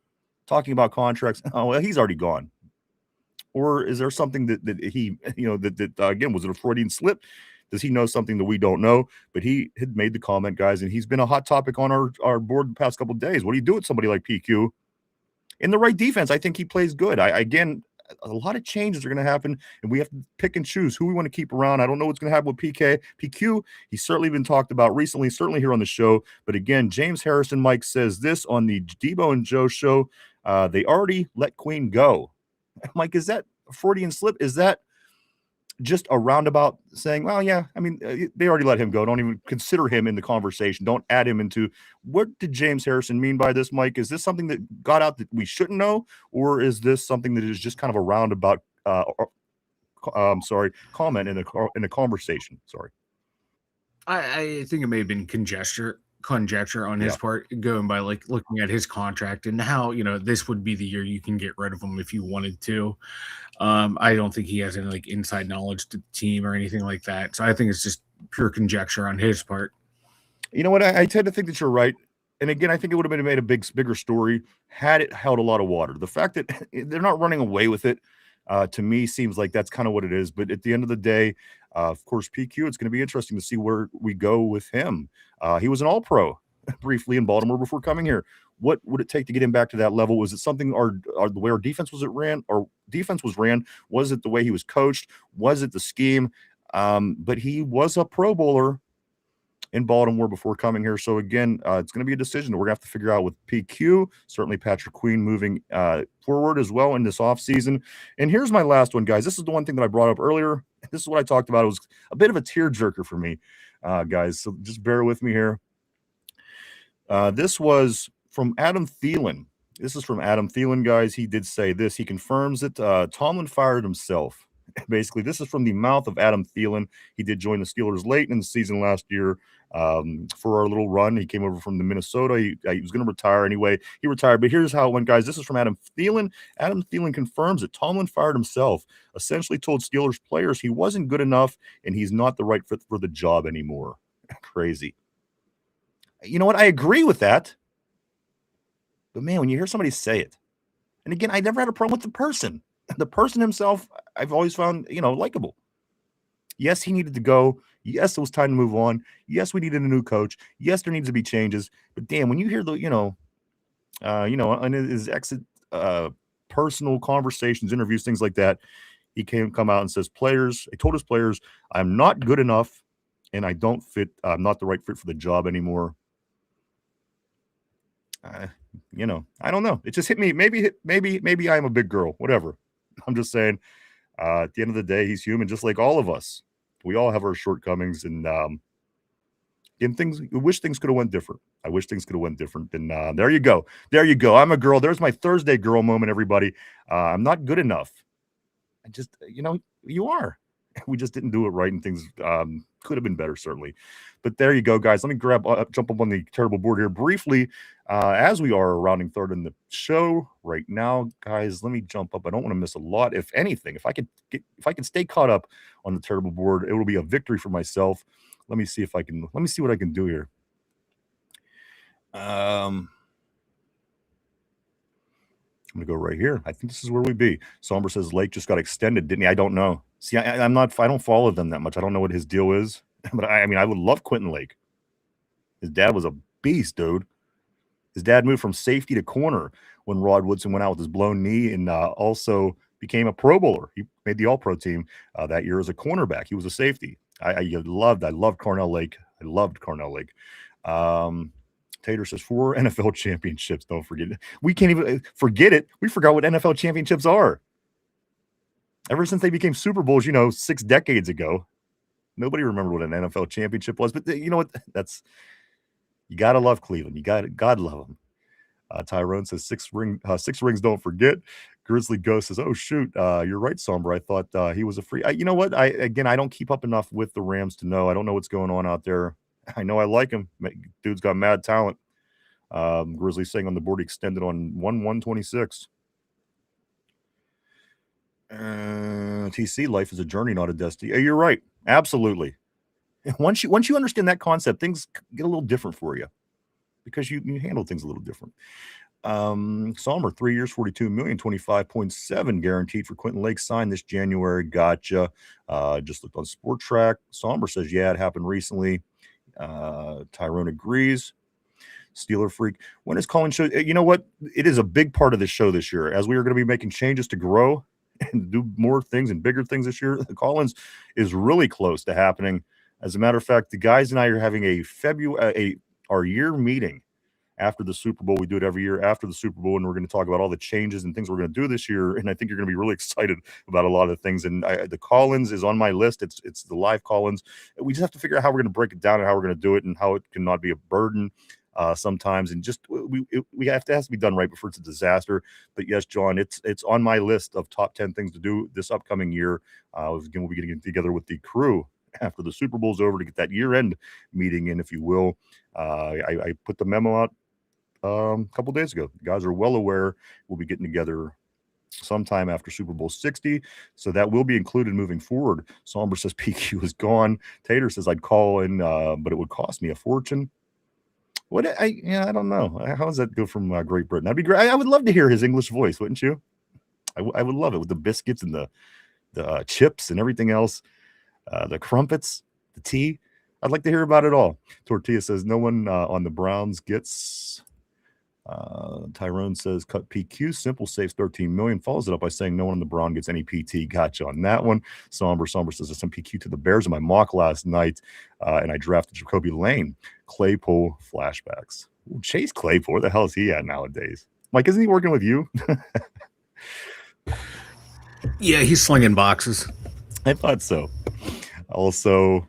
talking about contracts? Oh, well, he's already gone. Or is there something that he, again, was it a Freudian slip? Does he know something that we don't know? But he had made the comment, guys, and he's been a hot topic on our board the past couple of days. What do you do with somebody like PQ? In the right defense, I think he plays good. Again, a lot of changes are going to happen, and we have to pick and choose who we want to keep around. I don't know what's going to happen with PQ. He's certainly been talked about recently, certainly here on the show. But again, James Harrison, Mike, says this on the Debo and Joe show. They already let Queen go. Mike, is that a Freudian slip? Is that just a roundabout saying, well, yeah, I mean, they already let him go. Don't even consider him in the conversation. Don't add him into. What did James Harrison mean by this, Mike? Is this something that got out that we shouldn't know? Or is this something that is just kind of a roundabout, comment in a conversation? Sorry. I think it may have been conjecture on his part, going by like looking at his contract and how, this would be the year you can get rid of him if you wanted to. I don't think he has any like inside knowledge to the team or anything like that. So I think it's just pure conjecture on his part. You know what? I tend to think that you're right. And again, I think it would have been made a bigger story had it held a lot of water. The fact that they're not running away with it, to me, seems like that's kind of what it is. But at the end of the day, of course, PQ, it's going to be interesting to see where we go with him. He was an All-Pro briefly in Baltimore before coming here. What would it take to get him back to that level? Was it something the way our defense was ran? Was it the way he was coached? Was it the scheme? But he was a Pro Bowler in Baltimore before coming here. So again, it's going to be a decision that we're going to have to figure out with PQ, certainly Patrick Queen moving forward as well in this offseason. And here's my last one, guys. This is the one thing that I brought up earlier. This is what I talked about. It was a bit of a tearjerker for me, guys. So just bear with me here. This was from Adam Thielen. This is from Adam Thielen, guys. He did say this. He confirms that Tomlin fired himself. Basically, this is from the mouth of Adam Thielen. He did join the Steelers late in the season last year for our little run. He came over from the Minnesota. He was going to retire anyway. He retired, but here's how it went, guys. This is from Adam Thielen. Adam Thielen confirms that Tomlin fired himself, essentially told Steelers players he wasn't good enough and he's not the right fit for the job anymore. Crazy. You know what? I agree with that. But, man, when you hear somebody say it, and again, I never had a problem with the person. The person himself, I've always found, likable. Yes, he needed to go. Yes, it was time to move on. Yes, we needed a new coach. Yes, there needs to be changes. But damn, when you hear on his exit, personal conversations, interviews, things like that, he come out and says, he told his players, I'm not good enough, and I don't fit. I'm not the right fit for the job anymore. I don't know. It just hit me. Maybe I'm a big girl. Whatever. I'm just saying. At the end of the day, he's human, just like all of us. We all have our shortcomings, and we wish things could have went different. I wish things could have went different. And there you go. There you go. I'm a girl. There's my Thursday girl moment, everybody. I'm not good enough. I just, you are. We just didn't do it right, and things could have been better, certainly. But there you go, guys. Let me jump up on the terrible board here briefly, as we are rounding third in the show right now, guys. Let me jump up. I don't want to miss a lot. If anything, if I can stay caught up on the terrible board, it will be a victory for myself. Let me see what I can do here. I'm gonna go right here. I think this is where we be. Somber says Lake just got extended, didn't he? I don't know. See, I don't follow them that much. I don't know what his deal is. But I would love Quentin Lake. His dad was a beast, dude. His dad moved from safety to corner when Rod Woodson went out with his blown knee, and also became a Pro Bowler. He made the All-Pro team that year as a cornerback. He was a safety. I loved Carnell Lake. I loved Carnell Lake. Tater says 4 NFL championships. Don't forget it. We can't even forget it. We forgot what NFL championships are. Ever since they became Super Bowls, 6 decades ago, nobody remembered what an NFL championship was. But you know what? You gotta love Cleveland. God love them. Tyrone says 6 rings. Don't forget. Grizzly Ghost says, "Oh shoot, you're right, Somber. I thought he was a free." You know what? I don't keep up enough with the Rams to know. I don't know what's going on out there. I know I like him. Dude's got mad talent. Grizzly saying on the board he extended on 1/1/26. TC, life is a journey, not a destiny. You're right. Absolutely. Once you understand that concept, things get a little different for you because you handle things a little different. Somber, 3 years, $42 million, 25.7 guaranteed for Quentin Lake, signed this January. Gotcha. Just looked on Sport Track. Somber says, yeah, it happened recently. Tyrone agrees. Steeler Freak. When is calling show? You know what? It is a big part of the show this year, as we are going to be making changes to grow and do more things and bigger things this year. The call-ins is really close to happening. As a matter of fact, the guys and I are having our year meeting after the Super Bowl. We do it every year after the Super Bowl, and we're going to talk about all the changes and things we're going to do this year. And I think you're going to be really excited about a lot of things. And the call-ins is on my list. It's the live call-ins. We just have to figure out how we're going to break it down and how we're going to do it and how it cannot be a burden sometimes. And just it has to be done right before it's a disaster. But yes, John, it's on my list of top 10 things to do this upcoming year. We'll be getting together with the crew after the Super Bowl's over to get that year-end meeting in, if you will. I put the memo out a couple days ago. The guys are well aware we'll be getting together sometime after Super Bowl 60, so that will be included moving forward. Somber says PQ is gone. Tater says I'd call in, but it would cost me a fortune. I don't know. How does that go from Great Britain? That'd be great. I would love to hear his English voice, wouldn't you? I would love it, with the biscuits and the chips and everything else, the crumpets, the tea. I'd like to hear about it all. Tortilla says no one on the Browns gets. Tyrone says cut PQ. Simple saves 13 million. Follows it up by saying no one on the Brown gets any PT. Gotcha on that one. Somber says some PQ to the Bears in my mock last night, and I drafted Jacoby Lane. Claypool flashbacks. Ooh, Chase Claypool. Where the hell is he at nowadays? Mike, isn't he working with you? Yeah, he's slinging boxes. I thought so. Also,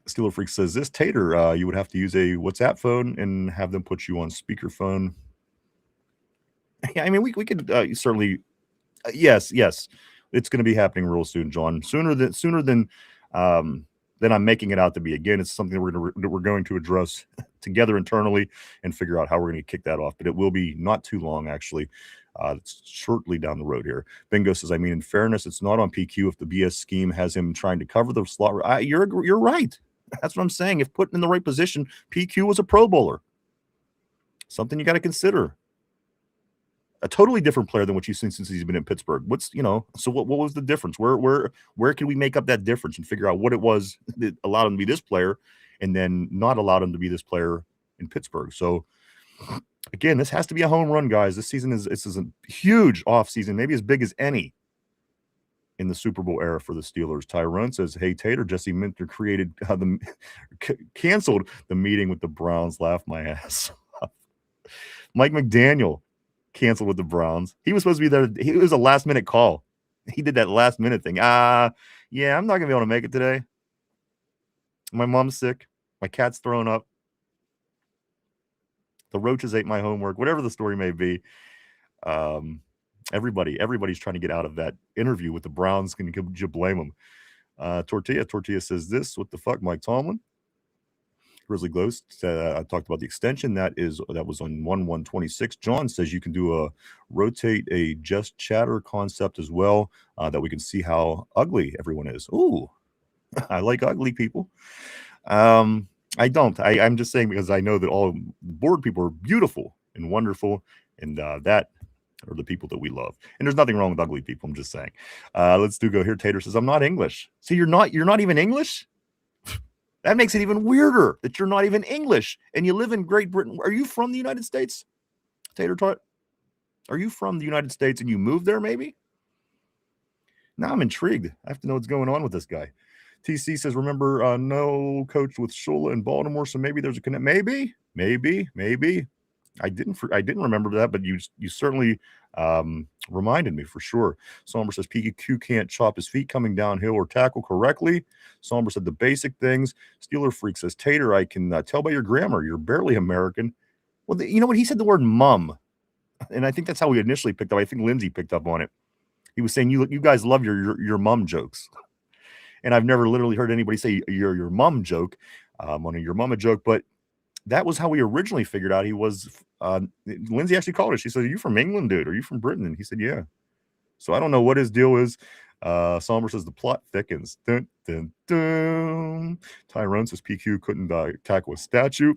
Steeler Freak says this Tater, you would have to use a WhatsApp phone and have them put you on speakerphone. Yeah, I mean, we could certainly, yes, it's going to be happening real soon, John. Sooner than I'm making it out to be. Again, it's something we're going to address together internally and figure out how we're going to kick that off. But it will be not too long, actually. It's shortly down the road here. Bingo says, I mean, in fairness, it's not on PQ if the BS scheme has him trying to cover the slot. You're right. That's what I'm saying. If put in the right position, PQ was a Pro Bowler. Something you got to consider. A totally different player than what you've seen since he's been in Pittsburgh. So what was the difference? Where can we make up that difference and figure out what it was that allowed him to be this player and then not allowed him to be this player in Pittsburgh? So again, this has to be a home run, guys. This is a huge offseason, maybe as big as any in the Super Bowl era for the Steelers. Tyrone says, hey, Tater, Jesse Minter canceled the meeting with the Browns. Laugh my ass off. Mike McDaniel canceled with the Browns. He was supposed to be there. It was a last-minute call. He did that last-minute thing. Yeah, I'm not going to be able to make it today. My mom's sick. My cat's thrown up. The roaches ate my homework. Whatever the story may be. Everybody's trying to get out of that interview with the Browns. Could you blame them? Tortilla says this. What the fuck, Mike Tomlin? Grizzly Ghost, I talked about the extension. That was on 1/1/26. John says you can do rotate a just chatter concept as well, that we can see how ugly everyone is. Ooh, I like ugly people. I don't. I'm just saying because I know that all board people are beautiful and wonderful, and that are the people that we love. And there's nothing wrong with ugly people. I'm just saying. Let's go here. Tater says, I'm not English. See, you're not even English? That makes it even weirder that you're not even English and you live in Great Britain. Are you from the United States, Tater Tot? Are you from the United States and you moved there maybe? Now I'm intrigued. I have to know what's going on with this guy. TC says, remember, no coach with Shula in Baltimore, so maybe there's a connect. Maybe. I didn't remember that, but you certainly reminded me for sure. Somber says PQ can't chop his feet coming downhill or tackle correctly. Somber said the basic things. Steeler Freak says, Tater, I can tell by your grammar, you're barely American. Well, you know what? He said the word mum, and I think that's how we initially picked up. I think Lindsay picked up on it. He was saying you guys love your mum jokes, and I've never literally heard anybody say your mum joke on a your mama joke, but that was how we originally figured out he was. Lindsay actually called it. She said, are you from England, dude? Are you from Britain? And he said, yeah. So I don't know what his deal is. Somber says the plot thickens. Dun, dun, dun. Tyrone says PQ couldn't tackle a statue.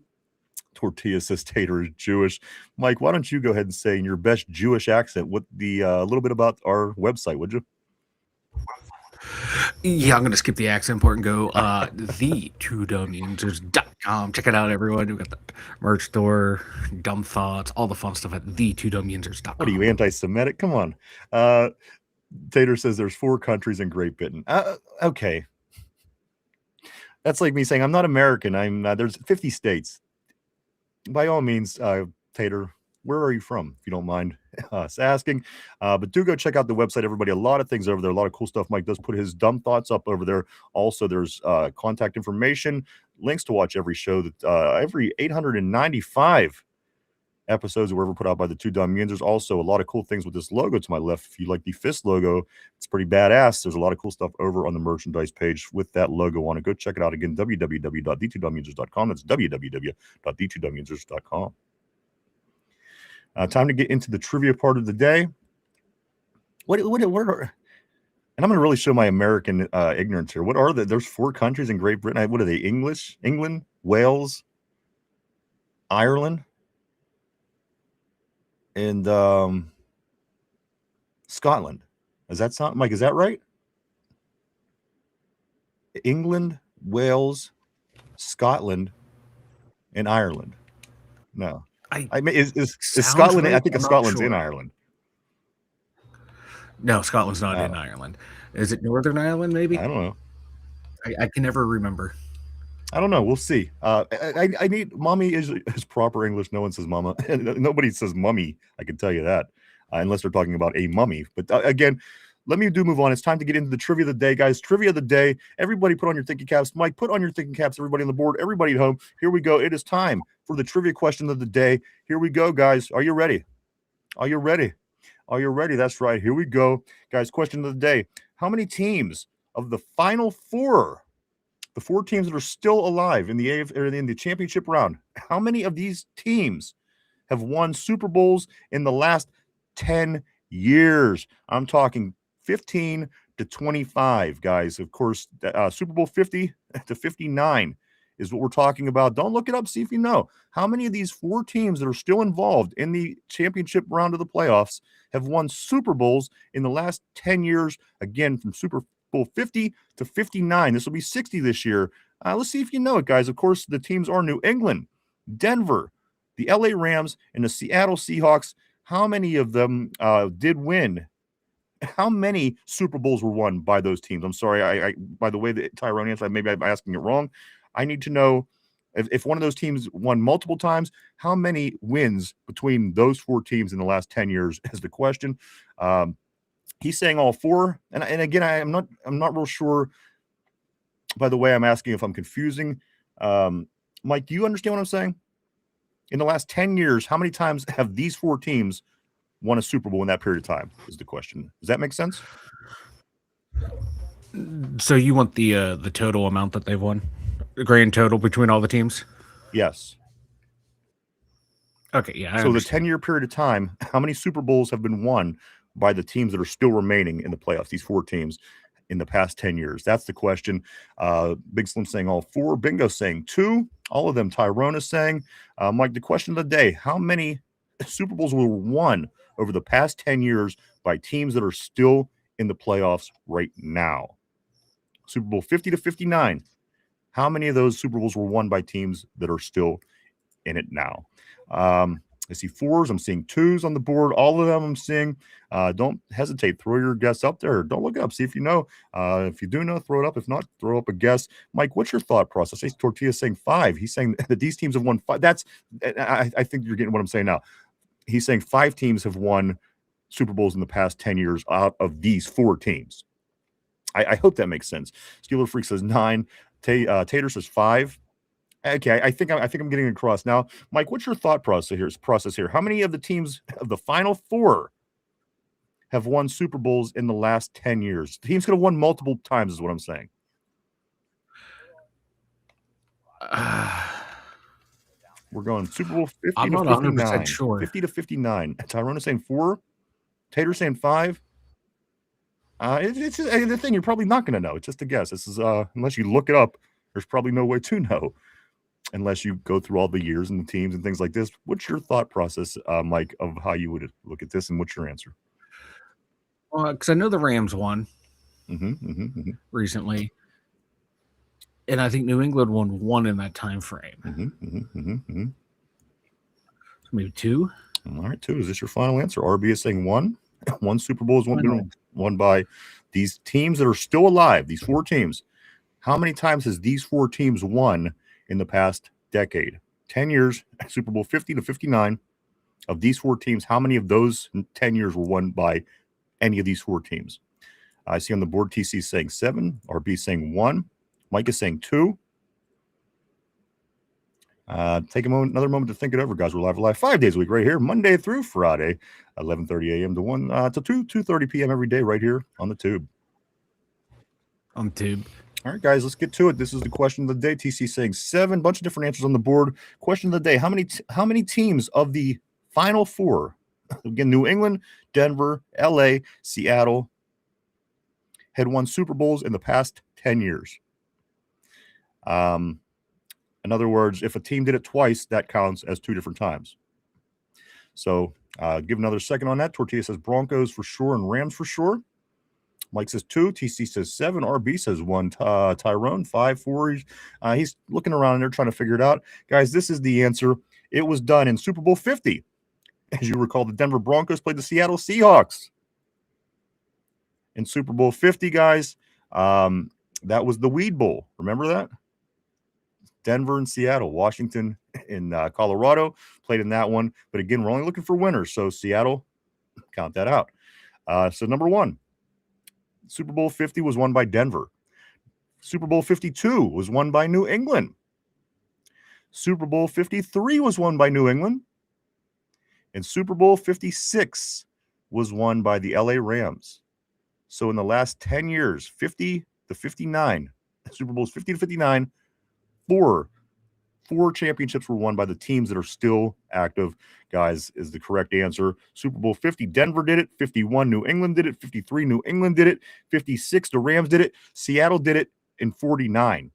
Tortilla says Tater is Jewish. Mike, why don't you go ahead and say in your best Jewish accent what the a little bit about our website, would you? Yeah, I'm going to skip the accent part and go the2dumyinzers.com. Check it out, everyone. We've got the merch store, dumb thoughts, all the fun stuff at the2dumyinzers.com. What are you, anti-Semitic? Come on. Tater says there's 4 countries in Great Britain. Okay. That's like me saying I'm not American. There's 50 states. By all means, Tater, where are you from, if you don't mind us asking? But do go check out the website, everybody. A lot of things over there, a lot of cool stuff. Mike does put his dumb thoughts up over there. Also, there's contact information, links to watch every show, that every 895 episodes that were ever put out by the 2 Dum Yinzers. Also, a lot of cool things with this logo to my left. If you like the fist logo, it's pretty badass. There's a lot of cool stuff over on the merchandise page with that logo on it. Go check it out again, www.the2dumyinzers.com. That's www.the2dumyinzers.com. Time to get into the trivia part of the day. What are, and I'm going to really show my American ignorance here. What are there's 4 countries in Great Britain. What are they? England, Wales, Ireland, and Scotland. Does that sound, Mike, is that right? England, Wales, Scotland, and Ireland. No. I I mean, is sounds Scotland? I right, think I'm not Scotland's in sure. Ireland. No, Scotland's not in Oh, Ireland. Is it Northern Ireland? Maybe. I don't know. I can never remember. I don't know. We'll see. I need mommy is proper English. No one says mama. Nobody says mummy. I can tell you that, unless they're talking about a mummy. But again, let me move on. It's time to get into the trivia of the day, guys. Trivia of the day. Everybody, put on your thinking caps. Mike, put on your thinking caps. Everybody on the board. Everybody at home. Here we go. It is time for the trivia question of the day. Here we go, guys. Are you ready? Are you ready? Are you ready? That's right. Here we go, guys. Question of the day: how many teams of the Final Four? The 4 teams that are still alive in the championship round, how many of these teams have won Super Bowls in the last 10 years? I'm talking 15 to 25, guys. Of course, Super Bowl 50 to 59 is what we're talking about. Don't look it up. See if you know. How many of these 4 teams that are still involved in the championship round of the playoffs have won Super Bowls in the last 10 years? Again, from Super Bowl 50 to 59. This will be 60 this year. Let's see if you know it, guys. Of course, the teams are New England, Denver, the LA Rams, and the Seattle Seahawks. How many of them did win? How many Super Bowls were won by those teams? I'm sorry. I by the way that Tyrone answered, maybe I'm asking it wrong. I need to know if one of those teams won multiple times, how many wins between those 4 teams in the last 10 years is the question. He's saying all 4, and again, I'm not real sure. By the way, I'm asking if I'm confusing. Mike, do you understand what I'm saying? In the last 10 years, how many times have these 4 teams won a Super Bowl in that period of time? Is the question. Does that make sense? So you want the total amount that they've won, the grand total between all the teams? Yes. Okay, yeah. So the 10-year period of time, how many Super Bowls have been won by the teams that are still remaining in the playoffs, these 4 teams in the past 10 years? That's the question. Big Slim saying all 4. Bingo saying 2. All of them. Tyrone is saying. Mike, the question of the day: how many Super Bowls were won over the past 10 years by teams that are still in the playoffs right now? Super Bowl 50 to 59. How many of those Super Bowls were won by teams that are still in it now? I see 4s. I'm seeing 2s on the board. All of them I'm seeing. Don't hesitate. Throw your guess up there. Don't look it up. See if you know. If you do know, throw it up. If not, throw up a guess. Mike, what's your thought process? I see Tortilla's saying 5. He's saying that these teams have won 5. I think you're getting what I'm saying now. He's saying 5 teams have won Super Bowls in the past 10 years out of these 4 teams. I hope that makes sense. Steeler Freak says 9. Tater says 5. Okay, I think I'm getting across now. Mike, what's your thought process here? How many of the teams of the Final 4 have won Super Bowls in the last 10 years? The teams could have won multiple times, is what I'm saying. We're going Super Bowl 50 I'm to not 59. 100% sure. 50 to 59. Tyrone is saying 4. Tater saying 5. It's just, the thing you're probably not going to know. It's just a guess. This is unless you look it up, there's probably no way to know unless you go through all the years and the teams and things like this. What's your thought process, Mike, of how you would look at this, and what's your answer? Because I know the Rams won recently, and I think New England won 1 in that time frame. So maybe 2. All right, 2. Is this your final answer? RB is saying 1. 1 Super Bowl is won by these teams that are still alive. These 4 teams. How many times has these 4 teams won in the past decade? 10 years, Super Bowl 50 to 59. Of these 4 teams, how many of those 10 years were won by any of these 4 teams? I see on the board TC saying 7, RB saying 1, Mike is saying 2. Take another moment to think it over, guys. We're live 5 days a week right here, Monday through Friday, 11:30 a.m. to 1 to 2:30 p.m. every day right here on the tube. On tube. All right, guys, let's get to it. This is the question of the day. TC saying 7, bunch of different answers on the board. Question of the day: how many teams of the Final 4, again, New England, Denver, LA, Seattle, had won Super Bowls in the past 10 years? In other words, if a team did it twice, that counts as 2 different times. So give another second on that. Tortilla says Broncos for sure and Rams for sure. Mike says 2. TC says 7. RB says 1. Tyrone 5. 4. He's looking around and they're trying to figure it out. Guys, this is the answer. It was done in Super Bowl 50. As you recall, the Denver Broncos played the Seattle Seahawks in Super Bowl 50, guys. That was the Weed Bowl. Remember that? Denver and Seattle. Washington in Colorado played in that one. But again, we're only looking for winners. So Seattle, count that out. So number 1, Super Bowl 50 was won by Denver. Super Bowl 52 was won by New England. Super Bowl 53 was won by New England. And Super Bowl 56 was won by the LA Rams. So in the last 10 years, 50 to 59, Super Bowls 50 to 59, four championships were won by the teams that are still active, guys, is the correct answer. Super Bowl 50, Denver did it. 51, New England did it. 53, New England did it. 56, the Rams did it. Seattle did it in 49.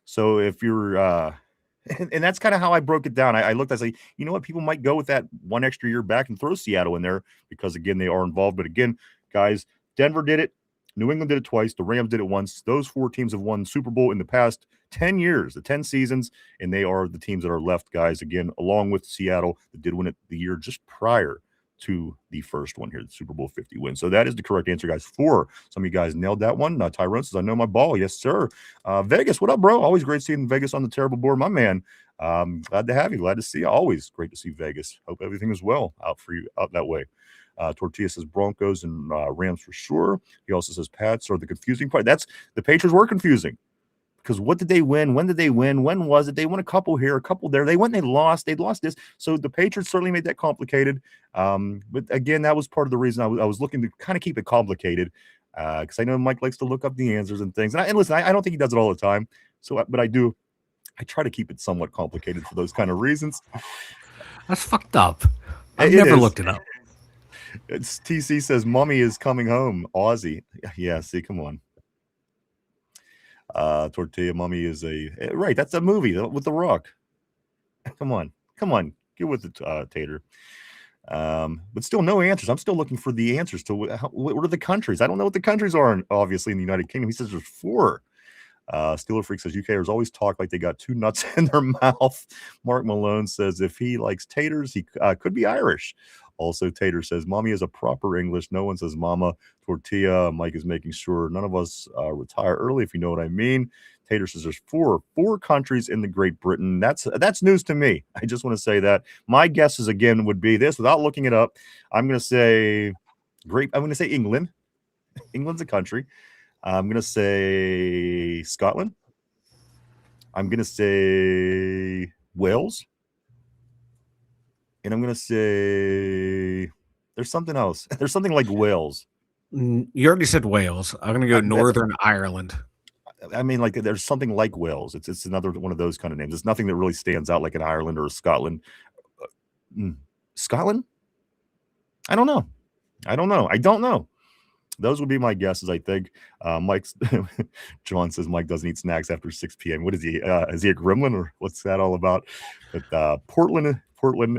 So if you're and that's kind of how I broke it down. I looked, I say, you know what, people might go with that one extra year back and throw Seattle in there because, again, they are involved. But again, guys, Denver did it. New England did it twice. The Rams did it once. Those 4 teams have won Super Bowl in the past 10 years, the 10 seasons, and they are the teams that are left, guys, again, along with Seattle that did win it the year just prior to the first one here, the Super Bowl 50 win. So that is the correct answer, guys. 4. Some of you guys nailed that one. Tyrone says, I know my ball. Yes, sir. Vegas, what up, bro? Always great seeing Vegas on the terrible board, my man. Glad to have you. Glad to see you. Always great to see Vegas. Hope everything is well out for you out that way. Tortilla says Broncos and Rams for sure. He also says Pats are the confusing part. That's the Patriots were confusing because what did they win? When did they win? When was it? They won a couple here, a couple there. They went and they lost. They'd lost this. So the Patriots certainly made that complicated. But again, that was part of the reason I was looking to kind of keep it complicated because I know Mike likes to look up the answers and things. And listen, I don't think he does it all the time. So, but I do. I try to keep it somewhat complicated for those kind of reasons. That's fucked up. I've never looked it up. It's TC says Mummy is coming home. Aussie. Yeah, see, come on. Tortilla Mummy is right. That's a movie with The Rock. Come on. Get with it, Tater. But still no answers. I'm still looking for the answers to what are the countries. I don't know what the countries are, obviously, in the United Kingdom. He says there's 4. Steeler Freak says UKers always talk like they got 2 nuts in their mouth. Mark Malone says if he likes taters, he could be Irish. Also, Tater says, Mommy is a proper English. No one says mama. Tortilla. Mike is making sure none of us retire early, if you know what I mean. Tater says there's four countries in the Great Britain. That's news to me. I just want to say that. My guesses, again, would be this, without looking it up. I'm going to say England. England's a country. I'm going to say Scotland. I'm going to say Wales. And I'm going to say there's something else. There's something like Wales. You already said Wales. I'm going to go Northern Ireland. I mean, like there's something like Wales. It's another one of those kind of names. It's nothing that really stands out like an Ireland or a Scotland. Scotland? I don't know. I don't know. Those would be my guesses, I think. Mike's John says Mike doesn't eat snacks after 6 p.m. What is he? Is he a gremlin or what's that all about? But Portland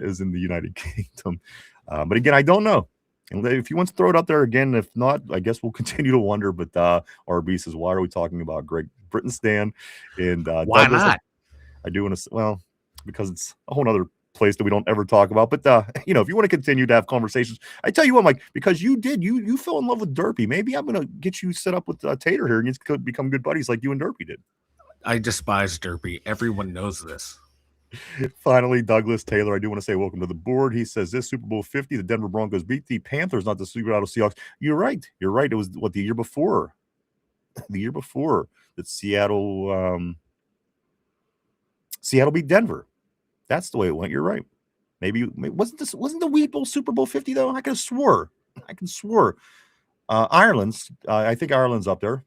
is in the United Kingdom. But again, I don't know. And if you want to throw it out there again, if not, I guess we'll continue to wonder. But RB says, why are we talking about Great Britain, Stan? And why Douglas, not? I do want to, because it's a whole other place that we don't ever talk about. But if you want to continue to have conversations, I tell you what, Mike, because you fell in love with Derpy. Maybe I'm going to get you set up with Tater here, and you could become good buddies like you and Derpy did. I despise Derpy. Everyone knows this. Finally, Douglas Taylor, I do want to say welcome to the board. He says this Super Bowl 50, the Denver Broncos beat the Panthers, not the Seattle Seahawks. You're right. It was the year before? The year before that Seattle beat Denver. That's the way it went. You're right. Maybe wasn't the Weed Bowl Super Bowl 50 though? I can swore. Ireland's. I think Ireland's up there.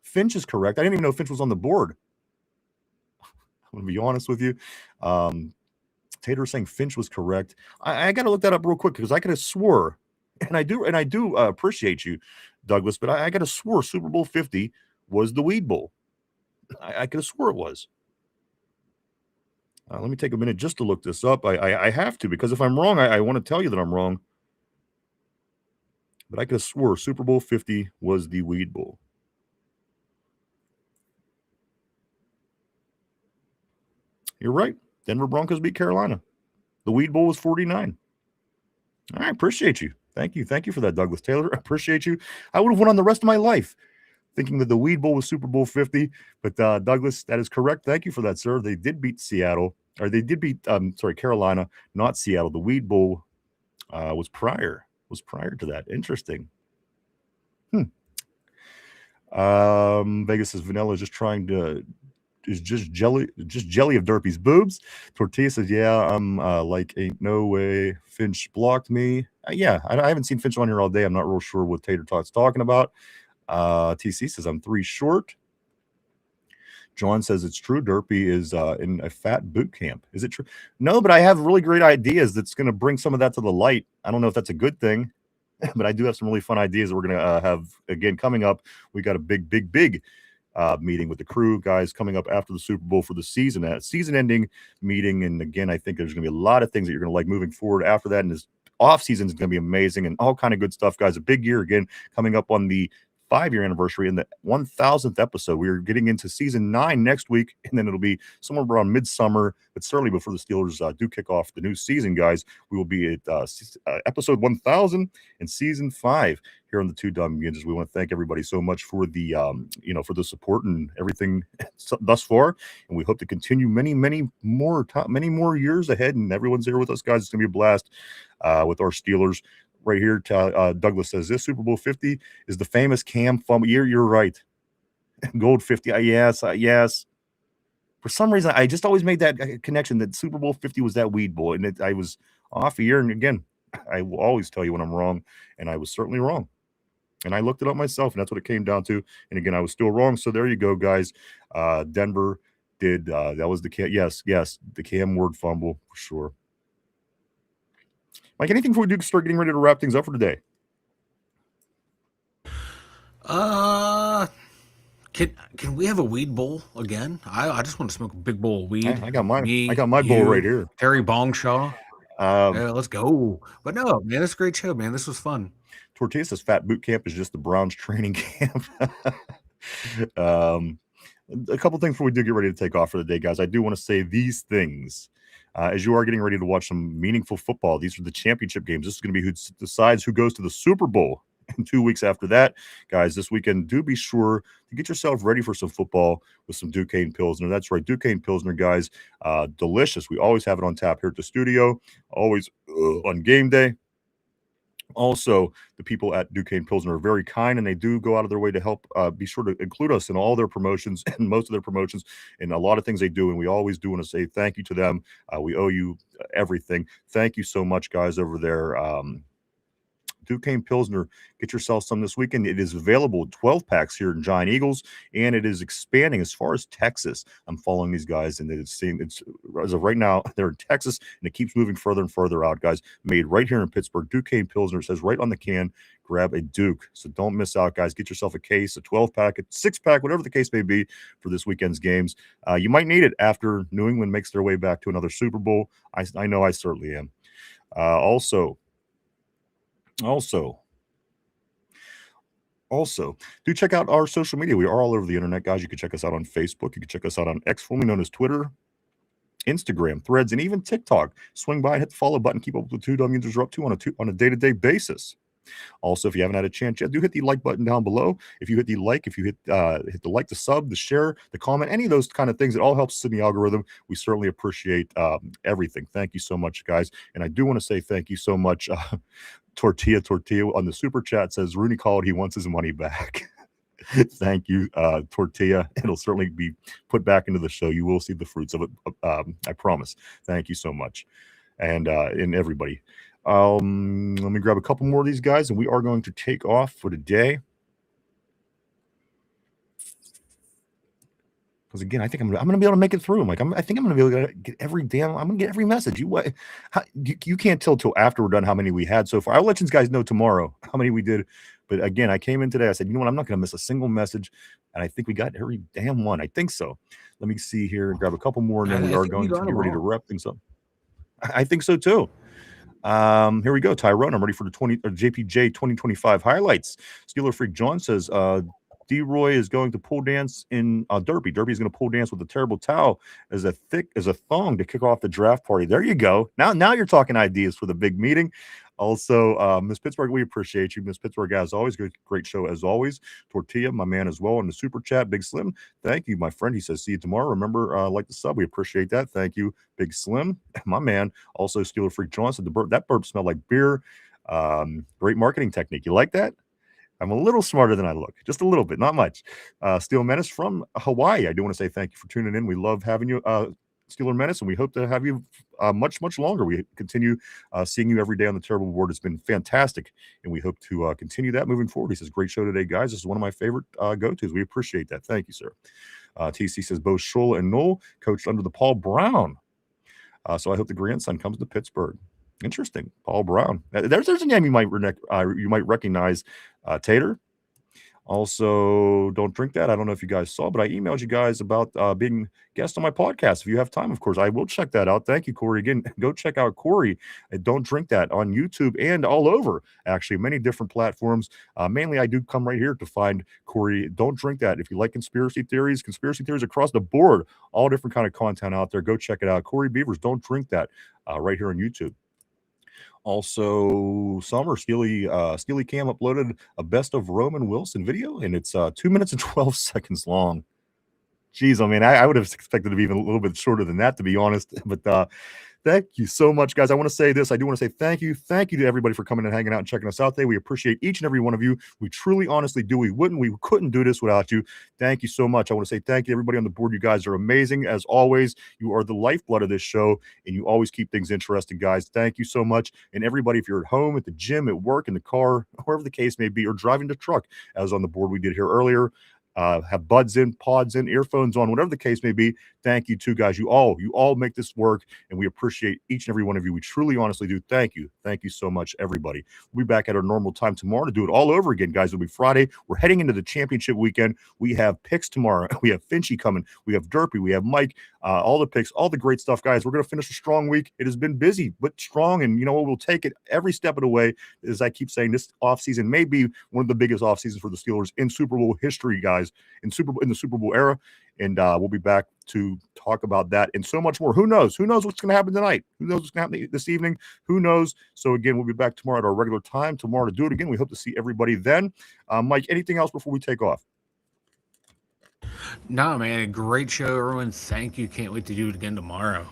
Finch is correct. I didn't even know Finch was on the board. I'm going to be honest with you. Tater saying Finch was correct. I got to look that up real quick because I could have swore, and I do appreciate you, Douglas, but I got to swore Super Bowl 50 was the Weed Bowl. I could have swore it was. Let me take a minute just to look this up. I have to, because if I'm wrong, I want to tell you that I'm wrong. but I could have swore Super Bowl 50 was the Weed Bowl. You're right. Denver Broncos beat Carolina. The Weed Bowl was 49. I appreciate you. Thank you. Thank you for that, Douglas Taylor. I appreciate you. I would have went on the rest of my life thinking that the Weed Bowl was Super Bowl 50. But Douglas, that is correct. Thank you for that, sir. They did beat Seattle. Or they did beat, Carolina, not Seattle. The Weed Bowl was prior to that. Interesting. Vegas says Vanilla is just trying to just jelly of Derpy's boobs. Tortilla says, yeah, I'm like ain't no way Finch blocked me. I haven't seen Finch on here all day. I'm not real sure what Tater Tot's talking about. TC says I'm 3 short. John says it's true. Derpy is in a fat boot camp. Is it true? No, but I have really great ideas that's going to bring some of that to the light. I don't know if that's a good thing, but I do have some really fun ideas that we're going to have again coming up. We got a big meeting with the crew guys coming up after the Super Bowl for the season-ending meeting. And again, I think there's going to be a lot of things that you're going to like moving forward after that. And this off-season is going to be amazing and all kind of good stuff, guys. A big year again coming up on the 5-year anniversary and the 1000th episode. We're getting into season 9 next week, and then it'll be somewhere around midsummer, but certainly before the Steelers do kick off the new season, guys. We will be at episode 1000 in season 5 here on the Two Dum Yinzers. We want to thank everybody so much for the for the support and everything thus far, and we hope to continue many more years ahead. And everyone's here with us, guys. It's gonna be a blast with our Steelers. Right here, Douglas says this Super Bowl 50 is the famous Cam fumble. You're right. Gold 50. Yes. For some reason, I just always made that connection that Super Bowl 50 was that Weed Bowl, and I was off a year. And again, I will always tell you when I'm wrong, and I was certainly wrong. And I looked it up myself, and that's what it came down to. And again, I was still wrong. So there you go, guys. Denver did. That was the Cam. Yes, the Cam Ward fumble for sure. Mike, anything before we do start getting ready to wrap things up for today? Can we have a weed bowl again? I just want to smoke a big bowl of weed. I got mine. Me, I got my bowl right here. Terry Bongshaw. Let's go. But no, man, it's a great show, man. This was fun. Tortilla says Fat Boot Camp is just the Browns training camp. A couple things before we do get ready to take off for the day, guys. I do want to say these things. As you are getting ready to watch some meaningful football, these are the championship games. This is going to be who decides who goes to the Super Bowl. And 2 weeks after that, guys, this weekend, do be sure to get yourself ready for some football with some Duquesne Pilsner. That's right, Duquesne Pilsner, guys. Delicious. We always have it on tap here at the studio, always on game day. Also, the people at Duquesne Pilsner are very kind, and they do go out of their way to help be sure to include us in all their promotions and most of their promotions and a lot of things they do. And we always do want to say thank you to them. We owe you everything. Thank you so much, guys, over there. Duquesne Pilsner, get yourself some this weekend. It is available 12 packs here in Giant Eagles, and it is expanding as far as Texas. I'm following these guys, and it's as of right now, they're in Texas, and it keeps moving further and further out, guys. Made right here in Pittsburgh. Duquesne Pilsner says right on the can, grab a Duke. So don't miss out, guys. Get yourself a case, a 12-pack, a 6-pack, whatever the case may be for this weekend's games. You might need it after New England makes their way back to another Super Bowl. I know I certainly am. Also, do check out our social media. We are all over the internet, guys. You can check us out on Facebook. You can check us out on X, formerly known as Twitter, Instagram, Threads, and even TikTok. Swing by and hit the follow button. Keep up with the Two Dum Yinzers are up to on a day-to-day basis. Also, if you haven't had a chance yet, do hit the like button down below. If you hit the like, hit the like, the sub, the share, the comment, any of those kind of things, it all helps us in the algorithm. We certainly appreciate everything. Thank you so much, guys. And I do want to say thank you so much. Tortilla on the super chat says Rooney called. He wants his money back. Thank you, Tortilla. It'll certainly be put back into the show. You will see the fruits of it. I promise. Thank you so much. And everybody. Let me grab a couple more of these guys, and we are going to take off for today. Because again, I think I'm going to be able to make it through. I think I'm going to be able to get every I'm going to get every message. You can't tell till after we're done how many we had so far. I'll let you guys know tomorrow how many we did. But again, I came in today. I said, you know what? I'm not going to miss a single message. And I think we got every damn one. I think so. Let me see here and grab a couple more, and then we are going to get ready to wrap things up. I think so too. Here we go. Tyrone, I'm ready for the JPJ 2025 highlights. Steeler Freak John says, D-Roy is going to pole dance in Derby. Derby is going to pole dance with a terrible towel as a thong to kick off the draft party. There you go. Now you're talking ideas for the big meeting. Also, Miss Pittsburgh, we appreciate you. Miss Pittsburgh, as always, great show as always. Tortilla, my man as well, in the super chat. Big Slim, thank you, my friend. He says, see you tomorrow. Remember, like the sub, we appreciate that. Thank you, Big Slim, my man. Also, Steeler Freak Johnson, that burp smelled like beer. Great marketing technique. You like that? I'm a little smarter than I look, just a little bit, not much. Steel Menace from Hawaii. I do want to say thank you for tuning in. We love having you, Steeler Menace, and we hope to have you much longer. We continue seeing you every day on the Terrible Board. It's been fantastic, and we hope to continue that moving forward. He says, great show today, guys. This is one of my favorite go-tos. We appreciate that. Thank you, sir. TC says, both Scholl and Knoll coached under the Paul Brown. So I hope the grandson comes to Pittsburgh. Interesting. Paul Brown. There's a name you might recognize. Tater. Also, don't drink that. I don't know if you guys saw, but I emailed you guys about being guest on my podcast. If you have time, of course, I will check that out. Thank you, Corey. Again, go check out Corey at Don't Drink That on YouTube and all over, actually, many different platforms. Mainly, I do come right here to find Corey. Don't Drink That. If you like conspiracy theories across the board, all different kind of content out there, go check it out. Corey Beavers, Don't Drink That, right here on YouTube. Also, Summer Steely Cam uploaded a best of Roman Wilson video, and it's 2 minutes and 12 seconds long. Jeez, I mean, I would have expected to be even a little bit shorter than that, to be honest. But thank you so much, guys. I want to say this. I do want to say thank you to everybody for coming and hanging out and checking us out today. We appreciate each and every one of you. We truly, honestly do. We couldn't do this without you. Thank you so much. I want to say thank you to everybody on the board. You guys are amazing as always. You are the lifeblood of this show, and you always keep things interesting, guys. Thank you so much. And everybody, if you're at home, at the gym, at work, in the car, wherever the case may be, or driving the truck, as on the board we did here earlier, have buds in, pods in, earphones on, whatever the case may be. Thank you too, guys. You all make this work, and we appreciate each and every one of you. We truly, honestly do. Thank you so much, everybody. We'll be back at our normal time tomorrow to do it all over again, guys. It'll be Friday. We're heading into the championship weekend. We have picks tomorrow. We have Finchy coming. We have Derpy. We have Mike. All the picks, all the great stuff, guys. We're going to finish a strong week. It has been busy, but strong, and you know what? We'll take it every step of the way. As I keep saying, this offseason may be one of the biggest offseasons for the Steelers in Super Bowl history, guys, in the Super Bowl era. And we'll be back to talk about that and so much more. Who knows? Who knows what's going to happen tonight? Who knows what's going to happen this evening? Who knows? So, again, we'll be back tomorrow at our regular time, tomorrow to do it again. We hope to see everybody then. Mike, anything else before we take off? No, man. Great show, everyone. Thank you. Can't wait to do it again tomorrow.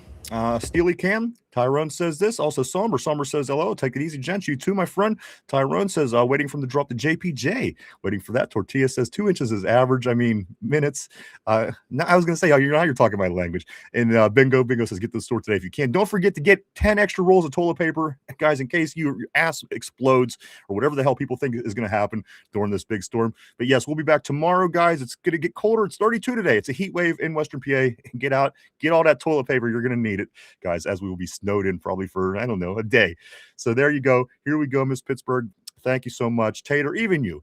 Steely Cam, Tyrone says this. Also, Somber says hello. Take it easy, gents. You too, my friend. Tyrone says, waiting for him to drop the JPJ. Waiting for that. Tortilla says 2 inches is average. I mean, minutes. Now I was going to say, you're talking my language. And Bingo says, get to the store today if you can. Don't forget to get 10 extra rolls of toilet paper, guys, in case your ass explodes or whatever the hell people think is going to happen during this big storm. But yes, we'll be back tomorrow, guys. It's going to get colder. It's 32 today. It's a heat wave in Western PA. Get out, get all that toilet paper. You're going to need it, guys, as we will be snowed in probably for, I don't know, a day. So there you go. Here we go, Miss Pittsburgh. Thank you so much. Tater, even you.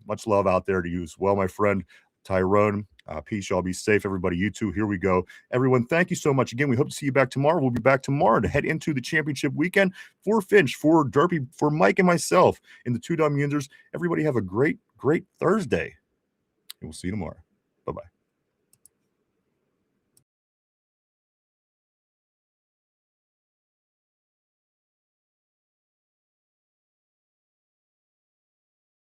Much love out there to you as well, my friend. Tyrone, peace. Y'all be safe, everybody. You too. Here we go. Everyone, thank you so much. Again, we hope to see you back tomorrow. We'll be back tomorrow to head into the championship weekend for Finch, for Derpy, for Mike and myself in the 2 Dum Yinzers. Everybody have a great Thursday. And we'll see you tomorrow. Bye-bye.